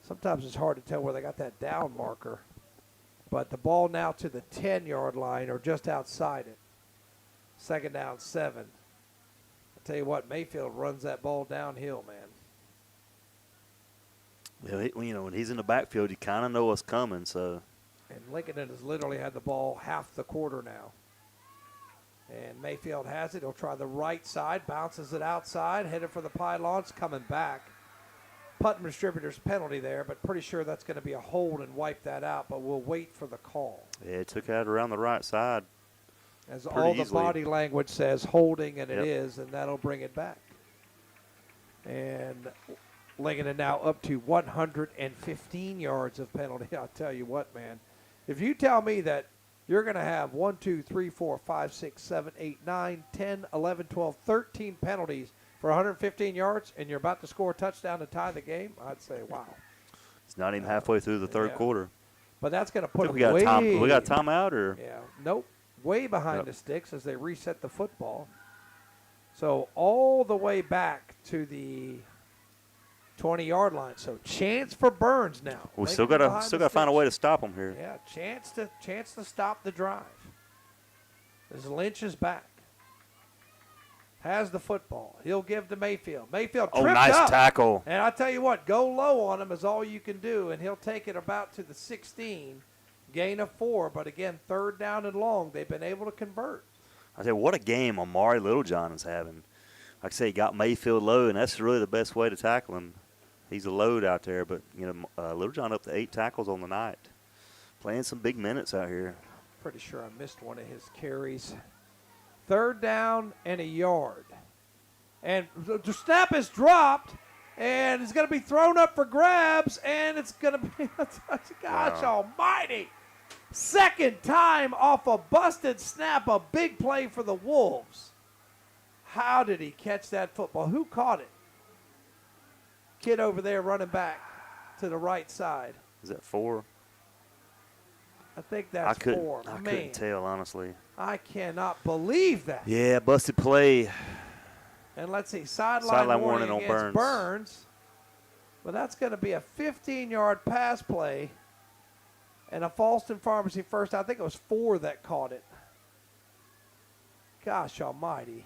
Speaker 1: Sometimes it's hard to tell where they got that down marker. But the ball now to the 10-yard line or just outside it. 2nd down, 7. I'll tell you what, Mayfield runs that ball downhill, man.
Speaker 2: Yeah, when he's in the backfield, you kind of know what's coming, so.
Speaker 1: And Lincoln has literally had the ball half the quarter now. And Mayfield has it. He'll try the right side, bounces it outside, headed for the pylons, coming back. Punt and distributor's penalty there, but pretty sure that's going to be a hold and wipe that out, but we'll wait for the call.
Speaker 2: Yeah, it took out around the right side.
Speaker 1: As all the
Speaker 2: easily.
Speaker 1: body language says holding, and
Speaker 2: Yep.
Speaker 1: it is, and that'll bring it back. And Lincoln now up to 115 yards of penalty. I'll tell you what, man. If you tell me that you're going to have 1, 2, 3, 4, 5, 6, 7, 8, 9, 10, 11, 12, 13 penalties for 115 yards, and you're about to score a touchdown to tie the game, I'd say, wow.
Speaker 2: It's not even halfway through the third quarter.
Speaker 1: But that's going to put
Speaker 2: We
Speaker 1: them way.
Speaker 2: got a timeout, or?
Speaker 1: Yeah, nope. Way behind the sticks as they reset the football. So all the way back to the 20-yard line. So chance for Burns now.
Speaker 2: We still got to find a way to stop them here.
Speaker 1: Yeah, chance to stop the drive. As Lynch is back. Has the football. He'll give to Mayfield. Mayfield tripped
Speaker 2: nice
Speaker 1: up.
Speaker 2: tackle.
Speaker 1: And I tell you what, go low on him is all you can do, and he'll take it about to the 16. Gain of 4, but again, 3rd down and long. They've been able to convert.
Speaker 2: I tell you, what a game Amari Littlejohn is having. Like I say, he got Mayfield low, and that's really the best way to tackle him. He's a load out there, but Littlejohn up to 8 tackles on the night. Playing some big minutes out here.
Speaker 1: Pretty sure I missed one of his carries. 3rd down and a yard. And the snap is dropped, and it's going to be thrown up for grabs, and it's going to be, gosh almighty. 2nd time off a busted snap, a big play for the Wolves. How did he catch that football? Who caught it? Kid over there running back to the right side.
Speaker 2: Is that 4?
Speaker 1: I think that's 4.
Speaker 2: I couldn't tell, honestly.
Speaker 1: I cannot believe that.
Speaker 2: Yeah, busted play.
Speaker 1: And let's see, sideline warning
Speaker 2: on
Speaker 1: against Burns. But that's going to be a 15-yard pass play and a Fallston Pharmacy first. I think it was 4 that caught it. Gosh almighty.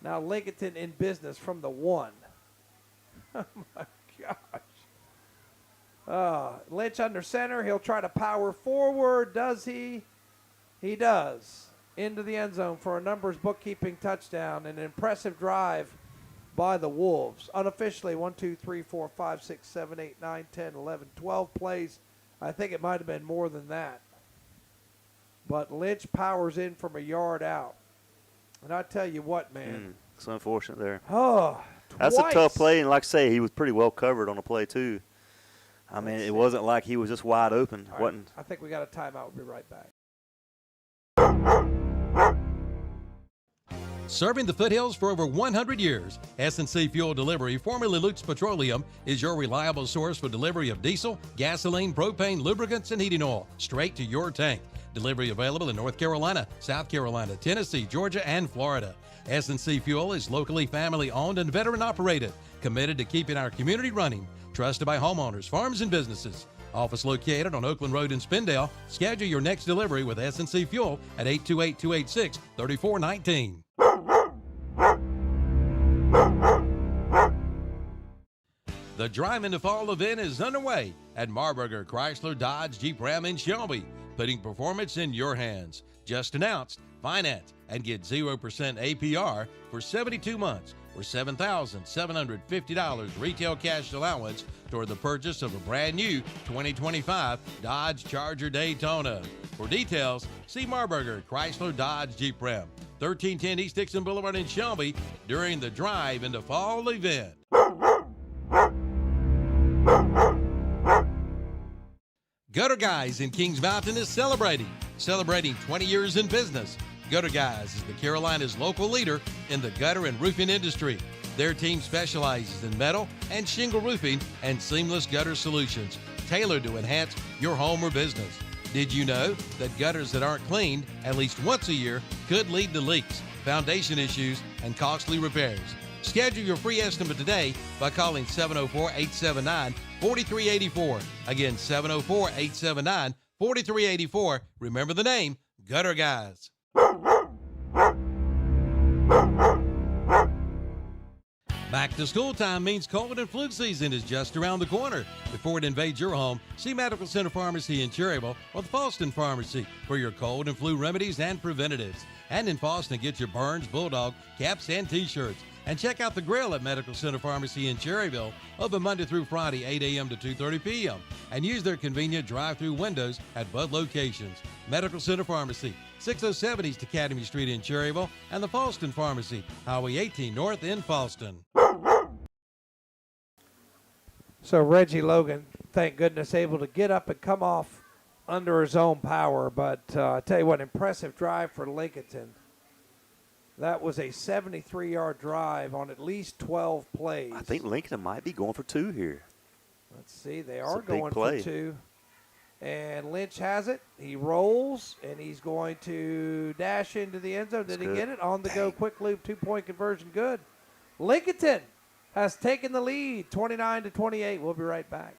Speaker 1: Now Lincolnton in business from the 1. Oh, my gosh. Lynch under center. He'll try to power forward. Does he? He does. Into the end zone for a numbers bookkeeping touchdown. An impressive drive by the Wolves. Unofficially, 1, 2, 3, 4, 5, 6, 7, 8, 9, 10, 11, 12 plays. I think it might have been more than that. But Lynch powers in from a yard out. And I tell you what, man.
Speaker 2: It's unfortunate there.
Speaker 1: Oh,
Speaker 2: that's a tough play, and like I say, he was pretty well covered on the play too. I mean, it wasn't like he was just wide open.
Speaker 1: Right.
Speaker 2: Wasn't.
Speaker 1: I think we got a timeout. We'll be right back.
Speaker 3: Serving the foothills for over 100 years, S&C Fuel Delivery, formerly Luke's Petroleum, is your reliable source for delivery of diesel, gasoline, propane, lubricants, and heating oil straight to your tank. Delivery available in North Carolina, South Carolina, Tennessee, Georgia, and Florida. S&C Fuel is locally family-owned and veteran-operated, committed to keeping our community running, trusted by homeowners, farms, and businesses. Office located on Oakland Road in Spindale. Schedule your next delivery with S&C Fuel at 828-286-3419. The Drive into Fall event is underway at Marburger Chrysler Dodge Jeep Ram in Shelby, putting performance in your hands. Just announced, finance and get 0% APR for 72 months or $7,750 retail cash allowance toward the purchase of a brand new 2025 Dodge Charger Daytona. For details, see Marburger Chrysler Dodge Jeep Ram, 1310 East Dixon Boulevard in Shelby during the Drive into Fall event. Gutter Guys in Kings Mountain is celebrating 20 years in business. Gutter Guys is the Carolinas' local leader in the gutter and roofing industry. Their team specializes in metal and shingle roofing and seamless gutter solutions tailored to enhance your home or business. Did you know that gutters that aren't cleaned at least once a year could lead to leaks, foundation issues, and costly repairs? Schedule your free estimate today by calling 704-879-4384. Again, 704-879-4384. Remember the name, Gutter Guys. Back to school time means cold and flu season is just around the corner. Before it invades your home, see Medical Center Pharmacy in Cherryville or the Fallston Pharmacy for your cold and flu remedies and preventatives. And in Fallston, get your Burns, Bulldog, caps, and T-shirts. And check out the grill at Medical Center Pharmacy in Cherryville, open Monday through Friday, 8 a.m. to 2:30 p.m. And use their convenient drive-through windows at both locations. Medical Center Pharmacy, 607 East Academy Street in Cherryville, and the Fallston Pharmacy, Highway 18 North in Fallston.
Speaker 1: So Reggie Logan, thank goodness, able to get up and come off under his own power. But I tell you what, impressive drive for Lincolnton. That was a 73-yard drive on at least 12 plays.
Speaker 2: I think Lincoln might be going for 2 here.
Speaker 1: Let's see, they are
Speaker 2: a big
Speaker 1: going
Speaker 2: play.
Speaker 1: for 2. And Lynch has it. He rolls, and he's going to dash into the end zone. Did he get it? On the go, quick loop, 2-point conversion, good. Lincolnton has taken the lead, 29-28. We'll be right back.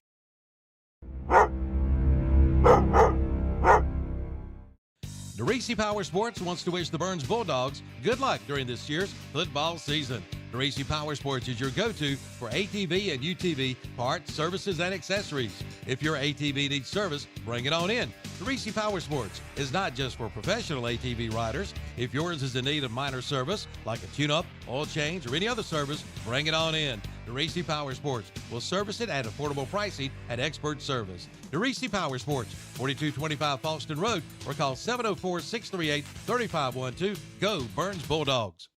Speaker 3: DeRisi Power Sports wants to wish the Burns Bulldogs good luck during this year's football season. DeRisi Power Sports is your go-to for ATV and UTV parts, services, and accessories. If your ATV needs service, bring it on in. DeRisi Power Sports is not just for professional ATV riders. If yours is in need of minor service, like a tune-up, oil change, or any other service, bring it on in. DeRisi Power Sports will service it at affordable pricing and expert service. DeRisi Power Sports, 4225 Fallston Road, or call 704-638-3512. Go Burns Bulldogs.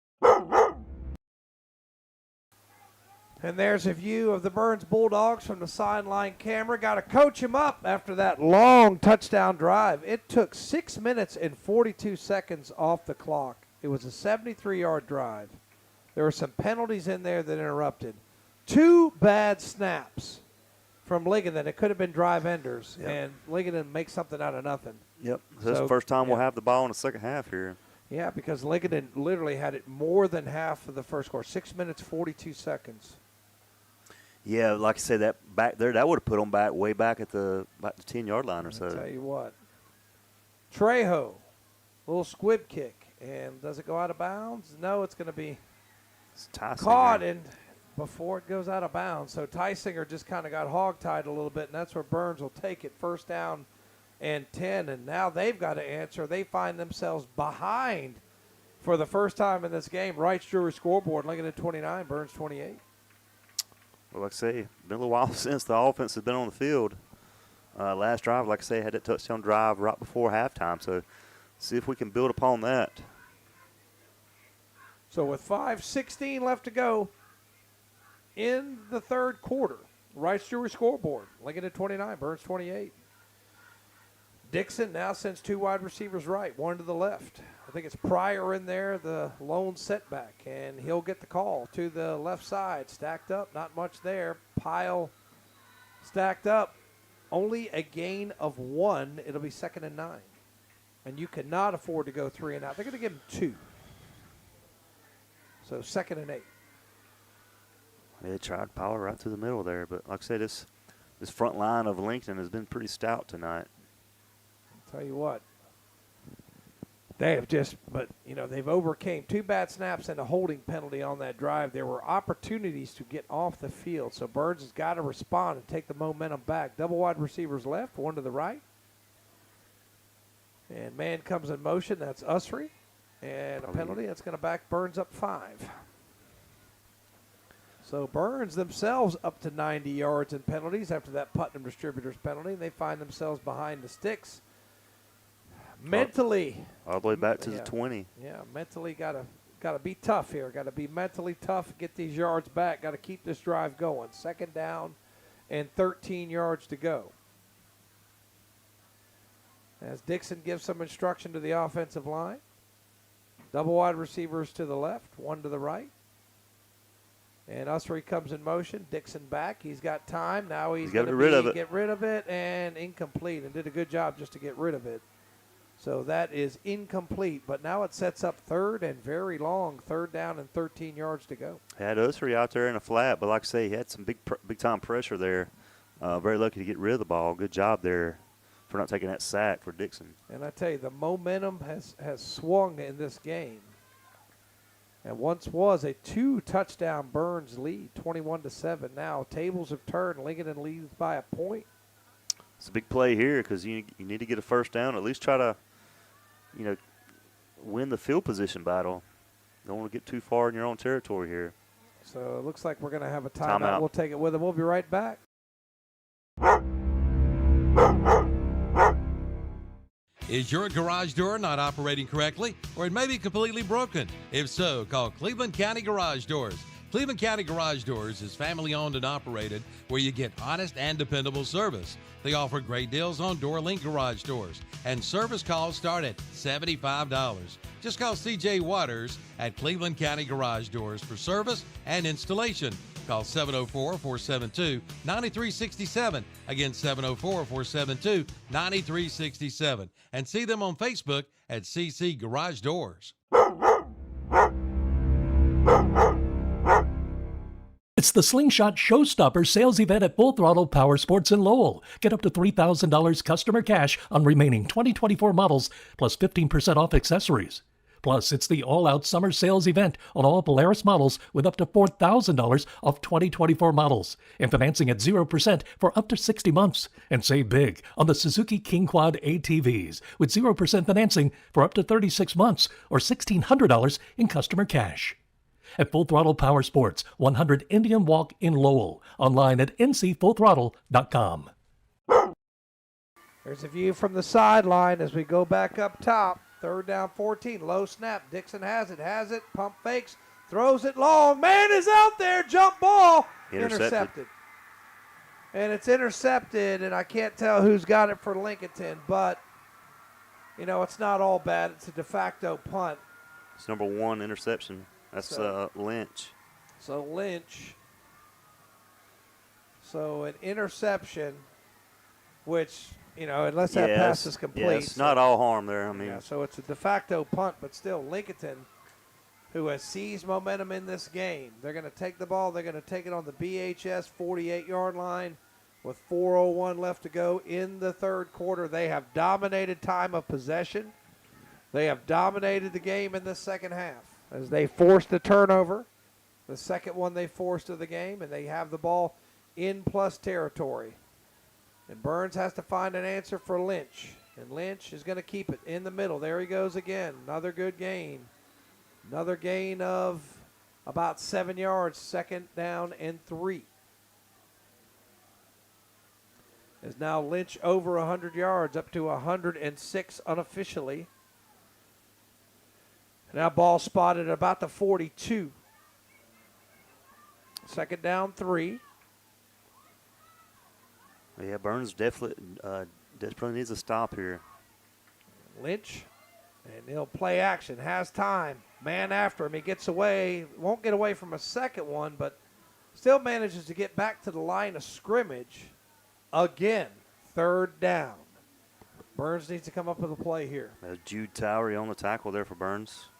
Speaker 1: And there's a view of the Burns Bulldogs from the sideline camera. Got to coach him up after that long touchdown drive. It took 6 minutes and 42 seconds off the clock. It was a 73-yard drive. There were some penalties in there that interrupted. 2 bad snaps from Lincolnton. It could have been drive enders, and Lincolnton makes something out of nothing.
Speaker 2: Yep. So it's the first time we'll have the ball in the second half here.
Speaker 1: Yeah, because Lincolnton literally had it more than half of the first quarter. 6 minutes, 42 seconds.
Speaker 2: Yeah, like I said, that back there, that would have put them back way back at the about the 10-yard line or so.
Speaker 1: I'll tell you what. Trejo, little squib kick, and does it go out of bounds? No, it's going to be caught and before it goes out of bounds. So Tysinger just kind of got hog-tied a little bit, and that's where Burns will take it. First down and 10, and now they've got to answer. They find themselves behind for the first time in this game. Wright's Jewelry scoreboard, Lincoln at 29, Burns 28.
Speaker 2: Well, like I say, been a little while since the offense has been on the field. Last drive, like I say, had that touchdown drive right before halftime. So see if we can build upon that.
Speaker 1: So with 5:16 left to go in the third quarter, Wright's Jewelry scoreboard, Lincoln at 29, Burns 28. Dixon now sends 2 wide receivers right, 1 to the left. I think it's Pryor in there, the lone setback, and he'll get the call to the left side. Stacked up, not much there. Pile stacked up, only a gain of 1. It'll be 2nd and 9. And you cannot afford to go 3 and out. They're going to give him 2. So 2nd and 8.
Speaker 2: They tried power right through the middle there, but like I said, this front line of Lincoln has been pretty stout tonight.
Speaker 1: I'll tell you what. They have just, but, they've overcame 2 bad snaps and a holding penalty on that drive. There were opportunities to get off the field, so Burns has got to respond and take the momentum back. Double wide receivers left, one to the right. And man comes in motion. That's Usry. And a penalty. That's going to back Burns up 5. So Burns themselves up to 90 yards in penalties after that Putnam Distributors penalty. They find themselves behind the sticks. Mentally.
Speaker 2: All the way back to the 20.
Speaker 1: Yeah, mentally got to be tough here. Got to be mentally tough, get these yards back. Got to keep this drive going. 2nd down and 13 yards to go. As Dixon gives some instruction to the offensive line. Double wide receivers to the left, one to the right. And Usry comes in motion. Dixon back. He's got time. Now he's going to get rid of it, and incomplete, and did a good job just to get rid of it. So that is incomplete, but now it sets up 3rd and very long, 3rd down and 13 yards to go.
Speaker 2: Had Usry out there in a flat, but like I say, he had some big time pressure there. Very lucky to get rid of the ball. Good job there for not taking that sack for Dixon.
Speaker 1: And I tell you, the momentum has swung in this game. And once was a 2-touchdown Burns lead, 21-7. Now tables have turned. Lincolnton leads by a point.
Speaker 2: It's a big play here because you need to get a 1st down. At least try to, win the field position battle. Don't want to get too far in your own territory here.
Speaker 1: So it looks like we're going to have a timeout.
Speaker 2: Timeout.
Speaker 1: We'll take it with them. We'll be right back.
Speaker 3: Is your garage door not operating correctly, or it may be completely broken? If so, call Cleveland County Garage Doors. Cleveland County Garage Doors is family-owned and operated, where you get honest and dependable service. They offer great deals on door-link garage doors, and service calls start at $75. Just call C.J. Waters at Cleveland County Garage Doors for service and installation. Call 704-472-9367. Again, 704-472-9367. And see them on Facebook at CC Garage Doors.
Speaker 4: It's the Slingshot Showstopper sales event at Full Throttle Power Sports in Lowell. Get up to $3,000 customer cash on remaining 2024 models, plus 15% off accessories. Plus, it's the all-out summer sales event on all Polaris models with up to $4,000 off 2024 models and financing at 0% for up to 60 months. And save big on the Suzuki King Quad ATVs with 0% financing for up to 36 months or $1,600 in customer cash. At Full Throttle Power Sports, 100 Indian Walk in Lowell. Online at ncfullthrottle.com.
Speaker 1: There's a view from the sideline as we go back up top. 3rd down, 14. Low snap. Dixon has it. Pump fakes. Throws it long. Man is out there. Jump ball. Intercepted. And it's intercepted, and I can't tell who's got it for Lincolnton, but, it's not all bad. It's a de facto punt.
Speaker 2: It's number 1 interception. That's Lynch.
Speaker 1: So Lynch. So an interception, which, unless that pass is complete.
Speaker 2: Yeah, it's not all harm there.
Speaker 1: So it's a de facto punt, but still Lincolnton, who has seized momentum in this game. They're going to take the ball. They're going to take it on the BHS 48-yard line with 4:01 left to go in the 3rd quarter. They have dominated time of possession. They have dominated the game in the 2nd half as they forced the turnover, the 2nd one they forced of the game, and they have the ball in plus territory. And Burns has to find an answer for Lynch. And Lynch is going to keep it in the middle. There he goes again. Another good gain. Another gain of about 7 yards. 2nd down and 3. Is now Lynch over 100 yards, up to 106 unofficially. Now ball spotted at about the 42. 2nd down, 3.
Speaker 2: Yeah, Burns desperately needs a stop here.
Speaker 1: Lynch, and he'll play action, has time. Man after him, he gets away. Won't get away from a 2nd one, but still manages to get back to the line of scrimmage. Again, 3rd down. Burns needs to come up with a play here.
Speaker 2: Jude Towery on the tackle there for Burns.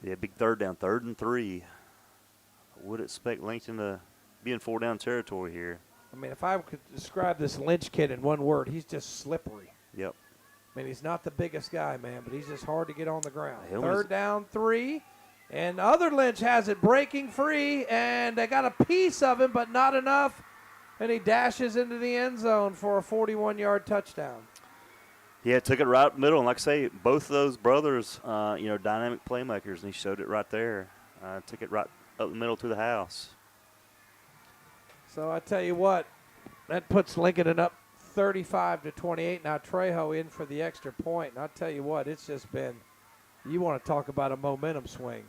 Speaker 2: Yeah, big 3rd down, 3rd and 3. I would expect Lincoln to be in 4-down territory here.
Speaker 1: If I could describe this Lynch kid in one word, he's just slippery.
Speaker 2: Yep.
Speaker 1: I mean, he's not the biggest guy, man, but he's just hard to get on the ground.
Speaker 2: He
Speaker 1: Third down, 3. And other Lynch has it breaking free, and they got a piece of him, but not enough. And he dashes into the end zone for a 41-yard touchdown.
Speaker 2: Yeah, took it right middle. And like I say, both of those brothers, dynamic playmakers, and he showed it right there. Took it right up the middle to the house.
Speaker 1: So I tell you what, that puts Lincolnton up 35-28. Now Trejo in for the extra point. And I'll tell you what, it's just been, you want to talk about a momentum swing.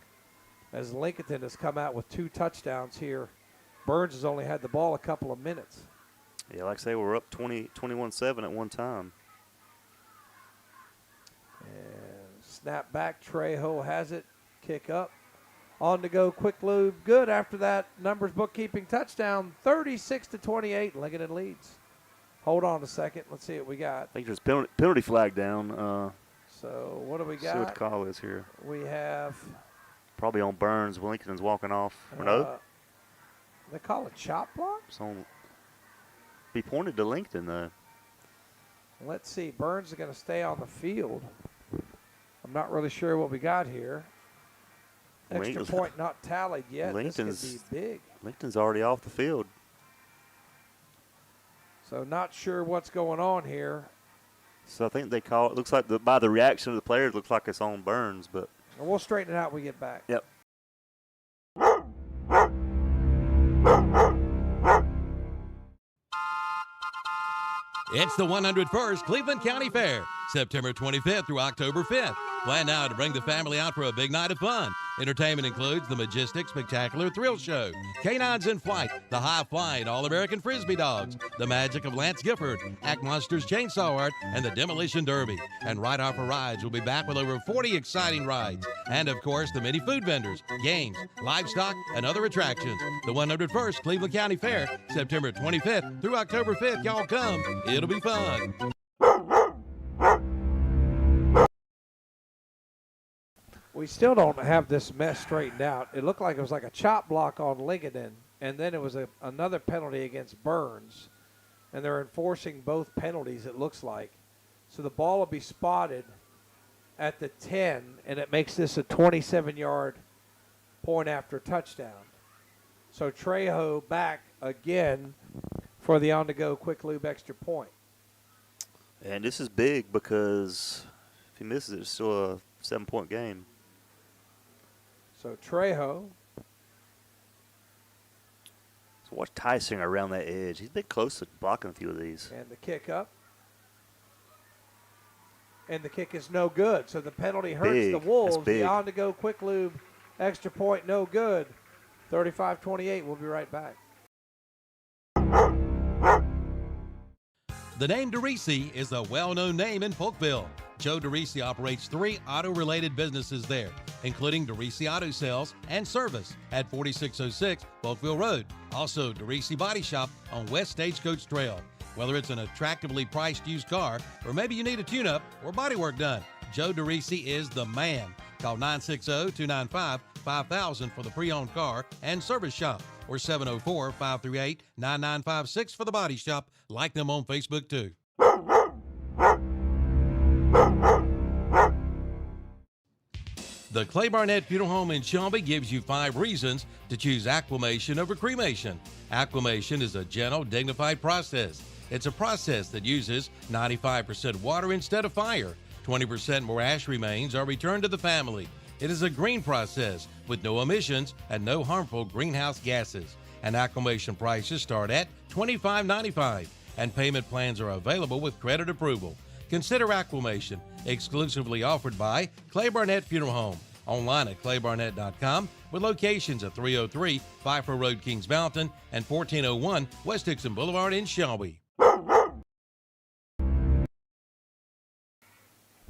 Speaker 1: As Lincolnton has come out with 2 touchdowns here. Burns has only had the ball a couple of minutes.
Speaker 2: Yeah, like I say, we're up 21-7 at one time.
Speaker 1: And snap back, Trejo has it, kick up. On to go, quick lube, good after that numbers bookkeeping touchdown, 36-28, Lincolnton leads. Hold on a second, let's see what we got.
Speaker 2: I think there's penalty flag down.
Speaker 1: So what do we
Speaker 2: See what
Speaker 1: got?
Speaker 2: the call is here.
Speaker 1: We have.
Speaker 2: Probably on Burns. Lincolnton's walking off. Or no?
Speaker 1: They call it chop block?
Speaker 2: It's on. Be pointed to Lincoln, though.
Speaker 1: Let's see. Burns is going to stay on the field. I'm not really sure what we got here. Extra point not tallied yet. This could be big.
Speaker 2: Lincoln's already off the field.
Speaker 1: So not sure what's going on here.
Speaker 2: So I think they call it. Looks like by the reaction of the players, looks like it's on Burns, but.
Speaker 1: We'll straighten it out when we get back.
Speaker 2: Yep.
Speaker 3: It's the 101st Cleveland County Fair, September 25th through October 5th. Plan now to bring the family out for a big night of fun. Entertainment includes the Majestic Spectacular Thrill Show, Canines in Flight, the High Flying All-American Frisbee Dogs, the Magic of Lance Gifford, Act Monsters Chainsaw Art, and the Demolition Derby. And Right Off for Rides will be back with over 40 exciting rides. And, of course, the many food vendors, games, livestock, and other attractions. The 101st Cleveland County Fair, September 25th through October 5th. Y'all come. It'll be fun.
Speaker 1: We still don't have this mess straightened out. It looked like it was like a chop block on Lincolnton, and then it was another penalty against Burns. And they're enforcing both penalties, it looks like. So the ball will be spotted at the 10, and it makes this a 27-yard point after touchdown. So Trejo back again for the on-the-go quick lube extra point.
Speaker 2: And this is big because if he misses it, it's still a 7-point game.
Speaker 1: So Trejo.
Speaker 2: So watch Tyson around that edge. He's been close to blocking a few of these.
Speaker 1: And the kick up. And the kick is no good. So the penalty hurts the Wolves. The on-to-go quick lube extra point no good. 35-28. We'll be right back.
Speaker 3: The name DeRisi is a well-known name in Polkville. Joe DeRisi operates 3 auto-related businesses there, including DeRisi Auto Sales and Service at 4606 Polkville Road. Also, DeRisi Body Shop on West Stagecoach Trail. Whether it's an attractively priced used car or maybe you need a tune-up or body work done, Joe DeRisi is the man. Call 960-295-5000 for the pre-owned car and service shop or 704-538-9956 for the body shop. Like them on Facebook, too. The Clay Barnett Funeral Home in Shelby gives you 5 reasons to choose acclimation over cremation. Acclimation is a gentle, dignified process. It's a process that uses 95% water instead of fire. 20% more ash remains are returned to the family. It is a green process with no emissions and no harmful greenhouse gases. And acclimation prices start at $25.95, and payment plans are available with credit approval. Consider acclimation, exclusively offered by Clay Barnett Funeral Home. Online at claybarnett.com with locations at 303 Pfeiffer Road, Kings Mountain, and 1401 West Dixon Boulevard in Shelby.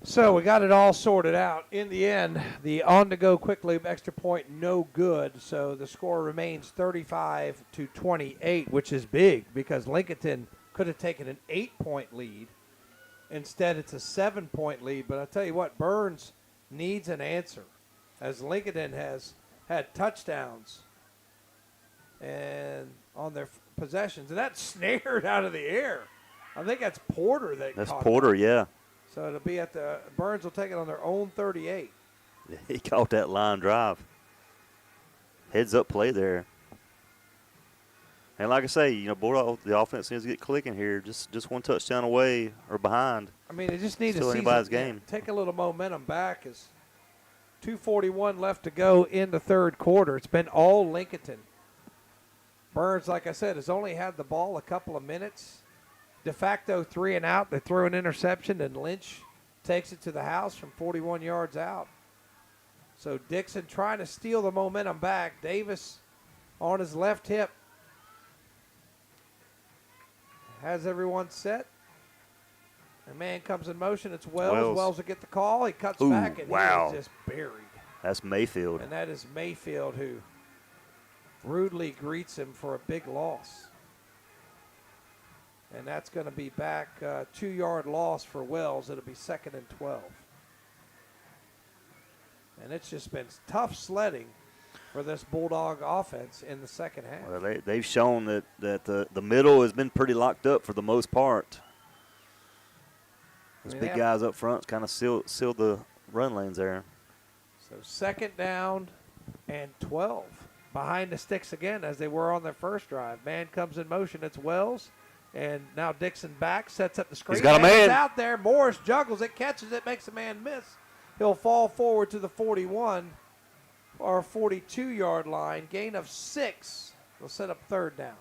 Speaker 1: So we got it all sorted out. In the end, the on-to-go quick lube extra point no good. So the score remains 35-28, which is big because Lincolnton could have taken an 8-point lead. Instead, it's a 7-point lead. But I tell you what, Burns needs an answer, as Lincolnton has had touchdowns and on their possessions, and that's snared out of the air. I think that's Porter that
Speaker 2: That's
Speaker 1: caught
Speaker 2: Porter,
Speaker 1: it.
Speaker 2: yeah.
Speaker 1: So it'll be at the Burns will take it on their own 38.
Speaker 2: He caught that line drive. Heads up play there. And like I say, you know, Bulldog, the offense seems to get clicking here. Just one touchdown away or behind.
Speaker 1: I mean, they just need
Speaker 2: Still
Speaker 1: to
Speaker 2: anybody's game.
Speaker 1: Take a little momentum back. As 2:41 left to go in the third quarter. It's been all Lincolnton. Burns, like I said, has only had the ball a couple of minutes. De facto 3 and out. They throw an interception, and Lynch takes it to the house from 41 yards out. So Dixon trying to steal the momentum back. Davis on his left hip. Has everyone set. A man comes in motion. It's Wells. Wells will get the call. He cuts back, and he is just buried.
Speaker 2: That's Mayfield.
Speaker 1: And that is Mayfield who rudely greets him for a big loss. And that's going to be back 2-yard loss for Wells. It'll be 2nd and 12. And it's just been tough sledding for this Bulldog offense in the second half.
Speaker 2: Well, they've shown that the middle has been pretty locked up for the most part. Those big guys up front kind of sealed the run lanes there.
Speaker 1: So 2nd down and 12. Behind the sticks again as they were on their first drive. Man comes in motion. It's Wells. And now Dixon back, sets up the screen.
Speaker 2: He's got a man.
Speaker 1: It's out there. Morris juggles it, catches it, makes a man miss. He'll fall forward to the 41 or 42-yard line. Gain of 6. They'll set up 3rd down.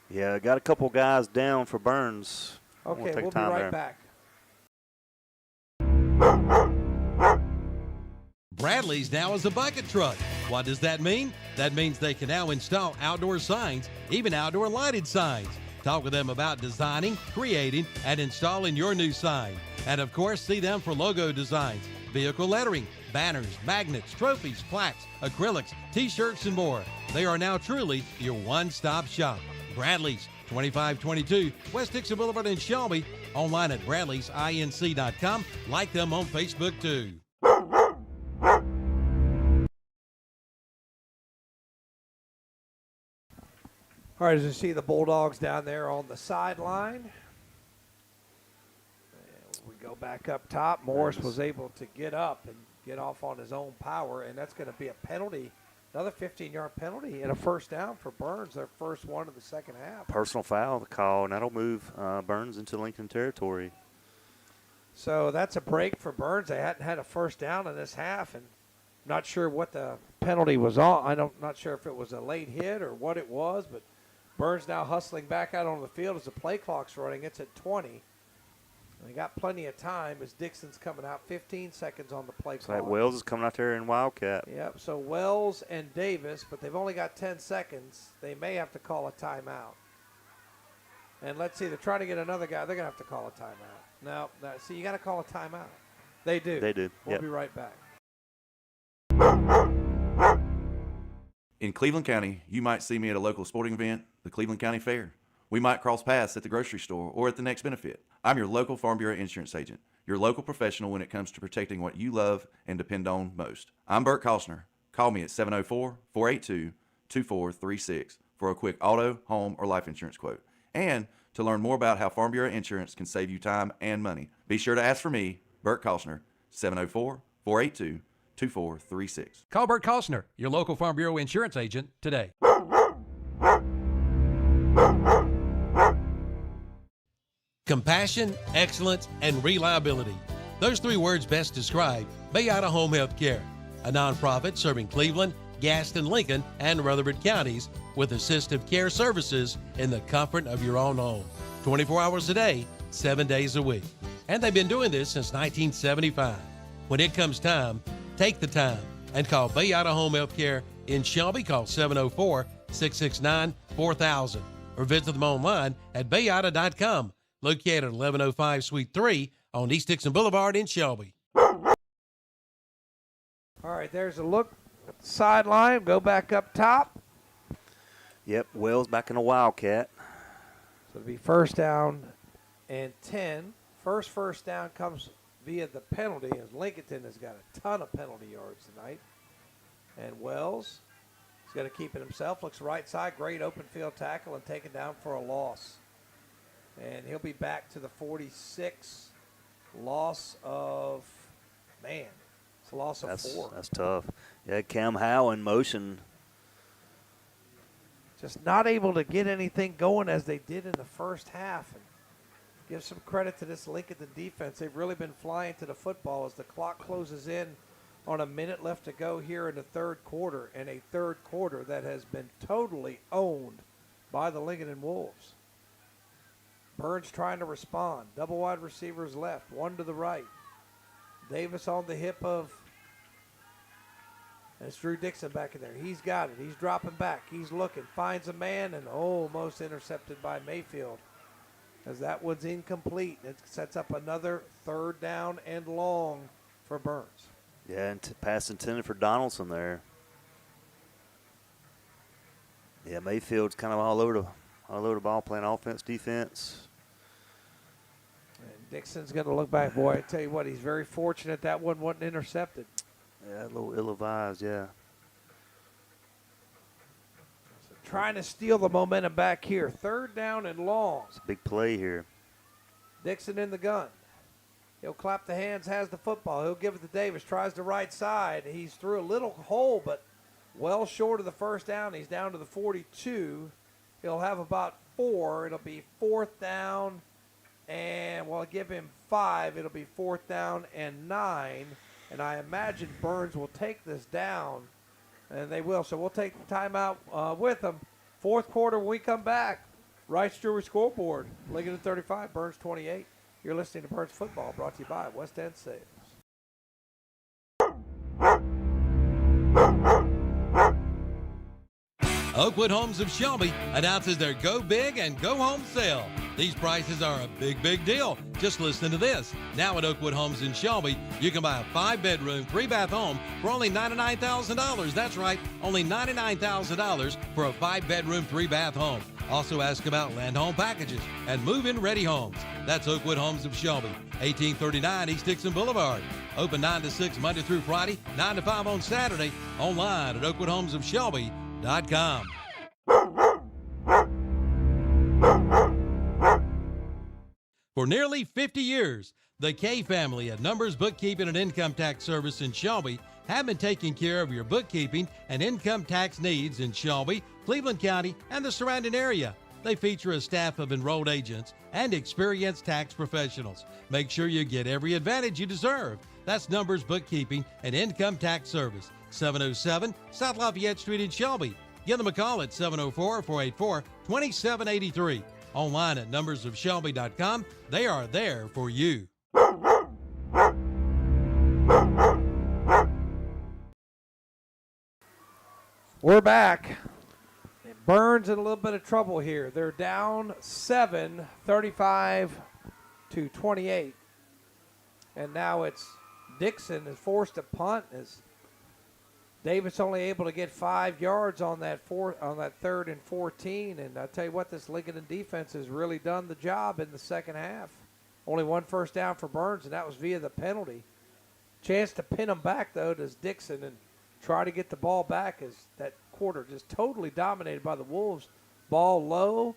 Speaker 2: Yeah, got a couple guys down for Burns.
Speaker 1: Okay, we'll be right back.
Speaker 3: Bradley's now is a bucket truck. What does that mean? That means they can now install outdoor signs, even outdoor lighted signs. Talk with them about designing, creating, and installing your new sign. And of course, see them for logo designs, vehicle lettering, banners, magnets, trophies, plaques, acrylics, t-shirts, and more. They are now truly your one-stop shop. Bradley's, 2522 West Dixon Boulevard in Shelby. Online at bradleysinc.com. Like them on Facebook, too.
Speaker 1: All right, as you see the Bulldogs down there on the sideline. We go back up top. Morris was able to get up and get off on his own power, and that's going to be a penalty, another 15-yard penalty and a 1st down for Burns, their first one of the second half.
Speaker 2: Personal foul, the call, and that'll move Burns into Lincoln territory.
Speaker 1: So that's a break for Burns. They hadn't had a 1st down in this half, and not sure what the penalty was on. Not sure if it was a late hit or what it was, but Burns now hustling back out on the field as the play clock's running. It's at 20. And they got plenty of time as Dixon's coming out. 15 seconds on the play clock.
Speaker 2: Like Wells is coming out there in Wildcat.
Speaker 1: Yep, so Wells and Davis, but they've only got 10 seconds. They may have to call a timeout. And let's see, they're trying to get another guy. They're going to have to call a timeout. No, see, you got to call a timeout. They do.
Speaker 2: They do.
Speaker 1: We'll be right back.
Speaker 5: In Cleveland County, you might see me at a local sporting event, the Cleveland County Fair. We might cross paths at the grocery store or at the next benefit. I'm your local Farm Bureau insurance agent, your local professional when it comes to protecting what you love and depend on most. I'm Bert Costner. Call me at 704-482-2436 for a quick auto, home, or life insurance quote. And to learn more about how Farm Bureau insurance can save you time and money. Be sure to ask for me, Bert Costner, 704-482-2436.
Speaker 3: Call Bert Costner, your local Farm Bureau insurance agent, today. Compassion, excellence, and reliability. Those 3 words best describe Bayada Home Health Care, a nonprofit serving Cleveland, Gaston, Lincoln, and Rutherford counties with assistive care services in the comfort of your own home. 24 hours a day, 7 days a week. And they've been doing this since 1975. When it comes time, take the time and call Bayada Home Health Care in Shelby. Call 704-669-4000 or visit them online at bayada.com. Located at 1105 Suite 3 on East Dixon Boulevard in Shelby.
Speaker 1: All right, there's a look at the sideline. Go back up top.
Speaker 2: Yep, Wells back in a Wildcat.
Speaker 1: So it'll be 1st down and 10. First down comes via the penalty, as Lincolnton has got a ton of penalty yards tonight. And Wells is going to keep it himself. Looks right side, great open field tackle, and taken down for a loss. And he'll be back to the 46. Loss of, man, it's a loss of 4.
Speaker 2: That's tough. Yeah, Cam Howe in motion.
Speaker 1: Just not able to get anything going as they did in the first half. And give some credit to this Lincolnton defense. They've really been flying to the football as the clock closes in on a minute left to go here in the third quarter, and a third quarter that has been totally owned by the Lincolnton Wolves. Burns trying to respond. Double wide receivers left, one to the right. Davis on the hip of, and it's Drew Dixon back in there. He's got it. He's dropping back. He's looking, finds a man, and almost intercepted by Mayfield. As that one's incomplete. It sets up another third down and long for Burns.
Speaker 2: Yeah, and pass intended for Donaldson there. Yeah, Mayfield's kind of all over the ball, playing offense, defense.
Speaker 1: And Dixon's going to look back. Boy, I tell you what, he's very fortunate that one wasn't intercepted.
Speaker 2: Yeah, a little ill-advised, yeah.
Speaker 1: So trying to steal the momentum back here. Third down and long.
Speaker 2: It's a big play here.
Speaker 1: Dixon in the gun. He'll clap the hands, has the football. He'll give it to Davis, tries the right side. He's through a little hole, but well short of the first down. He's down to the 42. He'll have about 4. It'll be fourth down, and we'll give him 5. It'll be fourth down and 9. And I imagine Burns will take this down, and they will. So we'll take the timeout with them. Fourth quarter when we come back. Rice Jewelry scoreboard. Lincoln 35, Burns 28. You're listening to Burns Football, brought to you by West End Sales.
Speaker 3: Oakwood Homes of Shelby announces their Go Big and Go Home sale. These prices are a big, big deal. Just listen to this. Now at Oakwood Homes in Shelby, you can buy a 5-bedroom, 3-bath home for only $99,000. That's right, only $99,000 for a 5-bedroom, 3-bath home. Also ask about land home packages and move-in ready homes. That's Oakwood Homes of Shelby, 1839 East Dixon Boulevard. Open 9 to 6 Monday through Friday, 9 to 5 on Saturday. Online at oakwoodhomesofshelby.com. For nearly 50 years, the K family at Numbers Bookkeeping and Income Tax Service in Shelby have been taking care of your bookkeeping and income tax needs in Shelby, Cleveland County, and the surrounding area. They feature a staff of enrolled agents and experienced tax professionals. Make sure you get every advantage you deserve. That's Numbers Bookkeeping and Income Tax Service, 707 South Lafayette Street in Shelby. Give them a call at 704-484-2783. Online at numbersofshelby.com. They are there for you.
Speaker 1: We're back. Burns in a little bit of trouble here. They're down 7, 35-28. And now it's Dixon is forced to punt as Davis only able to get 5 yards on that third and 14. And I tell you what, this Lincolnton defense has really done the job in the second half. Only one first down for Burns, and that was via the penalty. Chance to pin them back, though, does Dixon, and try to get the ball back as that quarter just totally dominated by the Wolves. Ball low,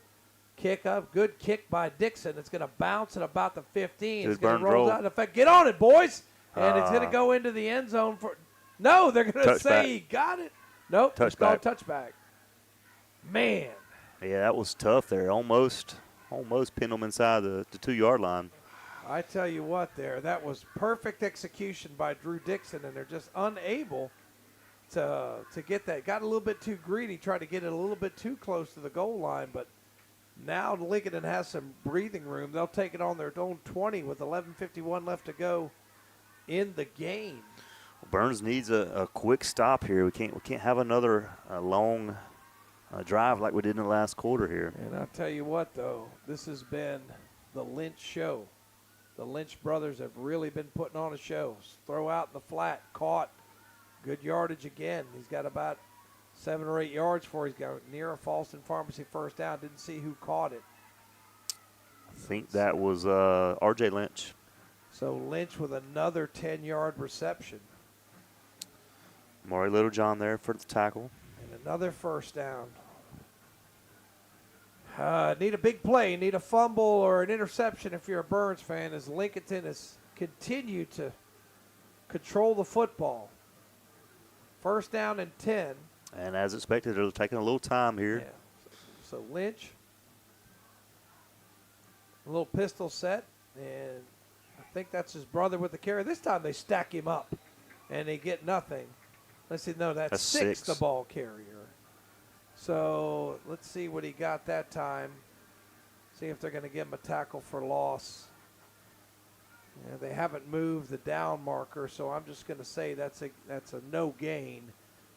Speaker 1: kick up, good kick by Dixon. It's going to bounce at about the 15. It's going to roll out. In fact, get on it, boys. And it's going to go into the end zone for – no, they're going to say he got it. Nope, it's called touchback. Man.
Speaker 2: Yeah, that was tough there. Almost pinned them inside the 2-yard line.
Speaker 1: I tell you what there, that was perfect execution by Drew Dixon, and they're just unable to get that. Got a little bit too greedy, tried to get it a little bit too close to the goal line, but now Lincolnton has some breathing room. They'll take it on their own 20 with 11:51 left to go in the game.
Speaker 2: Burns needs a quick stop here. We can't have another long drive like we did in the last quarter here.
Speaker 1: And I'll tell you what, though, this has been the Lynch show. The Lynch brothers have really been putting on a show. Throw out in the flat, caught, good yardage again. He's got about 7 or 8 yards for. He's got near a Falston Pharmacy first down. Didn't see who caught it.
Speaker 2: I think that was R.J. Lynch.
Speaker 1: So Lynch with another 10-yard reception.
Speaker 2: Maury Littlejohn there for the tackle.
Speaker 1: And another first down. Need a big play, need a fumble or an interception if you're a Burns fan, as Lincolnton has continued to control the football. First down and 10.
Speaker 2: And as expected, it'll take a little time here.
Speaker 1: Yeah. So Lynch, a little pistol set, and I think that's his brother with the carry. This time they stack him up, and they get nothing. Let's see, no, that's six, the ball carrier. So let's see what he got that time. See if they're going to give him a tackle for loss. Yeah, they haven't moved the down marker, so I'm just going to say that's a no gain,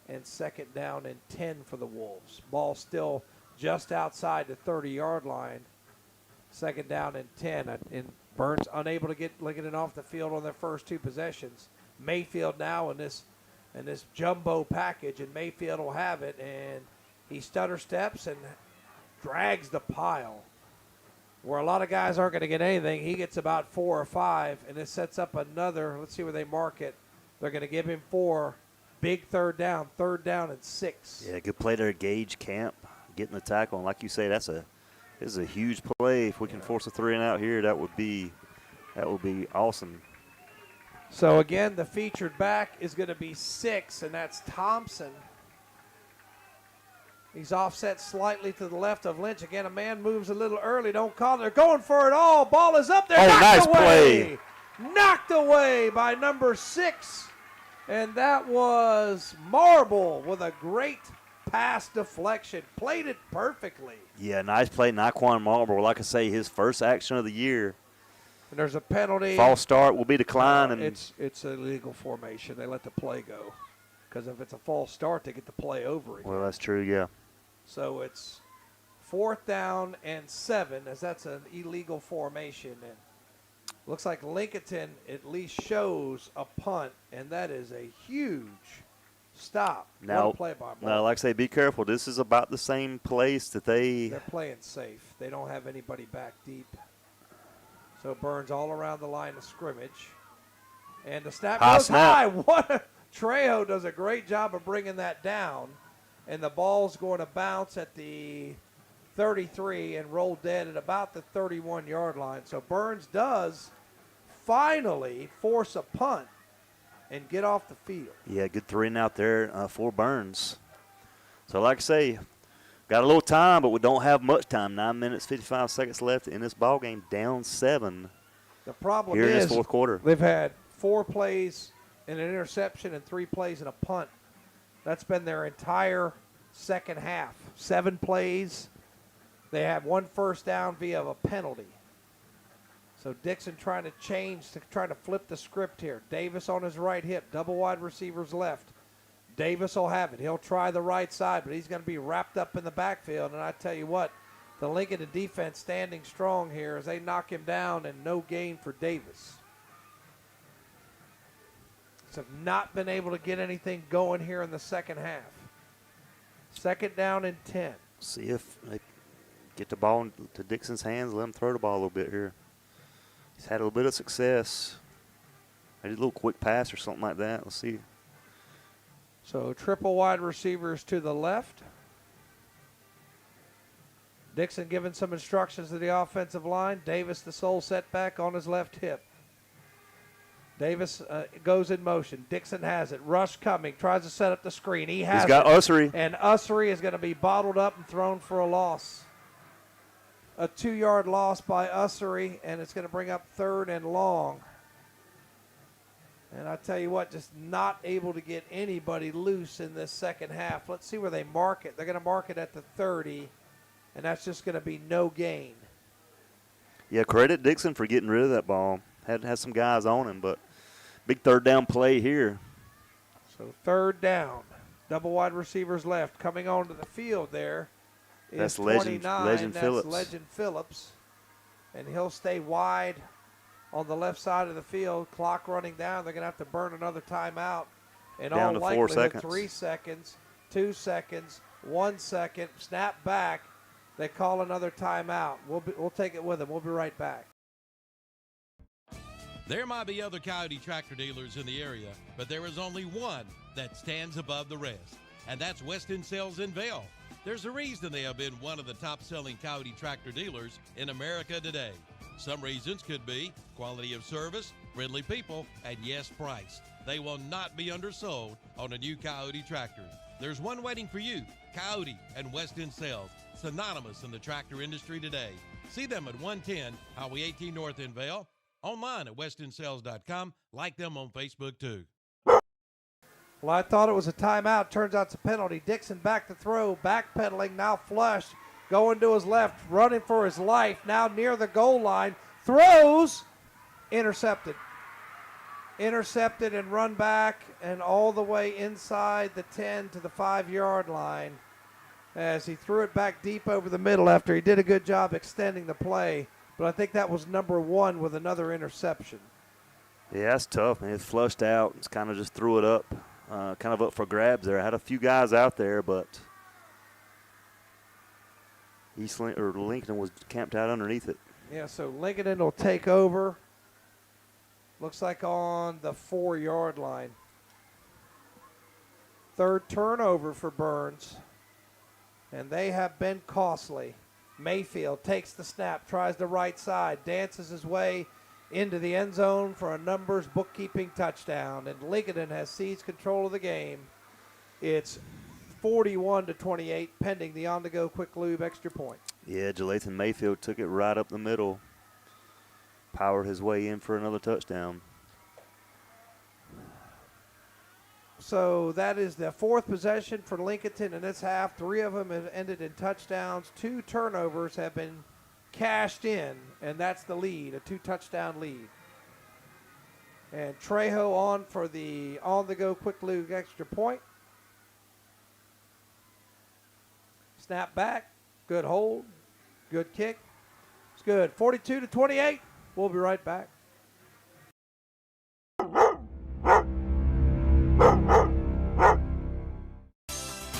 Speaker 1: and second down and 10 for the Wolves. Ball still just outside the 30-yard line. Second down and 10, and Burns unable to get Lincolnton off the field on their first two possessions. Mayfield now in this jumbo package, and Mayfield will have it, and he stutter steps and drags the pile. Where a lot of guys aren't going to get anything, he gets about 4 or 5, and it sets up another. Let's see where they mark it. They're going to give him 4. Big third down and 6.
Speaker 2: Yeah, good play there, Gage Camp, getting the tackle. And like you say, this is a huge play. If we can force a 3 and out here, that would be awesome.
Speaker 1: So again, the featured back is going to be 6, and that's Thompson. He's offset slightly to the left of Lynch. Again, a man moves a little early. Don't call. They're going for it all. Ball is up there.
Speaker 2: Oh,
Speaker 1: Knocked
Speaker 2: nice
Speaker 1: away.
Speaker 2: play.
Speaker 1: Knocked away by number 6. And that was Marble with a great pass deflection. Played it perfectly.
Speaker 2: Yeah, nice play, Naquan Marlboro. Like I say, his first action of the year.
Speaker 1: And there's a penalty.
Speaker 2: False start will be declined. And
Speaker 1: it's a legal formation. They let the play go. Because if it's a false start, they get the play over again.
Speaker 2: well, that's true, yeah.
Speaker 1: So it's 4th down and 7, as that's an illegal formation. And looks like Lincolnton at least shows a punt, and that is a huge stop.
Speaker 2: Now,
Speaker 1: what a play by Mark.
Speaker 2: Now, like I say, be careful. This is about the same place that
Speaker 1: They're playing safe. They don't have anybody back deep. So Burns all around the line of scrimmage. And the snap goes high. Trejo does a great job of bringing that down. And the ball's going to bounce at the 33 and roll dead at about the 31-yard line. So Burns does finally force a punt and get off the field.
Speaker 2: Yeah, good 3 and out there for Burns. So like I say, got a little time, but we don't have much time. 9 minutes, 55 seconds left in this ball game, down 7.
Speaker 1: The problem
Speaker 2: here
Speaker 1: is
Speaker 2: in this fourth quarter.
Speaker 1: They've had 4 plays and an interception and 3 plays and a punt. That's been their entire second half. 7 plays. They have 1 first down via a penalty. So Dixon trying to flip the script here. Davis on his right hip, double wide receivers left. Davis will have it. He'll try the right side, but he's going to be wrapped up in the backfield. And I tell you what, the Lincoln defense standing strong here as they knock him down, and no gain for Davis. So have not been able to get anything going here in the second half. Second down and 10.
Speaker 2: See if they get the ball into Dixon's hands, let him throw the ball a little bit here. He's had a little bit of success. Maybe a little quick pass or something like that. Let's see.
Speaker 1: So triple wide receivers to the left. Dixon giving some instructions to the offensive line. Davis, the sole setback on his left hip. Davis goes in motion. Dixon has it. Rush coming. Tries to set up the screen. He's
Speaker 2: got Ussery.
Speaker 1: And Ussery is going to be bottled up and thrown for a loss. A 2-yard loss by Ussery, and it's going to bring up 3rd and long. And I tell you what, just not able to get anybody loose in this second half. Let's see where they mark it. They're going to mark it at the 30, and that's just going to be no gain.
Speaker 2: Yeah, credit Dixon for getting rid of that ball. Had some guys on him, but big 3rd down play here.
Speaker 1: So 3rd down. Double wide receivers left. Coming onto the field there is
Speaker 2: That's
Speaker 1: 29.
Speaker 2: Legend
Speaker 1: That's
Speaker 2: Phillips.
Speaker 1: Legend Phillips. And he'll stay wide on the left side of the field. Clock running down. They're going to have to burn another timeout. In
Speaker 2: Down
Speaker 1: all
Speaker 2: to 4
Speaker 1: likelihood,
Speaker 2: seconds.
Speaker 1: 3 seconds, 2 seconds, 1 second. Snap back. They call another timeout. We'll take it with them. We'll be right back.
Speaker 3: There might be other Coyote tractor dealers in the area, but there is only one that stands above the rest, and that's Weston Sales in Vail. There's a reason they have been one of the top-selling Coyote tractor dealers in America today. Some reasons could be quality of service, friendly people, and yes, price. They will not be undersold on a new Coyote tractor. There's one waiting for you, Coyote and West End Sales, synonymous in the tractor industry today. See them at 110 Highway 18 North in Vale, online at westendsales.com. Like them on Facebook, too.
Speaker 1: Well, I thought it was a timeout. Turns out it's a penalty. Dixon back to throw, backpedaling, now flush, going to his left, running for his life, now near the goal line, throws, intercepted. Intercepted and run back and all the way inside the 10 to the 5-yard line as he threw it back deep over the middle after he did a good job extending the play. But I think that was number 1 with another interception.
Speaker 2: Yeah, that's tough, man. It's flushed out. It's kind of just threw it up. Kind of up for grabs there. I had a few guys out there, but Lincoln was camped out underneath it.
Speaker 1: Yeah, so Lincolnton will take over. Looks like on the 4-yard line. Third turnover for Burns, and they have been costly. Mayfield takes the snap, tries the right side, dances his way into the end zone for a numbers bookkeeping touchdown, and Lincolnton has seized control of the game. It's 41-28 pending the on-the-go quick lube extra point.
Speaker 2: Yeah, Jalathan Mayfield took it right up the middle, powered his way in for another touchdown.
Speaker 1: So that is the 4th possession for Lincolnton in this half. 3 of them have ended in touchdowns. 2 turnovers have been cashed in, and that's the lead, a 2-touchdown lead. And Trejo on for the on-the-go quick lube extra point. Snap back, good hold, good kick. It's good. 42-28. We'll be right back.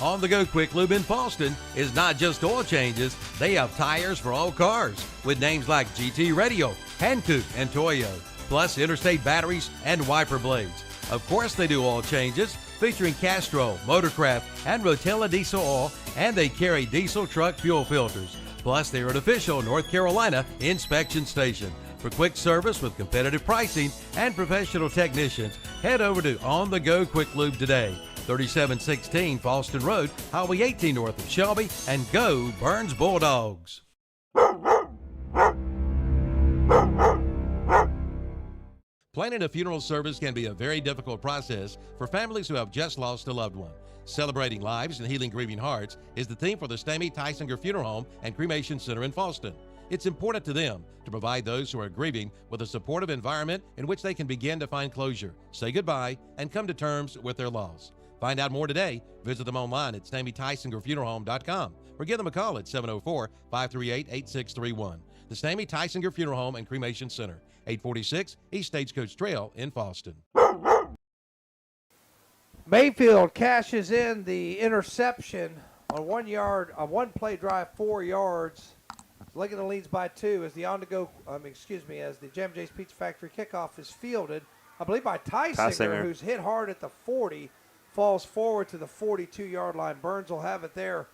Speaker 3: On the Go Quick Lube in Falston is not just oil changes, they have tires for all cars with names like GT Radio, Hankook, and Toyo, plus interstate batteries and wiper blades. Of course they do oil changes featuring Castrol, Motorcraft, and Rotella diesel oil, and they carry diesel truck fuel filters. Plus they're an official North Carolina inspection station. For quick service with competitive pricing and professional technicians, head over to On the Go Quick Lube today. 3716 Falston Road, Highway 18 north of Shelby, and go Burns Bulldogs. Planning a funeral service can be a very difficult process for families who have just lost a loved one. Celebrating lives and healing grieving hearts is the theme for the Stamey Tysinger Funeral Home and Cremation Center in Falston. It's important to them to provide those who are grieving with a supportive environment in which they can begin to find closure, say goodbye, and come to terms with their loss. Find out more today. Visit them online at StameyTysingerFuneralHome.com or give them a call at 704-538-8631. The Stamey Tysinger Funeral Home and Cremation Center, 846 East Stagecoach Trail in Falston.
Speaker 1: Mayfield cashes in the interception on 1 yard, a one-play drive, 4 yards. Lincoln leads by 2 as the as the Jam J's Pizza Factory kickoff is fielded, I believe, by Tysinger, who's hit hard at the 40. Falls forward to the 42-yard line. Burns will have it there.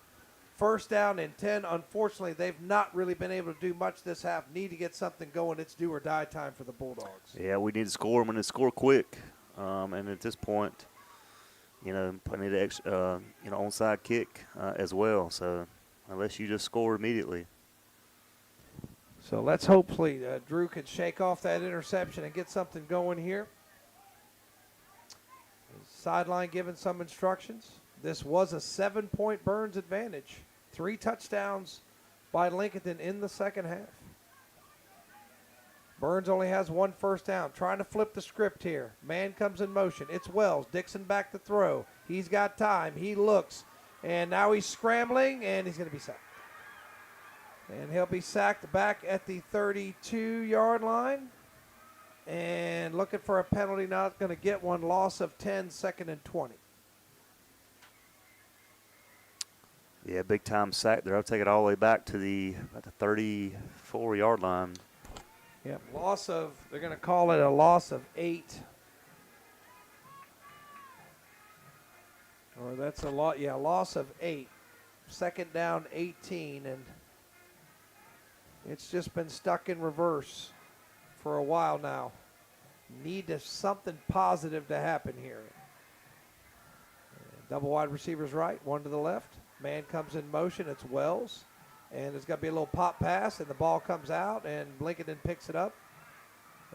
Speaker 1: First down and 10. Unfortunately, they've not really been able to do much this half. Need to get something going. It's do or die time for the Bulldogs.
Speaker 2: Yeah, we need to score them and score quick. And at this point, plenty of extra, onside kick as well. So unless you just score immediately.
Speaker 1: So let's hopefully Drew can shake off that interception and get something going here. Sideline giving some instructions. This was a 7-point Burns advantage. 3 touchdowns by Lincolnton in the second half. Burns only has 1 first down. Trying to flip the script here. Man comes in motion. It's Wells. Dixon back to throw. He's got time. He looks. And now he's scrambling, and he's going to be sacked. And he'll be sacked back at the 32-yard line. And looking for a penalty, not going to get one. Loss of 10, 2nd and 20.
Speaker 2: Yeah, big time sack there. I'll take it all the way back to the 34-yard line.
Speaker 1: Yeah, they're going to call it a loss of 8. Or that's a lot. Yeah, loss of 8. second down 18, and it's just been stuck in reverse for a while now. Something positive to happen here. Double wide receivers right, one to the left. Man comes in motion. It's Wells. And there's got to be a little pop pass, and the ball comes out, and Lincolnton picks it up.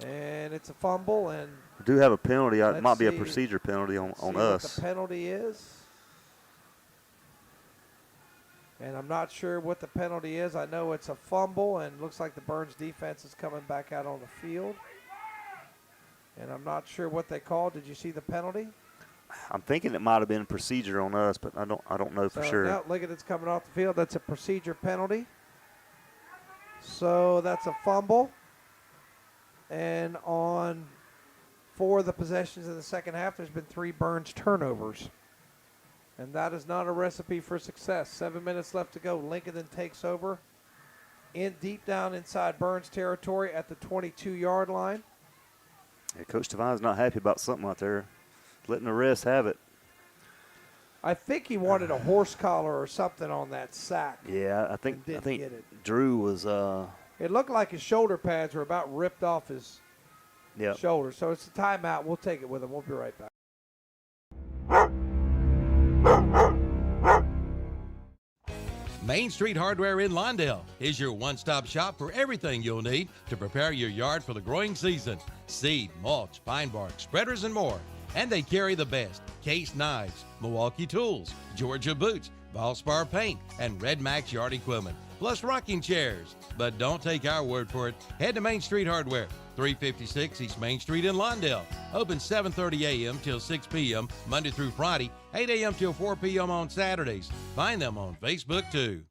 Speaker 1: And it's a fumble. And
Speaker 2: We do have a penalty. It might be a
Speaker 1: see.
Speaker 2: procedure penalty on
Speaker 1: what
Speaker 2: us.
Speaker 1: the penalty is. And I'm not sure what the penalty is. I know it's a fumble, and looks like the Burns defense is coming back out on the field. And I'm not sure what they called. Did you see the penalty?
Speaker 2: I'm thinking it might have been procedure on us, but I don't know for sure.
Speaker 1: Now Lincolnton's coming off the field. That's a procedure penalty. So that's a fumble. And on 4 of the possessions in the second half, there's been 3 Burns turnovers. And that is not a recipe for success. 7 minutes left to go. Lincolnton takes over in deep down inside Burns territory at the 22-yard line.
Speaker 2: Yeah, Coach Devine's not happy about something out there. Letting the rest have it.
Speaker 1: I think he wanted a horse collar or something on that sack.
Speaker 2: Yeah, I think
Speaker 1: Didn't get it.
Speaker 2: Drew was
Speaker 1: It looked like his shoulder pads were about ripped off his shoulder. So it's a timeout. We'll take it with him. We'll be right back.
Speaker 3: Main Street Hardware in Lawndale is your one-stop shop for everything you'll need to prepare your yard for the growing season. Seed, mulch, pine bark, spreaders, and more. And they carry the best Case knives, Milwaukee tools, Georgia boots, Valspar paint, and Red Max yard equipment, plus rocking chairs. But don't take our word for it. Head to Main Street Hardware, 356 East Main Street in Lawndale. Open 7:30 a.m. till 6 p.m. Monday through Friday, 8 a.m. till 4 p.m. on Saturdays. Find them on Facebook too.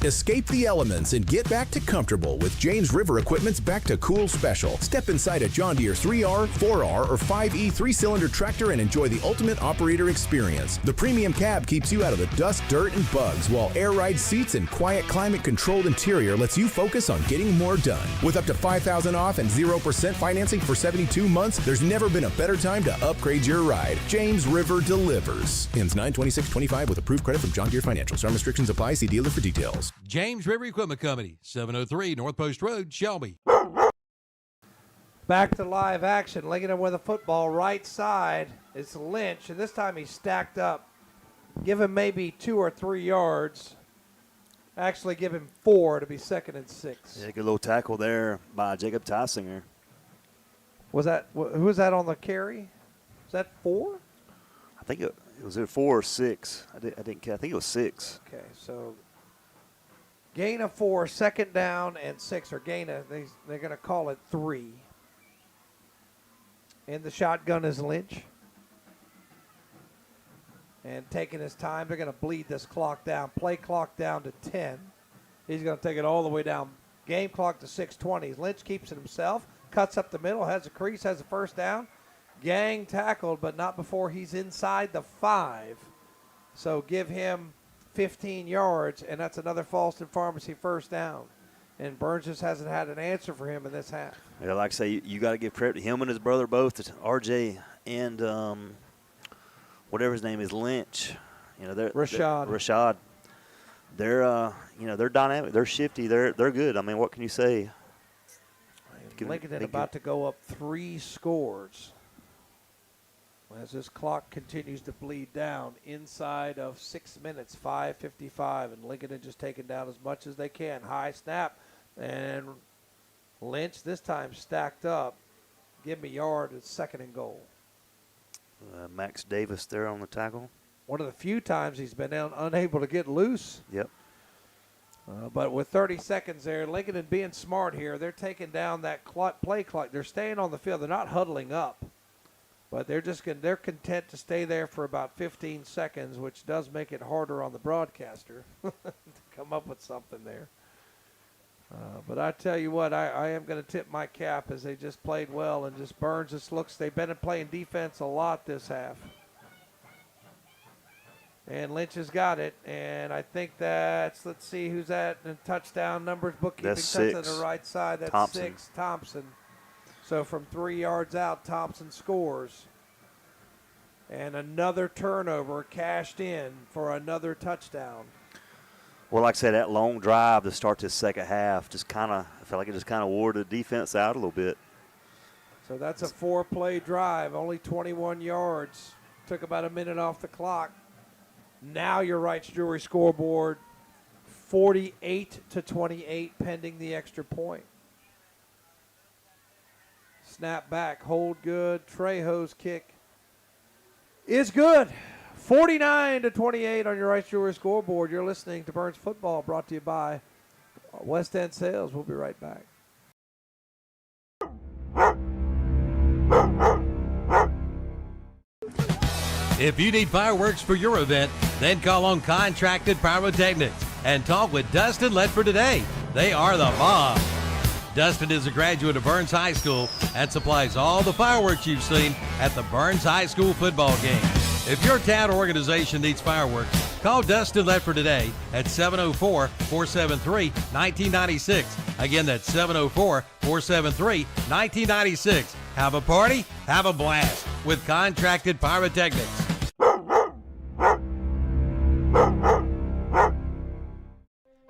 Speaker 6: Escape the elements and get back to comfortable with James River Equipment's Back to Cool special. Step inside a John Deere 3R, 4R, or 5E 3-cylinder tractor and enjoy the ultimate operator experience. The premium cab keeps you out of the dust, dirt, and bugs, while air ride seats and quiet climate-controlled interior lets you focus on getting more done. With up to $5,000 off and 0% financing for 72 months, there's never been a better time to upgrade your ride. James River delivers. Ends 9/26/25 with approved credit from John Deere Financial. Some restrictions apply. See dealer for details.
Speaker 3: James River Equipment Company, 703 North Post Road, Shelby.
Speaker 1: Back to live action. Lincoln with a football right side. It's Lynch, and this time he's stacked up. Give him maybe 2 or 3 yards. Actually, give him 4 to be 2nd and 6.
Speaker 2: Yeah, good little tackle there by Jacob Tysinger.
Speaker 1: Who was that on the carry? Was that 4?
Speaker 2: I think it was either 4 or 6. I think it was 6.
Speaker 1: Okay, so gain of 4, 2nd down and 6, or they're going to call it 3. In the shotgun is Lynch. And taking his time, they're going to bleed this clock down. Play clock down to 10. He's going to take it all the way down. Game clock to 6:20. Lynch keeps it himself, cuts up the middle, has a crease, has a first down. Gang tackled, but not before he's inside the 5. So give him 15 yards, and that's another Falston Pharmacy first down. And Burns just hasn't had an answer for him in this half.
Speaker 2: Yeah, like I say, you got to give credit to him and his brother both, to RJ and whatever his name is, Lynch. You know, Rashad. They're dynamic. They're shifty. They're good. I mean, what can you say?
Speaker 1: Lincoln about to go up 3 scores. As this clock continues to bleed down inside of 6 minutes, 5:55, and Lincoln had just taken down as much as they can. High snap, and Lynch this time stacked up. Give him a yard. It's 2nd and goal.
Speaker 2: Max Davis there on the tackle.
Speaker 1: One of the few times he's been unable to get loose.
Speaker 2: Yep.
Speaker 1: But with 30 seconds there, Lincoln and being smart here, they're taking down that play clock. They're staying on the field. They're not huddling up. But they're content to stay there for about 15 seconds, which does make it harder on the broadcaster to come up with something there. But I tell you what, I am going to tip my cap as they just played well, and just Burns they've been playing defense a lot this half. And Lynch has got it, and I think let's see who's that in touchdown numbers, bookkeeping.
Speaker 2: That's
Speaker 1: touch
Speaker 2: 6.
Speaker 1: on the right side. That's
Speaker 2: Thompson.
Speaker 1: 6, Thompson. So from 3 yards out, Thompson scores. And another turnover cashed in for another touchdown.
Speaker 2: Well, like I said, that long drive to start this second half I felt like it just kind of wore the defense out a little bit.
Speaker 1: So that's a 4-play drive, only 21 yards. Took about a minute off the clock. Now your Wright's Jewelry scoreboard, 48-28, pending the extra point. Snap back, hold good. Trejo's kick is good. 49-28 on your Wright's Jewelry scoreboard. You're listening to Burns Football, brought to you by West End Sales. We'll be right back.
Speaker 3: If you need fireworks for your event, then call on Contracted Pyrotechnics and talk with Dustin Ledford today. They are the bomb. Dustin is a graduate of Burns High School and supplies all the fireworks you've seen at the Burns High School football game. If your town or organization needs fireworks, call Dustin Ledford today at 704-473-1996. Again, that's 704-473-1996. Have a party, have a blast with Contracted Pyrotechnics.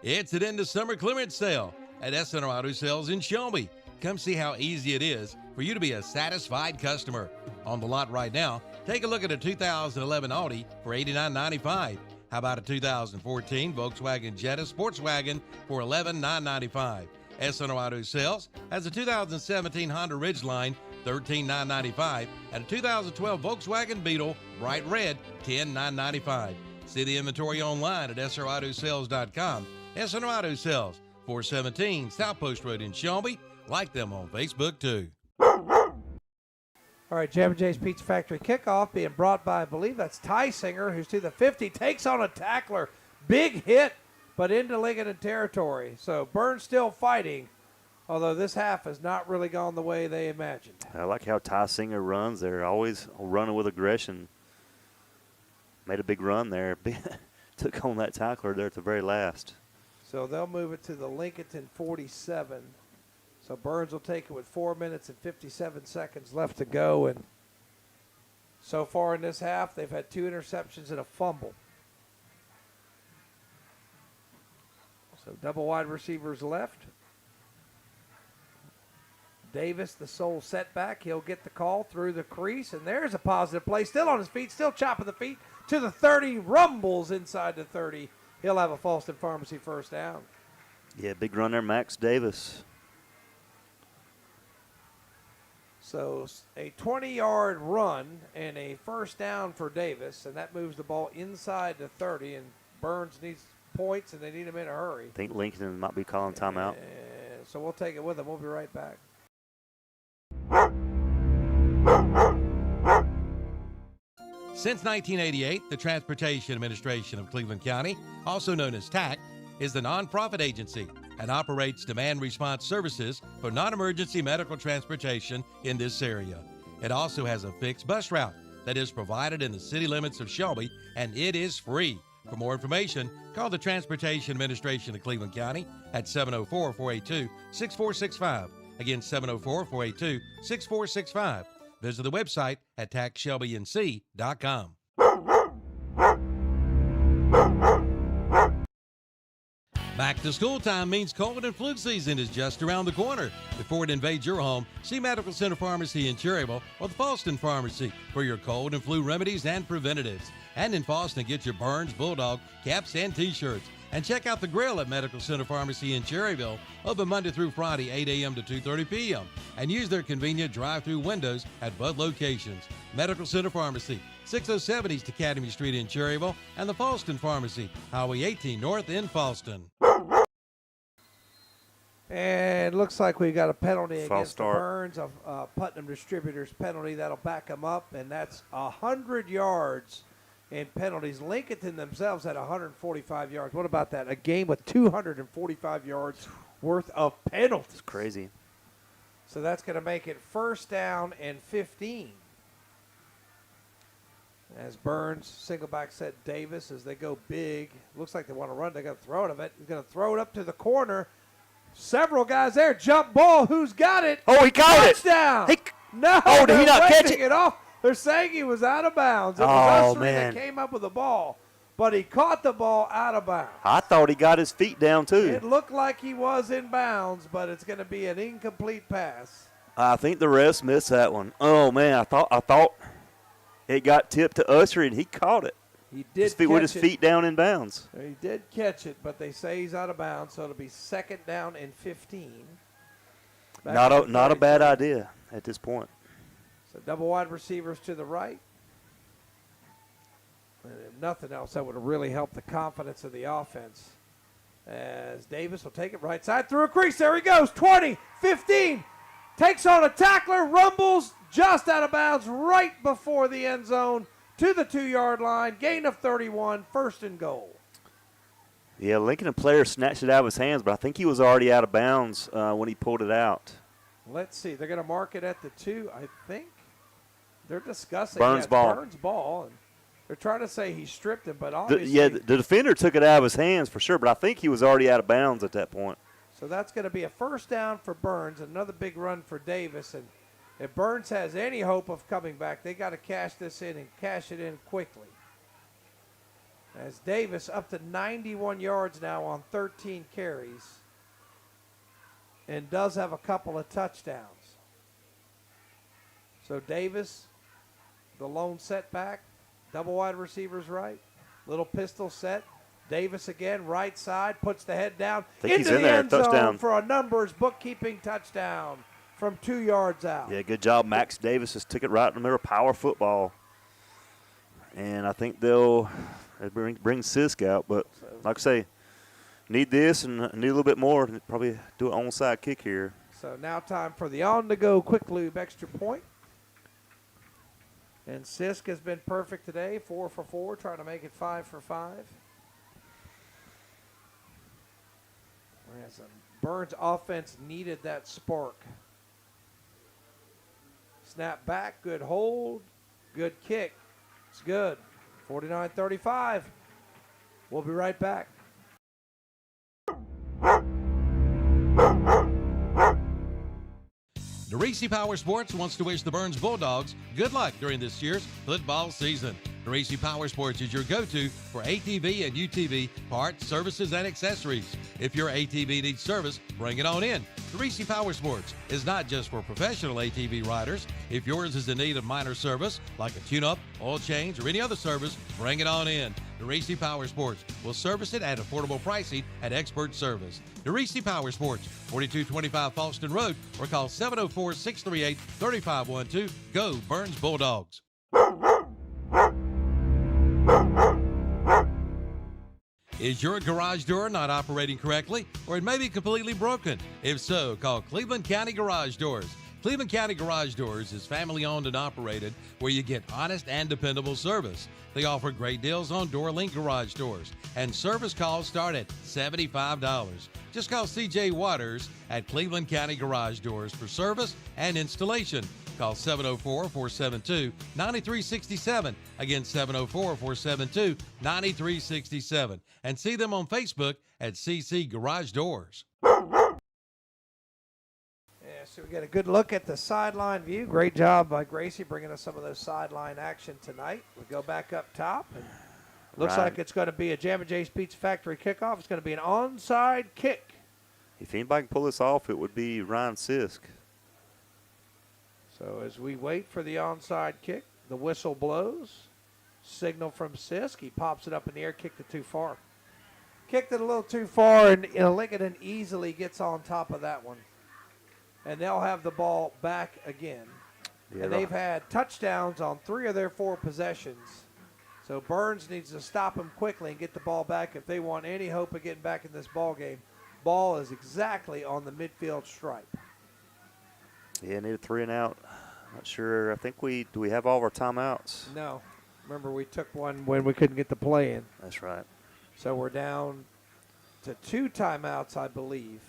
Speaker 3: It's an end of summer clearance sale at SNR Auto Sales in Shelby. Come see how easy it is for you to be a satisfied customer. On the lot right now, take a look at a 2011 Audi for $89.95. How about a 2014 Volkswagen Jetta Sports Wagon for $11,995? SNR Auto Sales has a 2017 Honda Ridgeline, $13,995, and a 2012 Volkswagen Beetle Bright Red, $10,995. See the inventory online at srautosales.com. SNR Auto Sales, 417 South Post Road in Shelby. Like them on Facebook, too.
Speaker 1: All right, Jam and Jay's Pizza Factory kickoff being brought by, I believe that's Ty Singer, who's to the 50, takes on a tackler. Big hit, but into Lincolnton territory. So Burns still fighting, although this half has not really gone the way they imagined.
Speaker 2: I like how Ty Singer runs. They're always running with aggression. Made a big run there. Took on that tackler there at the very last.
Speaker 1: So they'll move it to the Lincolnton 47. So Burns will take it with 4 minutes and 57 seconds left to go. And so far in this half, they've had 2 interceptions and a fumble. So double wide receivers left. Davis, the sole setback. He'll get the call through the crease. And there's a positive play. Still on his feet, still chopping the feet to the 30. Rumbles inside the 30. He'll have a Falston Pharmacy first down.
Speaker 2: Yeah, big run there, Max Davis.
Speaker 1: So a 20-yard run and a first down for Davis, and that moves the ball inside the 30, and Burns needs points, and they need him in a hurry.
Speaker 2: I think Lincoln might be calling timeout.
Speaker 1: So we'll take it with them. We'll be right back.
Speaker 3: Since 1988, the Transportation Administration of Cleveland County, also known as TAC, is the nonprofit agency and operates demand response services for non-emergency medical transportation in this area. It also has a fixed bus route that is provided in the city limits of Shelby, and it is free. For more information, call the Transportation Administration of Cleveland County at 704-482-6465. Again, 704-482-6465. Visit the website at tacshelbync.com. Back to school time means cold and flu season is just around the corner. Before it invades your home, see Medical Center Pharmacy in Cherryville or the Falston Pharmacy for your cold and flu remedies and preventatives. And in Falston, get your Burns, Bulldog, caps, and T-shirts. And check out the grill at Medical Center Pharmacy in Cherryville, open Monday through Friday, 8 a.m. to 2:30 p.m. And use their convenient drive-through windows at both locations. Medical Center Pharmacy, 607 East Academy Street in Cherryville, and the Falston Pharmacy, Highway 18 North in Falston.
Speaker 1: And it looks like we got a penalty
Speaker 2: False
Speaker 1: against the
Speaker 2: start.
Speaker 1: Burns, of Putnam Distributors penalty. That'll back them up, and that's 100 yards in penalties. Lincolnton themselves had 145 yards. What about that? A game with 245 yards worth of penalties.
Speaker 2: It's crazy.
Speaker 1: So that's going to make it first down and 15. As Burns, single back set Davis as they go big. Looks like they want to run. They're going to throw it of it. He's going to throw it up to the corner. Several guys there. Jump ball. Who's got it?
Speaker 2: Oh, he caught it.
Speaker 1: Touchdown.
Speaker 2: He,
Speaker 1: No.
Speaker 2: oh, did he not catch
Speaker 1: waving
Speaker 2: it?
Speaker 1: Off. They're saying he was out of bounds. It was Ussery
Speaker 2: man.
Speaker 1: that came up with the ball, but he caught the ball out of bounds.
Speaker 2: I thought he got his feet down, too.
Speaker 1: It looked like he was in bounds, but it's going to be an incomplete pass.
Speaker 2: I think the refs missed that one. Oh, man, I thought it got tipped to Ussery, and he caught it.
Speaker 1: He did
Speaker 2: with his feet down in bounds.
Speaker 1: He did catch it, but they say he's out of bounds, so it'll be 2nd down and 15.
Speaker 2: Not a bad idea at this point.
Speaker 1: So double wide receivers to the right. And if nothing else, that would have really helped the confidence of the offense. As Davis will take it right side through a crease. There he goes. 20, 15. Takes on a tackler, rumbles just out of bounds right before the end zone to the 2-yard line. Gain of 31, 1st and goal.
Speaker 2: Yeah, Lincoln player snatched it out of his hands, but I think he was already out of bounds when he pulled it out.
Speaker 1: Let's see. They're going to mark it at the 2, I think. They're discussing
Speaker 2: Burns ball.
Speaker 1: Burns ball. And they're trying to say he stripped him, but obviously.
Speaker 2: The defender took it out of his hands for sure, but I think he was already out of bounds at that point.
Speaker 1: So that's going to be a 1st down for Burns, another big run for Davis. And if Burns has any hope of coming back, they got to cash this in and cash it in quickly. As Davis up to 91 yards now on 13 carries and does have a couple of touchdowns. So Davis, the lone setback, double wide receivers right, little pistol set. Davis again, right side, puts the head down into the end zone for a numbers bookkeeping touchdown from 2 yards out.
Speaker 2: Yeah, good job. Max Davis just took it right in the middle of power football. And I think they'll bring Sisk out. But like I say, need this and need a little bit more. Probably do an onside kick here.
Speaker 1: So now time for the on-the-go quick lube extra point. And Sisk has been perfect today, 4 for 4, trying to make it 5 for 5. Whereas Burns' offense needed that spark. Snap back, good hold, good kick. It's good. 49-35. We'll be right back.
Speaker 3: DeRisi Power Sports wants to wish the Burns Bulldogs good luck during this year's football season. DeRisi Power Sports is your go-to for ATV and UTV parts, services, and accessories. If your ATV needs service, bring it on in. DeRisi Power Sports is not just for professional ATV riders. If yours is in need of minor service, like a tune-up, oil change, or any other service, bring it on in. DeRisi Power Sports will service it at affordable pricing at expert service. DeRisi Power Sports, 4225 Falston Road, or call 704-638-3512. Go Burns Bulldogs. Is your garage door not operating correctly, or it may be completely broken? If so, call Cleveland County Garage Doors. Cleveland County Garage Doors is family owned and operated, where you get honest and dependable service. They offer great deals on DoorLink garage doors, and service calls start at $75. Just call CJ Waters at Cleveland County Garage Doors for service and installation. Call 704-472-9367. Again, 704-472-9367. And see them on Facebook at CC Garage Doors.
Speaker 1: So we get a good look at the sideline view. Great job by Gracie bringing us some of those sideline action tonight. We go back up top, and looks like it's going to be a Jammin' Jay's Pizza Factory kickoff. It's going to be an onside kick.
Speaker 2: If anybody can pull this off, it would be Ryan Sisk.
Speaker 1: So as we wait for the onside kick, the whistle blows. Signal from Sisk. He pops it up in the air, kicked it too far. Kicked it a little too far, and Lincolnton easily gets on top of that one. And they'll have the ball back again. Yeah, and they've had touchdowns on 3 of their 4 possessions. So Burns needs to stop them quickly and get the ball back if they want any hope of getting back in this ball game. Ball is exactly on the midfield stripe.
Speaker 2: Yeah, need a 3 and out. Not sure. I think do we have all of our timeouts?
Speaker 1: No. Remember, we took one when we couldn't get the play in.
Speaker 2: That's right.
Speaker 1: So we're down to 2 timeouts, I believe.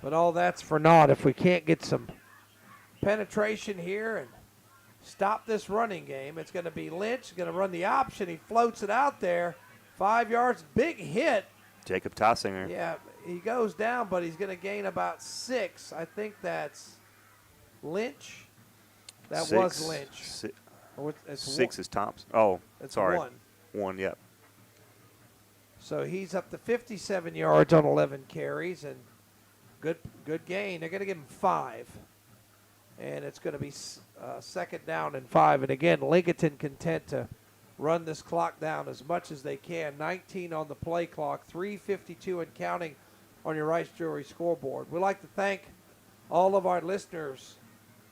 Speaker 1: But all that's for naught if we can't get some penetration here and stop this running game. It's going to be Lynch going to run the option. He floats it out there. 5 yards, big hit.
Speaker 2: Jacob Tossinger.
Speaker 1: Yeah, he goes down, but he's going to gain about 6. I think that's Lynch. That
Speaker 2: Six.
Speaker 1: was Lynch. It's
Speaker 2: 6 is tops. Oh,
Speaker 1: It's
Speaker 2: sorry.
Speaker 1: 1.
Speaker 2: 1, yep.
Speaker 1: So he's up to 57 yards on 11 carries, and good gain. They're going to give him 5. And it's going to be second down and 5. And again, Lincolnton content to run this clock down as much as they can. 19 on the play clock, 3:52 and counting on your Rice Jewelry scoreboard. We'd like to thank all of our listeners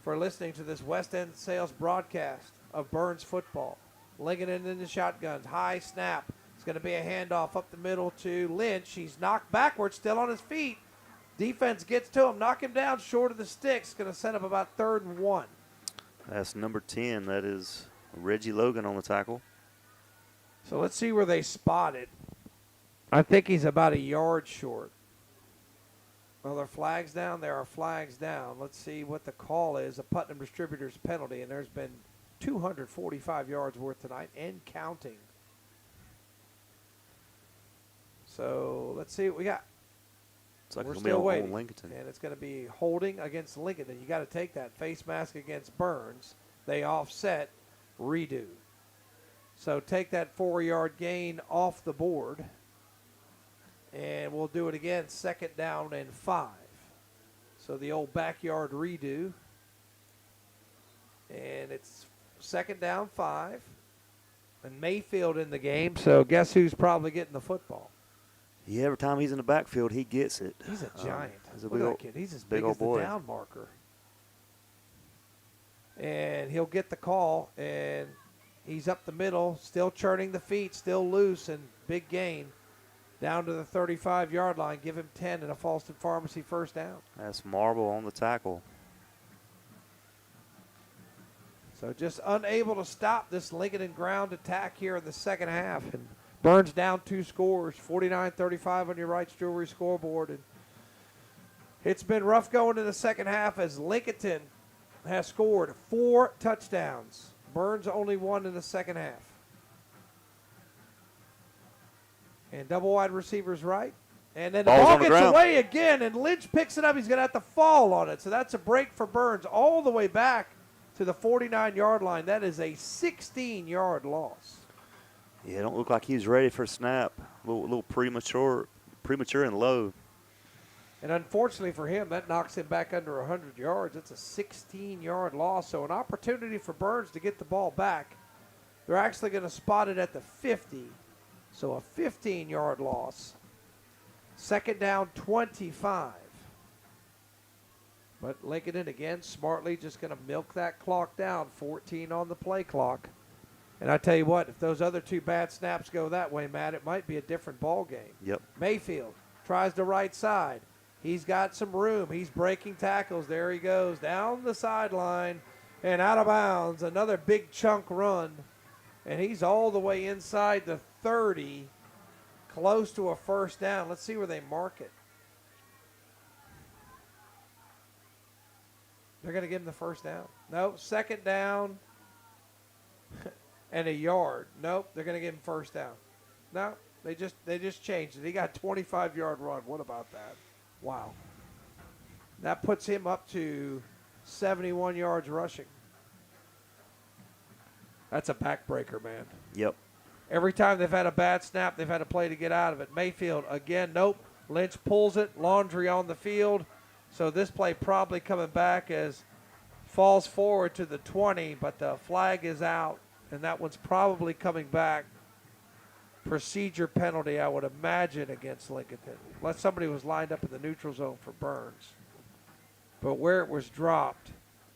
Speaker 1: for listening to this West End Sales broadcast of Burns football. Lincolnton in the shotguns, high snap. It's going to be a handoff up the middle to Lynch. He's knocked backwards, still on his feet. Defense gets to him, knock him down short of the sticks. Going to set up about 3rd and 1.
Speaker 2: That's number 10. That is Reggie Logan on the tackle.
Speaker 1: So let's see where they spot it. I think he's about a yard short. Well, there are flags down. There are flags down. Let's see what the call is. A Putnam Distributors penalty, and there's been 245 yards worth tonight and counting. So let's see what we got.
Speaker 2: It's like
Speaker 1: We're
Speaker 2: it'll be
Speaker 1: still
Speaker 2: on
Speaker 1: waiting,
Speaker 2: Lincolnton.
Speaker 1: and it's going to be holding against Lincoln. And you got to take that face mask against Burns. They offset, redo. So take that 4-yard gain off the board, and we'll do it again, 2nd down and 5. So the old backyard redo, and it's 2nd down 5, and Mayfield in the game. So guess who's probably getting the football?
Speaker 2: Yeah, every time he's in the backfield, he gets it.
Speaker 1: He's a giant.
Speaker 2: He's a
Speaker 1: Look
Speaker 2: big
Speaker 1: at
Speaker 2: old,
Speaker 1: that kid. He's as
Speaker 2: big
Speaker 1: big
Speaker 2: old
Speaker 1: as the
Speaker 2: boy.
Speaker 1: down marker. And he'll get the call, and he's up the middle, still churning the feet, still loose, and big gain down to the 35-yard line. Give him 10 and a Falston Pharmacy first down.
Speaker 2: That's Marble on the tackle.
Speaker 1: So just unable to stop this Lincoln ground attack here in the second half. And Burns down 2 scores, 49-35 on your Rights Jewelry scoreboard. And it's been rough going in the second half as Lincolnton has scored 4 touchdowns. Burns only 1 in the second half. And double wide receivers right. And then the
Speaker 2: Ball's
Speaker 1: ball
Speaker 2: on the
Speaker 1: gets
Speaker 2: ground.
Speaker 1: away again, and Lynch picks it up. He's going to have to fall on it. So that's a break for Burns all the way back to the 49-yard line. That is a 16-yard loss.
Speaker 2: Yeah, don't look like he was ready for a snap. A little premature and low.
Speaker 1: And unfortunately for him, that knocks him back under 100 yards. It's a 16-yard loss. So an opportunity for Burns to get the ball back. They're actually going to spot it at the 50. So a 15-yard loss. 2nd down, 25. But Lincolnton, again, smartly just going to milk that clock down. 14 on the play clock. And I tell you what, if those other 2 bad snaps go that way, Matt, it might be a different ball game.
Speaker 2: Yep.
Speaker 1: Mayfield tries the right side. He's got some room. He's breaking tackles. There he goes down the sideline and out of bounds. Another big chunk run. And he's all the way inside the 30, close to a first down. Let's see where they mark it. They're going to give him the first down. Nope, 2nd down and a yard. Nope, they're going to give him first down. No, they just changed it. He got a 25-yard run. What about that? Wow. That puts him up to 71 yards rushing. That's a backbreaker, man.
Speaker 2: Yep.
Speaker 1: Every time they've had a bad snap, they've had a play to get out of it. Mayfield, again, nope. Lynch pulls it. Laundry on the field. So this play probably coming back as falls forward to the 20, but the flag is out, and that one's probably coming back. Procedure penalty, I would imagine, against Lincolnton, unless somebody was lined up in the neutral zone for Burns. But where it was dropped,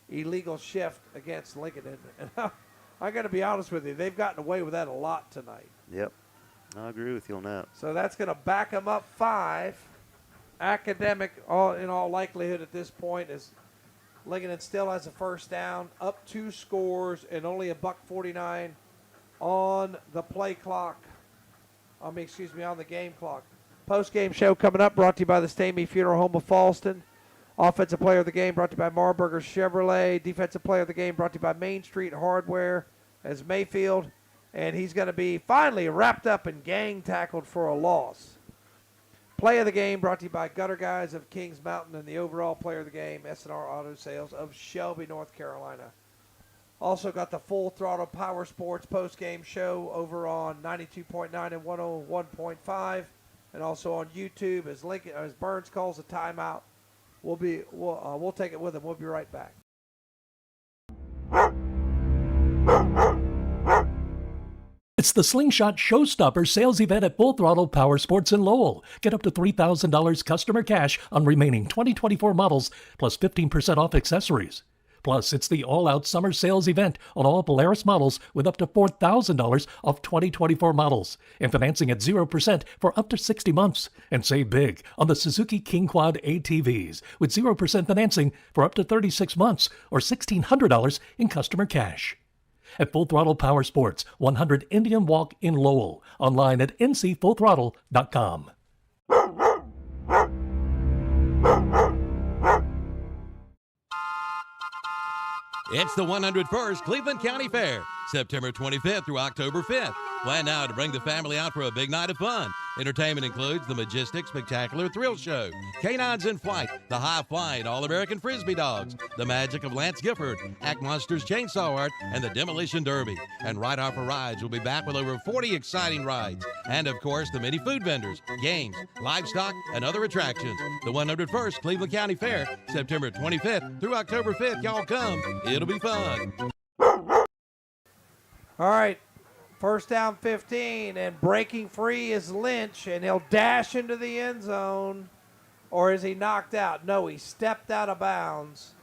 Speaker 1: illegal shift against Lincolnton. And I got to be honest with you, they've gotten away with that a lot tonight.
Speaker 2: Yep. I agree with you on that.
Speaker 1: So that's going to back them up 5. Academic, in all likelihood at this point, is Lincoln still has a first down, up 2 scores, and only a $1.49 on the play clock. On the game clock. Post-game show coming up, brought to you by the Stamey Funeral Home of Falston. Offensive player of the game brought to you by Marburger Chevrolet. Defensive player of the game brought to you by Main Street Hardware as Mayfield. And he's going to be finally wrapped up and gang tackled for a loss. Play of the game brought to you by Gutter Guys of Kings Mountain, and the overall player of the game, S&R Auto Sales of Shelby, North Carolina. Also got the Full Throttle Power Sports post-game show over on 92.9 and 101.5, and also on YouTube as Burns calls a timeout. We'll take it with him. We'll be right back.
Speaker 4: It's the Slingshot Showstopper sales event at Full Throttle Power Sports in Lowell. Get up to $3,000 customer cash on remaining 2024 models, plus 15% off accessories. Plus, it's the all-out summer sales event on all Polaris models with up to $4,000 off 2024 models and financing at 0% for up to 60 months. And save big on the Suzuki King Quad ATVs with 0% financing for up to 36 months or $1,600 in customer cash. At Full Throttle Power Sports, 100 Indian Walk in Lowell. Online at ncfullthrottle.com.
Speaker 3: It's the 101st Cleveland County Fair, September 25th through October 5th. Plan now to bring the family out for a big night of fun. Entertainment includes the Majestic Spectacular Thrill Show, Canines in Flight, the High-Flying All-American Frisbee Dogs, the Magic of Lance Gifford, Act Monsters Chainsaw Art, and the Demolition Derby. And Right Off for Rides will be back with over 40 exciting rides. And, of course, the many food vendors, games, livestock, and other attractions. The 101st Cleveland County Fair, September 25th through October 5th. Y'all come. It'll be fun.
Speaker 1: All right. First down 15, and breaking free is Lynch, and he'll dash into the end zone. Or is he knocked out? No, he stepped out of bounds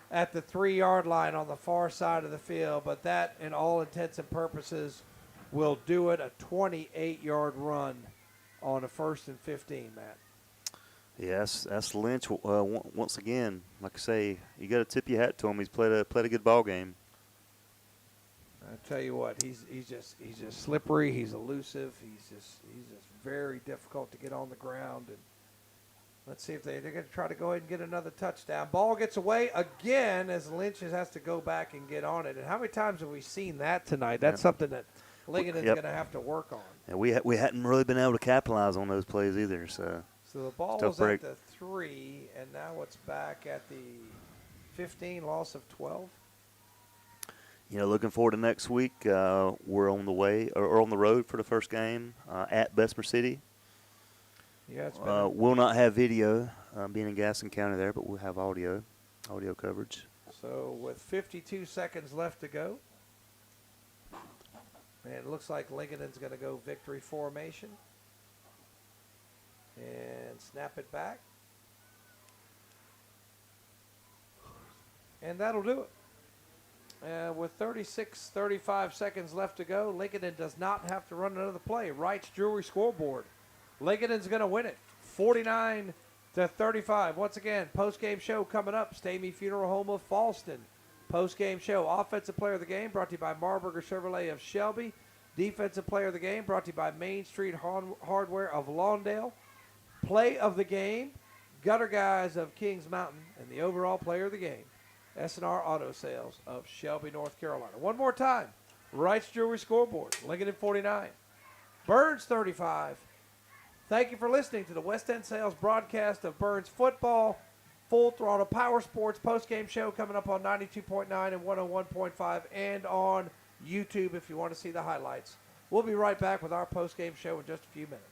Speaker 1: at the 3-yard line on the far side of the field. But that, in all intents and purposes, will do it. A 28-yard run on a 1st and 15, Matt.
Speaker 2: Yes, that's Lynch. Once again, like I say, you got to tip your hat to him. He's played a good ball game.
Speaker 1: I tell you what, he's just slippery. He's elusive. He's just very difficult to get on the ground. And let's see if they're going to try to go ahead and get another touchdown. Ball gets away again as Lynch has to go back and get on it. And how many times have we seen that tonight? That's something that Lincolnton's going to have to work on.
Speaker 2: And we hadn't really been able to capitalize on those plays either. So
Speaker 1: the ball was at the 3, and now it's back at the 15, loss of 12.
Speaker 2: Looking forward to next week. We're on the way or on the road for the first game at Bessemer City.
Speaker 1: Yeah,
Speaker 2: we'll not have video being in Gaston County there, but we'll have audio coverage.
Speaker 1: So with 52 seconds left to go, and it looks like Lincolnton's going to go victory formation and snap it back. And that'll do it. With 35 seconds left to go, Lincolnton does not have to run another play. Wright's Jewelry scoreboard. Lincolnton's going to win it, 49-35. Once again, post-game show coming up. Stamey Funeral Home of Falston. Post-game show, offensive player of the game brought to you by Marburger Chevrolet of Shelby. Defensive player of the game brought to you by Main Street Hardware of Lawndale. Play of the game, Gutter Guys of Kings Mountain. And the overall player of the game, S&R Auto Sales of Shelby, North Carolina. One more time. Wright's Jewelry scoreboard. Lincoln 49. Burns 35. Thank you for listening to the West End Sales broadcast of Burns football. Full Throttle Power Sports postgame show coming up on 92.9 and 101.5 and on YouTube if you want to see the highlights. We'll be right back with our postgame show in just a few minutes.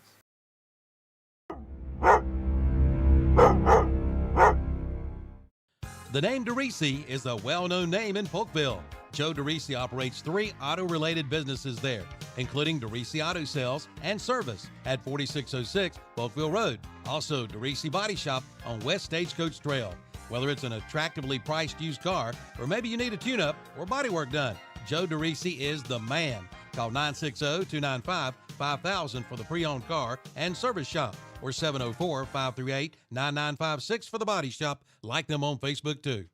Speaker 3: The name DeRisi is a well-known name in Polkville. Joe DeRisi operates 3 auto-related businesses there, including DeRisi Auto Sales and Service at 4606 Polkville Road. Also, DeRisi Body Shop on West Stagecoach Trail. Whether it's an attractively priced used car or maybe you need a tune-up or body work done, Joe DeRisi is the man. Call 960-295-5000 for the pre-owned car and service shop, or 704-538-9956 for the body shop. Like them on Facebook, too.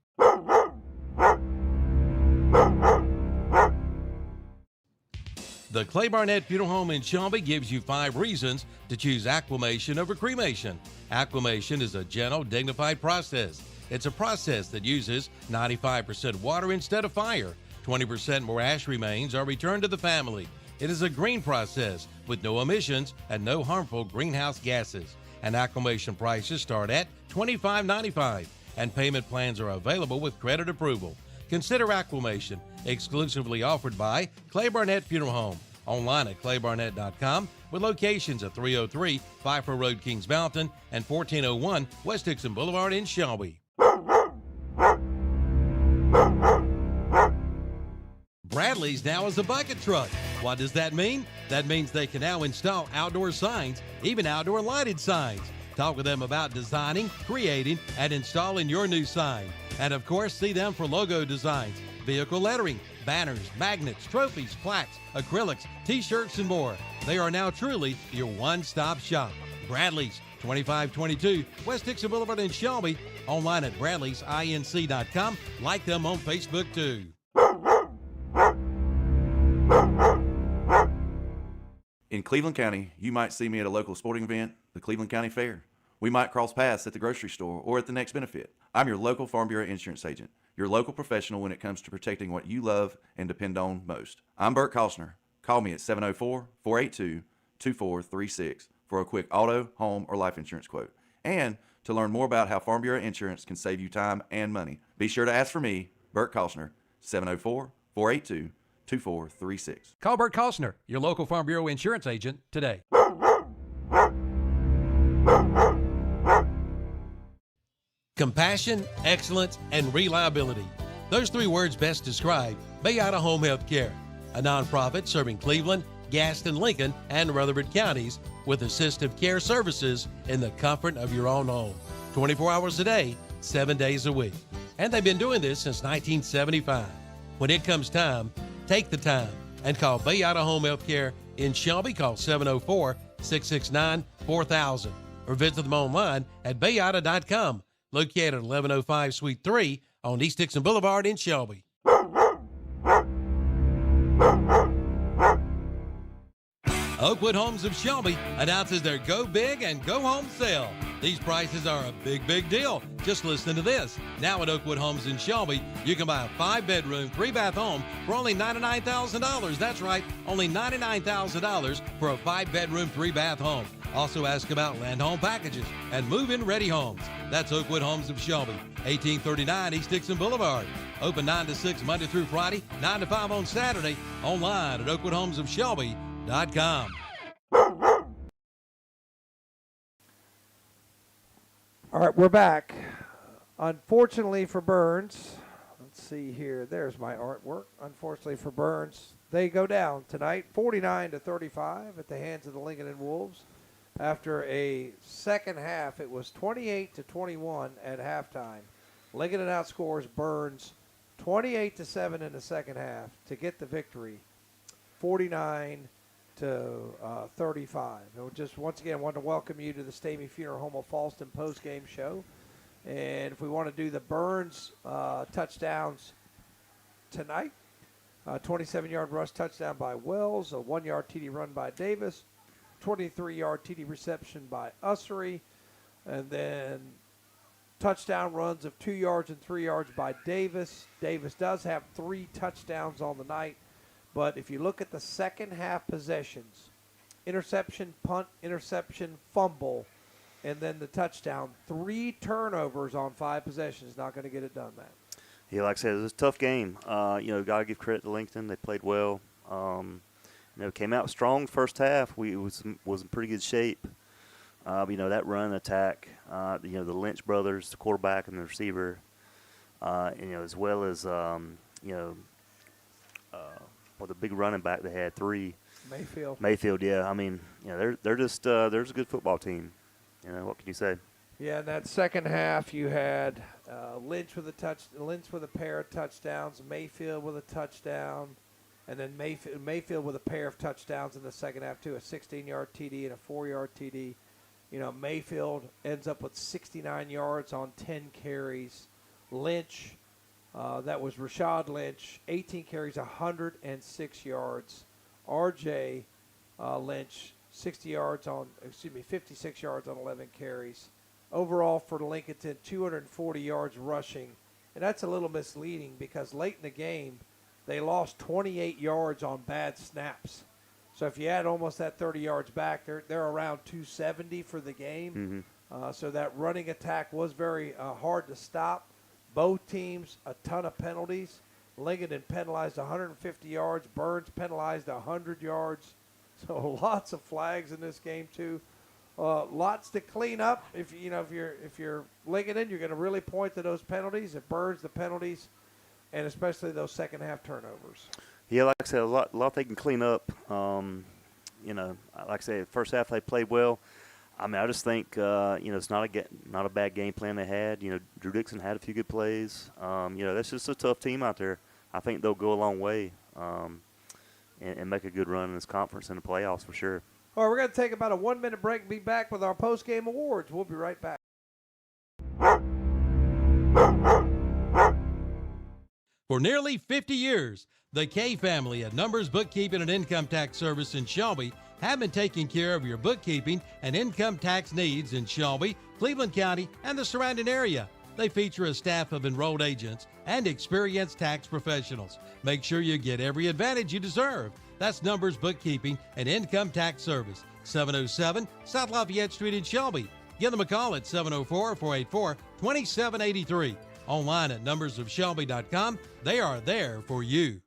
Speaker 3: The Clay Barnett Funeral Home in Shelby gives you 5 reasons to choose acclimation over cremation. Acclimation is a gentle, dignified process. It's a process that uses 95% water instead of fire. 20% more ash remains are returned to the family. It is a green process with no emissions and no harmful greenhouse gases. And acclimation prices start at $25.95, and payment plans are available with credit approval. consider acclimation. Exclusively offered by Clay Barnett Funeral Home. Online at claybarnett.com with locations at 303 Pfeiffer Road, Kings Mountain, and 1401 West Dixon Boulevard in Shelby. Bradley's now is a bucket truck. What does that mean? That means they can now install outdoor signs, even outdoor lighted signs. Talk with them about designing, creating, and installing your new sign. And of course, see them for logo designs, vehicle lettering, banners, magnets, trophies, plaques, acrylics, t-shirts, and more. They are now truly your one-stop shop. Bradley's, 2522 West Dixon Boulevard in Shelby. Online at bradleysinc.com. Like them on Facebook too.
Speaker 5: In Cleveland County, you might see me at a local sporting event, the Cleveland County Fair. We might cross paths at the grocery store or at the next benefit. I'm your local Farm Bureau insurance agent, your local professional when it comes to protecting what you love and depend on most. I'm Bert Costner. Call me at 704-482-2436 for a quick auto, home, or life insurance quote. And to learn more about how Farm Bureau insurance can save you time and money. Be sure to ask for me, Bert Costner, 704-482-2436.
Speaker 3: Call Bert Costner, your local Farm Bureau insurance agent, today. Compassion, excellence, and reliability. Those three words best describe Bayada Home Health Care, a nonprofit serving Cleveland, Gaston, Lincoln, and Rutherford counties with assistive care services in the comfort of your own home. 24 hours a day, 7 days a week. And they've been doing this since 1975. When it comes time, take the time and call Bayada Home Health Care in Shelby. Call 704-669-4000 or visit them online at bayada.com. Located at 1105 Suite 3 on East Dixon Boulevard in Shelby. Oakwood Homes of Shelby announces their Go Big and Go Home sale. These prices are a big, big deal. Just listen to this. Now at Oakwood Homes in Shelby, you can buy a 5-bedroom, 3-bath home for only $99,000. That's right, only $99,000 for a 5-bedroom, 3-bath home. Also ask about land home packages and move-in ready homes. That's Oakwood Homes of Shelby, 1839 East Dixon Boulevard. Open 9 to 6 Monday through Friday, 9 to 5 on Saturday. Online at oakwoodhomesofshelby.com.
Speaker 1: All right, we're back. Unfortunately for Burns, let's see here. There's my artwork. Unfortunately for Burns, they go down tonight, 49-35 at the hands of the Lincolnton Wolves. After a second half, it was 28-21 at halftime. Lincolnton outscores Burns 28-7 in the second half to get the victory, 49-35. And just once again, I want to welcome you to the Stamey Funeral Home of Falston postgame show. And if we want to do the Burns touchdowns tonight, 27-yard rush touchdown by Wells, a 1-yard TD run by Davis, 23-yard TD reception by Ussery, and then touchdown runs of 2 yards and 3 yards by Davis. Davis does have 3 touchdowns on the night, but if you look at the second half possessions, interception, punt, interception, fumble, and then the touchdown, 3 turnovers on 5 possessions, not going to get it done, Matt.
Speaker 2: Yeah, like I said, it was a tough game. Got to give credit to Lincoln. They played well. Came out strong first half. We was in pretty good shape. That run attack, the Lynch brothers, the quarterback and the receiver, as well as, the big running back they had, 3. Mayfield, yeah. I mean, they're just there's a good football team. What can you say?
Speaker 1: Yeah, in that second half, you had Lynch with a pair of touchdowns, Mayfield with a touchdown, and then Mayfield with a pair of touchdowns in the second half too, a 16-yard TD and a 4-yard TD. Mayfield ends up with 69 yards on 10 carries. Lynch, that was Rashad Lynch, 18 carries, 106 yards. R.J. Lynch, 56 yards on 11 carries. Overall for Lincolnton, 240 yards rushing. And that's a little misleading because late in the game, they lost 28 yards on bad snaps. So if you add almost that 30 yards back, they're around 270 for the game. Mm-hmm. So that running attack was very hard to stop. Both teams, a ton of penalties. Lincolnton penalized 150 yards. Burns penalized 100 yards. So lots of flags in this game too. Lots to clean up. If you're Lincolnton, you're going to really point to those penalties. If Burns, the penalties, and especially those second half turnovers.
Speaker 2: Yeah, like I said, a lot they can clean up. Like I said, first half they played well. I mean, I just think it's not a bad game plan they had. Drew Dixon had a few good plays. That's just a tough team out there. I think they'll go a long way and make a good run in this conference in the playoffs for sure.
Speaker 1: All right, we're going to take about a 1-minute break and be back with our post-game awards. We'll be right back.
Speaker 3: For nearly 50 years, the K family at Numbers Bookkeeping and Income Tax Service in Shelby have been taking care of your bookkeeping and income tax needs in Shelby, Cleveland County, and the surrounding area. They feature a staff of enrolled agents and experienced tax professionals. Make sure you get every advantage you deserve. That's Numbers Bookkeeping and Income Tax Service, 707 South Lafayette Street in Shelby. Give them a call at 704-484-2783. Online at numbersofshelby.com. They are there for you.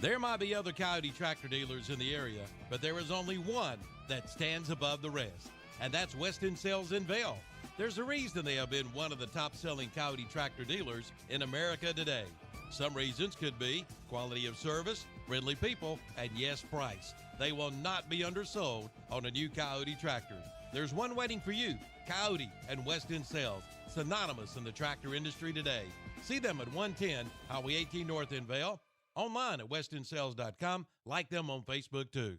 Speaker 3: There might be other Coyote tractor dealers in the area, but there is only one that stands above the rest, and that's Weston Sales in Vail. There's a reason they have been one of the top-selling Coyote tractor dealers in America today. Some reasons could be quality of service, friendly people, and yes, price. They will not be undersold on a new Coyote tractor. There's one waiting for you, Coyote and Weston Sales, synonymous in the tractor industry today. See them at 110 Highway 18 North in Vail, online at westonsales.com. Like them on Facebook too.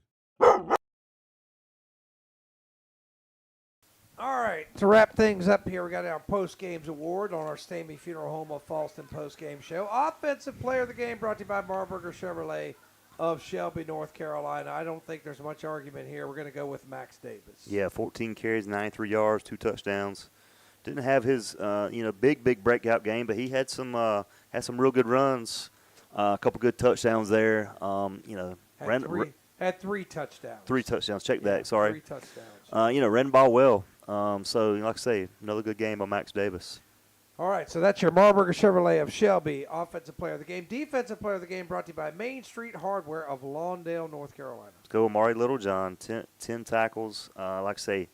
Speaker 1: All right, to wrap things up here, we got our post-games award on our Stamey Funeral Home of Falston post-game show. Offensive player of the game brought to you by Marburger Chevrolet of Shelby, North Carolina. I don't think there's much argument here. We're going to go with Max Davis.
Speaker 2: Yeah, 14 carries, 93 yards, 2 touchdowns. Didn't have his big breakout game, but he had some real good runs. A couple good touchdowns there.
Speaker 1: Had three touchdowns.
Speaker 2: 3 touchdowns. Check that. Sorry.
Speaker 1: 3 touchdowns.
Speaker 2: Ran the ball well. So, like I say, another good game by Max Davis.
Speaker 1: All right, so that's your Marburger Chevrolet of Shelby offensive player of the game. Defensive player of the game brought to you by Main Street Hardware of Lawndale, North Carolina.
Speaker 2: Let's go with Amari Littlejohn, 10 tackles. Like I say,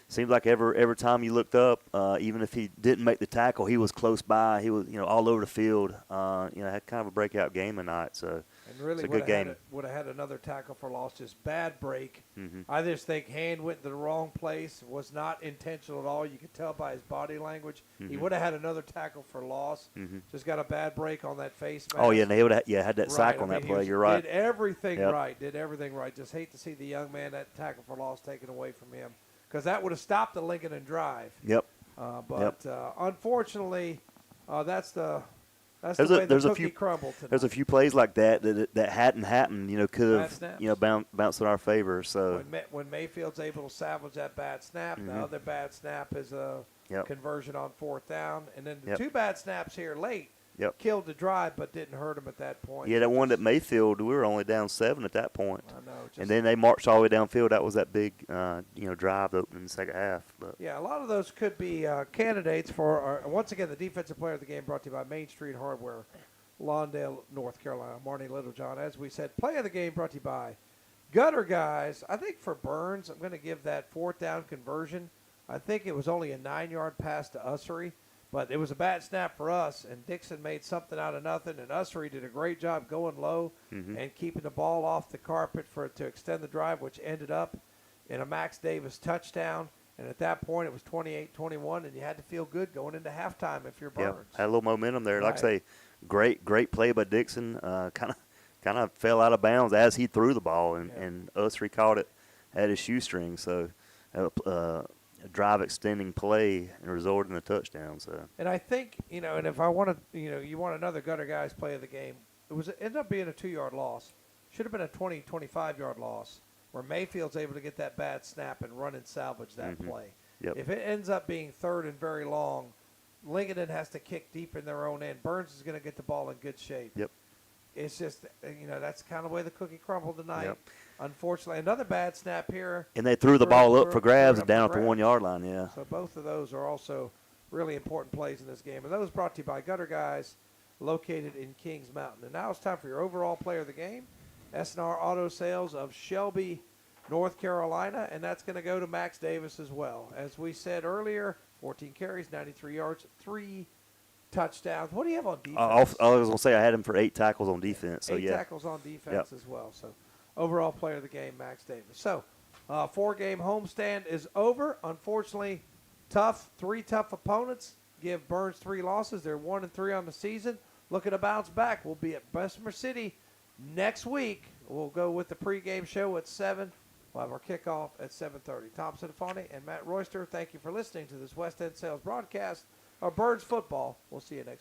Speaker 2: seems like every time you looked up, even if he didn't make the tackle, he was close by. He was all over the field. Had kind of a breakout game tonight. So
Speaker 1: and really
Speaker 2: it's a good game.
Speaker 1: Would have had another tackle for loss. Just bad break.
Speaker 2: Mm-hmm.
Speaker 1: I just think hand went to the wrong place. Was not intentional at all. You could tell by his body language. Mm-hmm. He would have had another tackle for loss. Mm-hmm. Just got a bad break on that face mask.
Speaker 2: Oh yeah, and he would have had that sack on that play. You're right.
Speaker 1: Did everything right. Did everything right. Just hate to see the young man that tackle for loss taken away from him, because that would have stopped the Lincolnton drive.
Speaker 2: Yep.
Speaker 1: Unfortunately, that's the way the cookie crumbled tonight.
Speaker 2: There's a few plays like that hadn't happened. Could have bounced in our favor. So
Speaker 1: when Mayfield's able to salvage that bad snap, the other bad snap is a conversion on 4th down, and then the 2 bad snaps here late killed the drive, but didn't hurt him at that point.
Speaker 2: Yeah, that one at Mayfield, we were only down 7 at that point.
Speaker 1: I know.
Speaker 2: And then they marched all the way downfield. That was that big, drive opening in the second half. But.
Speaker 1: Yeah, a lot of those could be candidates for, once again, the defensive player of the game brought to you by Main Street Hardware, Lawndale, North Carolina. Marnie Littlejohn, as we said, play of the game brought to you by Gutter Guys. I think for Burns, I'm going to give that 4th down conversion. I think it was only a 9-yard pass to Ussery. But it was a bad snap for us, and Dixon made something out of nothing, and Ussery did a great job going low and keeping the ball off the carpet to extend the drive, which ended up in a Max Davis touchdown. And at that point, it was 28-21, and you had to feel good going into halftime if you're Burns.
Speaker 2: Yeah, had a little momentum there. Like I say, great play by Dixon. Kind of fell out of bounds as he threw the ball, and Ussery caught it at his shoestring. So a drive extending play and resulted in a touchdown. So.
Speaker 1: And I think, and if I want to, you want another Gutter Guys play of the game, ended up being a 2-yard loss. Should have been a 20, 25-yard loss where Mayfield's able to get that bad snap and run and salvage that play.
Speaker 2: Yep.
Speaker 1: If it ends up being 3rd and very long, Lincolnton has to kick deep in their own end. Burns is going to get the ball in good shape.
Speaker 2: Yep.
Speaker 1: It's just, that's kind of the way the cookie crumbled tonight.
Speaker 2: Yep.
Speaker 1: Unfortunately, another bad snap here.
Speaker 2: And they threw the ball up for grabs and down at the 1-yard line, yeah.
Speaker 1: So both of those are also really important plays in this game. And those brought to you by Gutter Guys, located in Kings Mountain. And now it's time for your overall player of the game, S&R Auto Sales of Shelby, North Carolina, and that's going to go to Max Davis as well. As we said earlier, 14 carries, 93 yards, 3 touchdowns. What do you have on defense?
Speaker 2: I was going to say I had him for 8 tackles on defense. So
Speaker 1: 8
Speaker 2: yeah.
Speaker 1: tackles on defense as well. So overall player of the game, Max Davis. So 4-game homestand is over. Unfortunately, tough. 3 tough opponents give Burns 3 losses. They're 1-3 on the season. Looking to bounce back. We'll be at Bessemer City next week. We'll go with the pregame show at 7. We'll have our kickoff at 7:30. Tom Sinifani and Matt Royster, thank you for listening to this West End Sales broadcast of Birds Football. We'll see you next week.